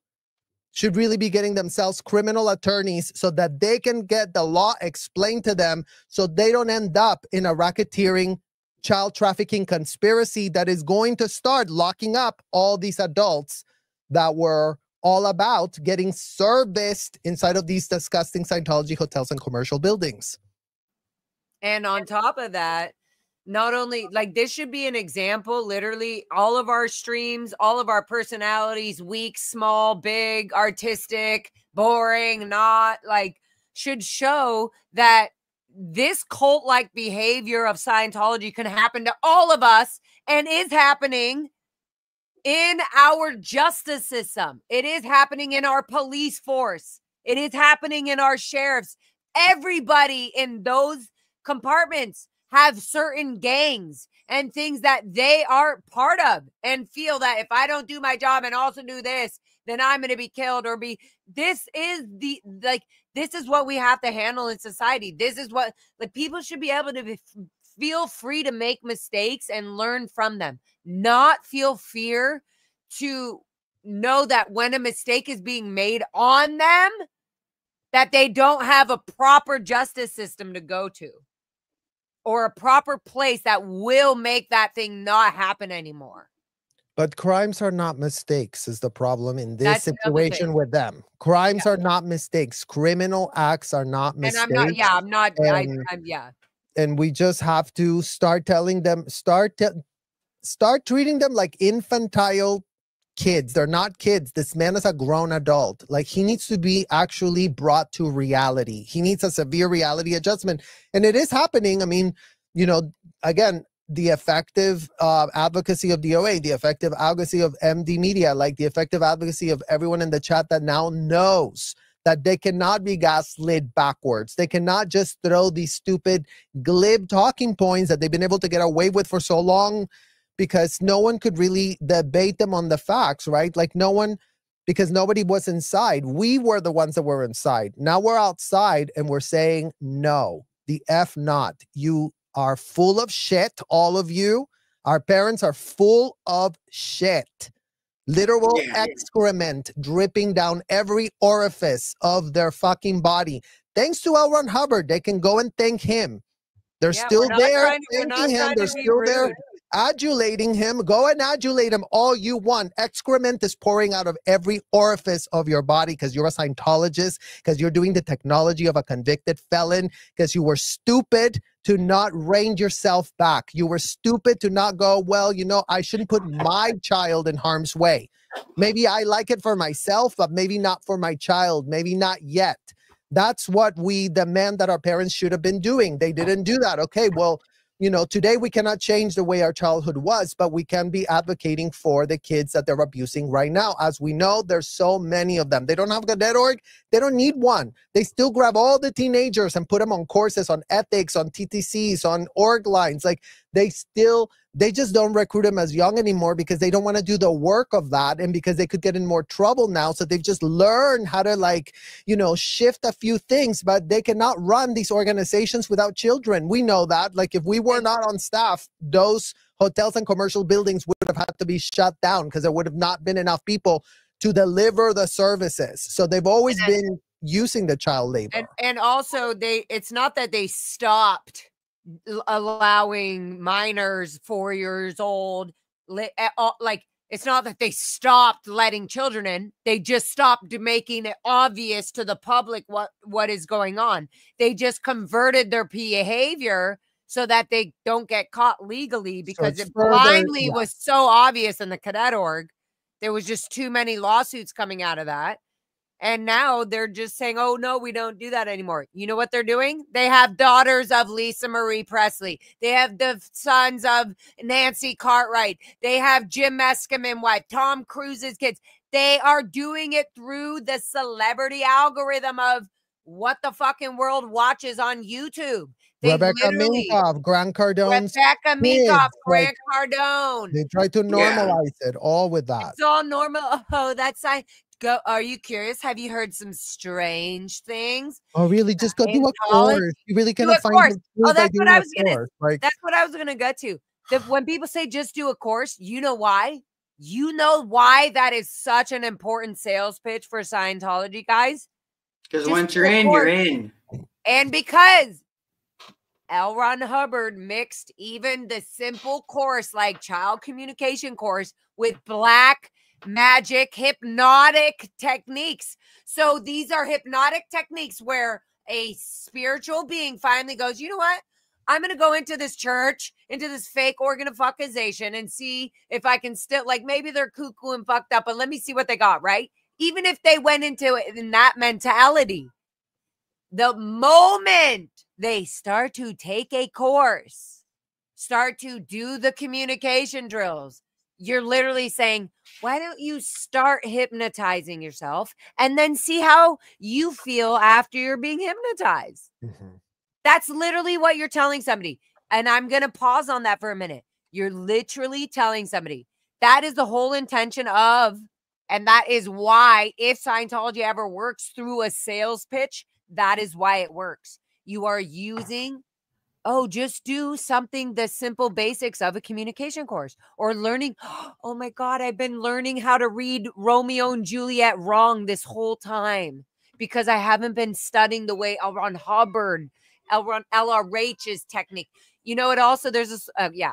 should really be getting themselves criminal attorneys so that they can get the law explained to them so they don't end up in a racketeering, child trafficking conspiracy that is going to start locking up all these adults that were all about getting serviced inside of these disgusting Scientology hotels and commercial buildings. And on top of that, not only, like, this should be an example, literally all of our streams, all of our personalities, weak, small, big, artistic, boring, not, like, should show that this cult-like behavior of Scientology can happen to all of us and is happening in our justice system. It is happening in our police force. It is happening in our sheriffs. Everybody in those compartments have certain gangs and things that they are part of and feel that if I don't do my job and also do this, then I'm going to be killed or be. This is the, like, this is what we have to handle in society. This is what, like, people should be able to feel free to make mistakes and learn from them, not feel fear to know that when a mistake is being made on them, that they don't have a proper justice system to go to or a proper place that will make that thing not happen anymore. But crimes are not mistakes is the problem in this situation with them. Crimes are not mistakes. Criminal acts are not mistakes. And I'm not, And we just have to start telling them, start treating them like infantile kids. They're not kids. This man is a grown adult. Like, he needs to be actually brought to reality. He needs a severe reality adjustment. And it is happening. I mean, you know, again, the effective advocacy of DOA, the effective advocacy of MD Media, like the effective advocacy of everyone in the chat that now knows that they cannot be gaslit backwards. They cannot just throw these stupid, glib talking points that they've been able to get away with for so long, because no one could really debate them on the facts, right? Like, no one, because nobody was inside. We were the ones that were inside. Now we're outside and we're saying, no, the F not. You are full of shit, all of you. Our parents are full of shit. Literal excrement dripping down every orifice of their fucking body. Thanks to L. Ron Hubbard, they can go and thank him. They're still there thanking him. They're still there adulating him. Go and adulate him all you want. Excrement is pouring out of every orifice of your body because you're a Scientologist, because you're doing the technology of a convicted felon, because you were stupid to not rein yourself back. You were stupid to not go, well, you know, I shouldn't put my child in harm's way. Maybe I like it for myself, but maybe not for my child. Maybe not yet. That's what we demand that our parents should have been doing. They didn't do that. Okay, well, you know, today we cannot change the way our childhood was, but we can be advocating for the kids that they're abusing right now. As we know, there's so many of them. They don't have a cadet org. They don't need one. They still grab all the teenagers and put them on courses on ethics, on TTCs, on org lines. Like, they just don't recruit them as young anymore because they don't want to do the work of that, and because they could get in more trouble now. So they've just learned how to, like, you know, shift a few things, but they cannot run these organizations without children. We know that. Like, if we were not on staff, those hotels and commercial buildings would have had to be shut down because there would have not been enough people to deliver the services. So they've always been using the child labor. And also, it's not that they stopped allowing minors 4 years old, like, it's not that they stopped letting children in. They just stopped making it obvious to the public what is going on. They just converted their behavior so that they don't get caught legally, because it blindly was so obvious in the cadet org. There was just too many lawsuits coming out of that. And now they're just saying, oh, no, we don't do that anymore. You know what they're doing? They have daughters of Lisa Marie Presley. They have the sons of Nancy Cartwright. They have Jim Meskimen wife, Tom Cruise's kids. They are doing it through the celebrity algorithm of what the fucking world watches on YouTube. Rebecca Minkoff, Grant Cardone. Rebecca Minkoff, Grant Cardone. They try to normalize it all with that. It's all normal. Oh, that's go. Are you curious? Have you heard some strange things? Oh, really? Just go do a course. You really cannot find. Oh, that's what I was gonna. That's what I was gonna get to. When people say just do a course, you know why? You know why that is such an important sales pitch for Scientology, guys? Because once you're in, you're in. And because L. Ron Hubbard mixed even the simple course like child communication course with black magic hypnotic techniques. So these are hypnotic techniques where a spiritual being finally goes, you know what? I'm going to go into this church, into this fake organ of fuckization, and see if I can still, like, maybe they're cuckoo and fucked up, but let me see what they got, right? Even if they went into it in that mentality, the moment they start to take a course, start to do the communication drills, you're literally saying, why don't you start hypnotizing yourself and then see how you feel after you're being hypnotized? Mm-hmm. That's literally what you're telling somebody. And I'm going to pause on that for a minute. You're literally telling somebody. That is the whole intention of, and that is why if Scientology ever works through a sales pitch, that is why it works. You are using, just do something, the simple basics of a communication course, or learning. Oh my God, I've been learning how to read Romeo and Juliet wrong this whole time because I haven't been studying the way L. Ron Hubbard, LRH's technique. You know, it also, there's this,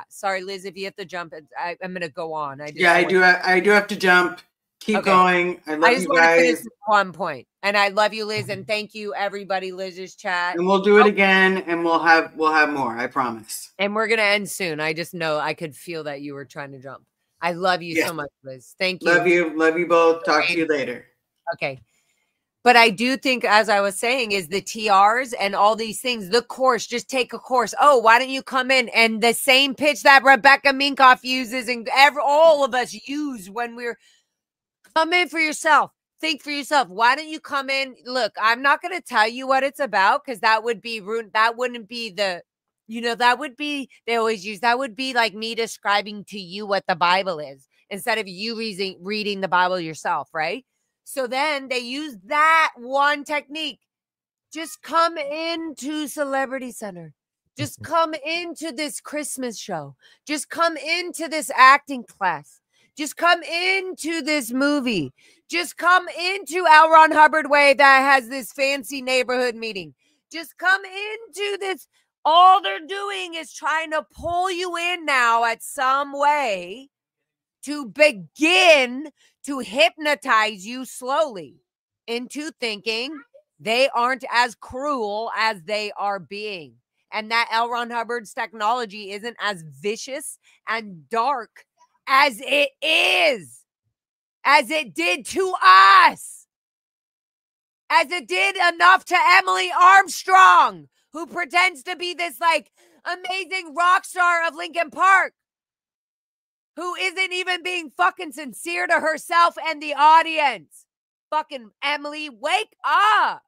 sorry, Liz, if you have to jump, I'm going to go on. I do have to jump. Keep going. I love just you want to finish guys. with one point. And I love you, Liz, and thank you, everybody, Liz's chat. And we'll do it again, and we'll have more, I promise. And we're gonna end soon. I just know I could feel that you were trying to jump. I love you so much, Liz. Thank you. Love you both. Talk to you later. Okay. But I do think, as I was saying, is the TRs and all these things, the course, just take a course. Oh, why don't you come in? And the same pitch that Rebecca Minkoff uses and all of us use when we're come in for yourself. Think for yourself. Why don't you come in? Look, I'm not going to tell you what it's about because that would be rude. That wouldn't be the, that would be, they always use, that would be like me describing to you what the Bible is instead of you reading the Bible yourself, right? So then they use that one technique. Just come into Celebrity Center. Just come into this Christmas show. Just come into this acting class. Just come into this movie. Just come into L. Ron Hubbard Way that has this fancy neighborhood meeting. Just come into this. All they're doing is trying to pull you in now at some way to begin to hypnotize you slowly into thinking they aren't as cruel as they are being. And that L. Ron Hubbard's technology isn't as vicious and dark as it is, as it did to us, as it did enough to Emily Armstrong, who pretends to be this like amazing rock star of Lincoln Park, who isn't even being fucking sincere to herself and the audience. Fucking Emily, wake up.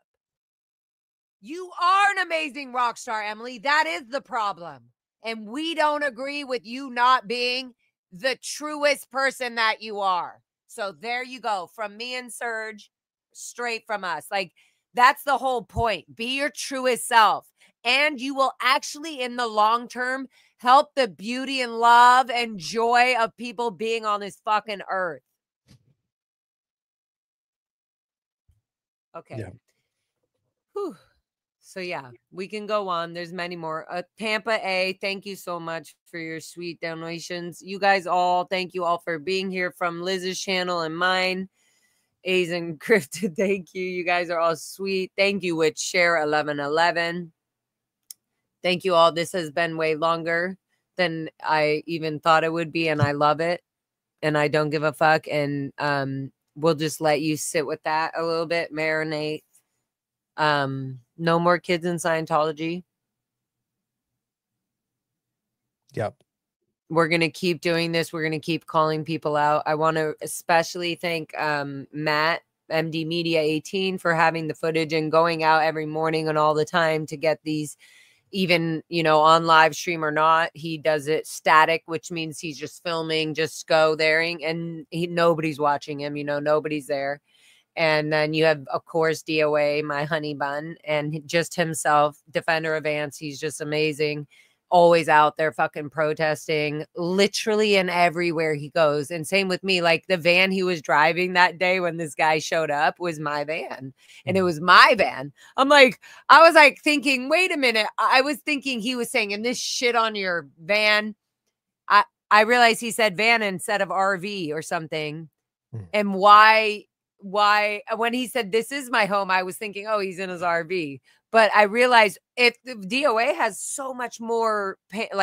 You are an amazing rock star, Emily. That is the problem. And we don't agree with you not being the truest person that you are. So there you go. From me and Serge, straight from us. Like, that's the whole point. Be your truest self. And you will actually, in the long term, help the beauty and love and joy of people being on this fucking earth. Okay. Yeah. Whew. So yeah, we can go on. There's many more. Tampa A, thank you so much for your sweet donations. You guys all, thank you all for being here from Liz's channel and mine. A's Encrypted, thank you. You guys are all sweet. Thank you with Share 1111. Thank you all. This has been way longer than I even thought it would be, and I love it. And I don't give a fuck. And we'll just let you sit with that a little bit, marinate. No more kids in Scientology. Yep. We're going to keep doing this. We're going to keep calling people out. I want to especially thank Matt, MD Media 18, for having the footage and going out every morning and all the time to get these, even, on live stream or not. He does it static, which means he's just filming, just go there, and nobody's watching him, nobody's there. And then you have, of course, DOA, my honey bun, and just himself, Defender of Ants. He's just amazing. Always out there fucking protesting, literally and everywhere he goes. And same with me. Like, the van he was driving that day when this guy showed up was my van. And it was my van. I was like thinking, wait a minute. I was thinking he was saying, and this shit on your van. I realized he said van instead of RV or something. And why, when he said, this is my home, I was thinking, oh, he's in his RV. But I realized if the DOA has so much more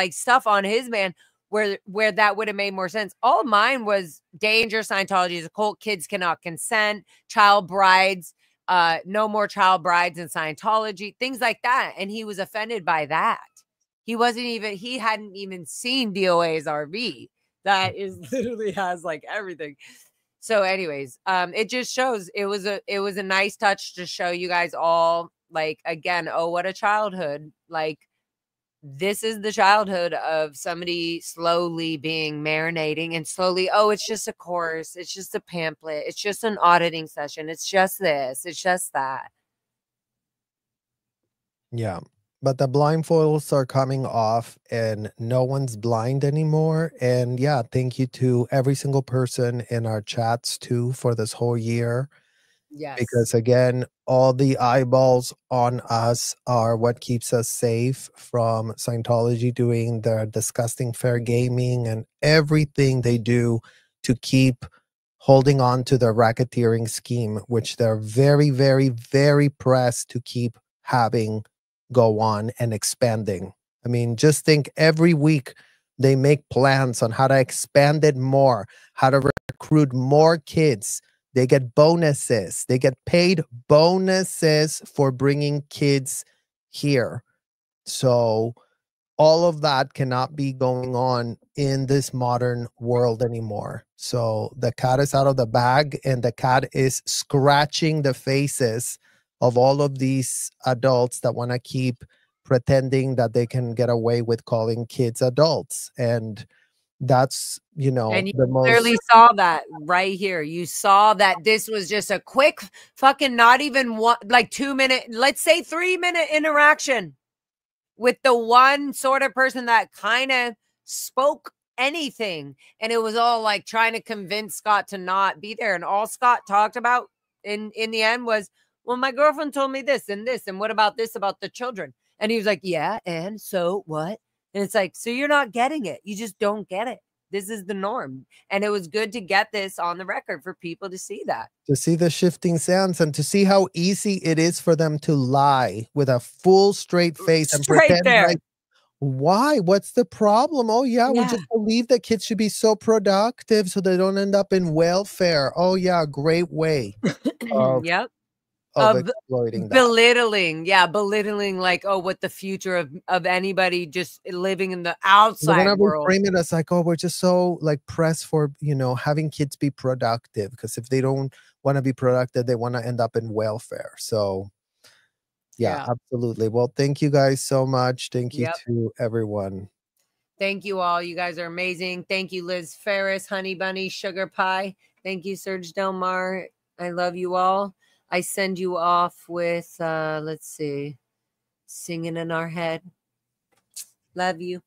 stuff on his man where that would have made more sense. All mine was danger. Scientology is a cult. Kids cannot consent. Child brides. No more child brides in Scientology. Things like that. And he was offended by that. He hadn't even seen DOA's RV. That is literally has like everything. So anyways, it just shows it was a nice touch to show you guys all, like, again, oh, what a childhood. Like, this is the childhood of somebody slowly being marinating and slowly, oh, it's just a course. It's just a pamphlet. It's just an auditing session. It's just this. It's just that. Yeah. But the blindfolds are coming off and no one's blind anymore. And yeah, thank you to every single person in our chats too for this whole year. Yes. Because again, all the eyeballs on us are what keeps us safe from Scientology doing their disgusting fair gaming and everything they do to keep holding on to the racketeering scheme, which they're very, very, very pressed to keep having go on and expanding. I mean, just think every week they make plans on how to expand it more, how to recruit more kids. They get bonuses. They get paid bonuses for bringing kids here. So all of that cannot be going on in this modern world anymore. So the cat is out of the bag, and the cat is scratching the faces of all of these adults that want to keep pretending that they can get away with calling kids adults. And that's, you know, and you the most clearly saw that right here. You saw that this was just a quick fucking, not even one, like 2 minute, let's say 3 minute interaction with the one sort of person that kind of spoke anything. And it was all like trying to convince Scott to not be there. And all Scott talked about in the end was, well, my girlfriend told me this, and what about this about the children? And he was like, yeah, and so what? And it's like, so you're not getting it. You just don't get it. This is the norm. And it was good to get this on the record for people to see that. To see the shifting sands and to see how easy it is for them to lie with a full straight face and pretend like, why? What's the problem? Oh, yeah, we just believe that kids should be so productive so they don't end up in welfare. Oh, yeah, great way of, of exploiting that. Belittling like, oh, what the future of anybody just living in the outside world. Frame it as like, oh, we're just so like pressed for, you know, having kids be productive, because if they don't want to be productive, they want to end up in welfare. So yeah, absolutely. Well, thank you guys so much. Thank you to everyone. Thank you all. You guys are amazing. Thank you, Liz Ferris, Honey Bunny, Sugar Pie. Thank you, Serge Del Mar. I love you all. I send you off with, let's see, Singing in Our Head. Love you.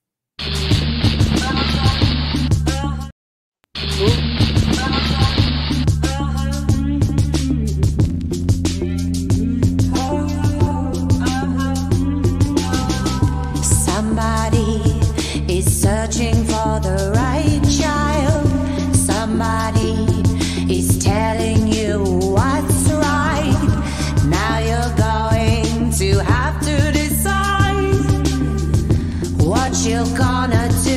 Somebody is searching for the right child. Somebody is telling you what's right. Now you're going to have to decide what you're gonna do.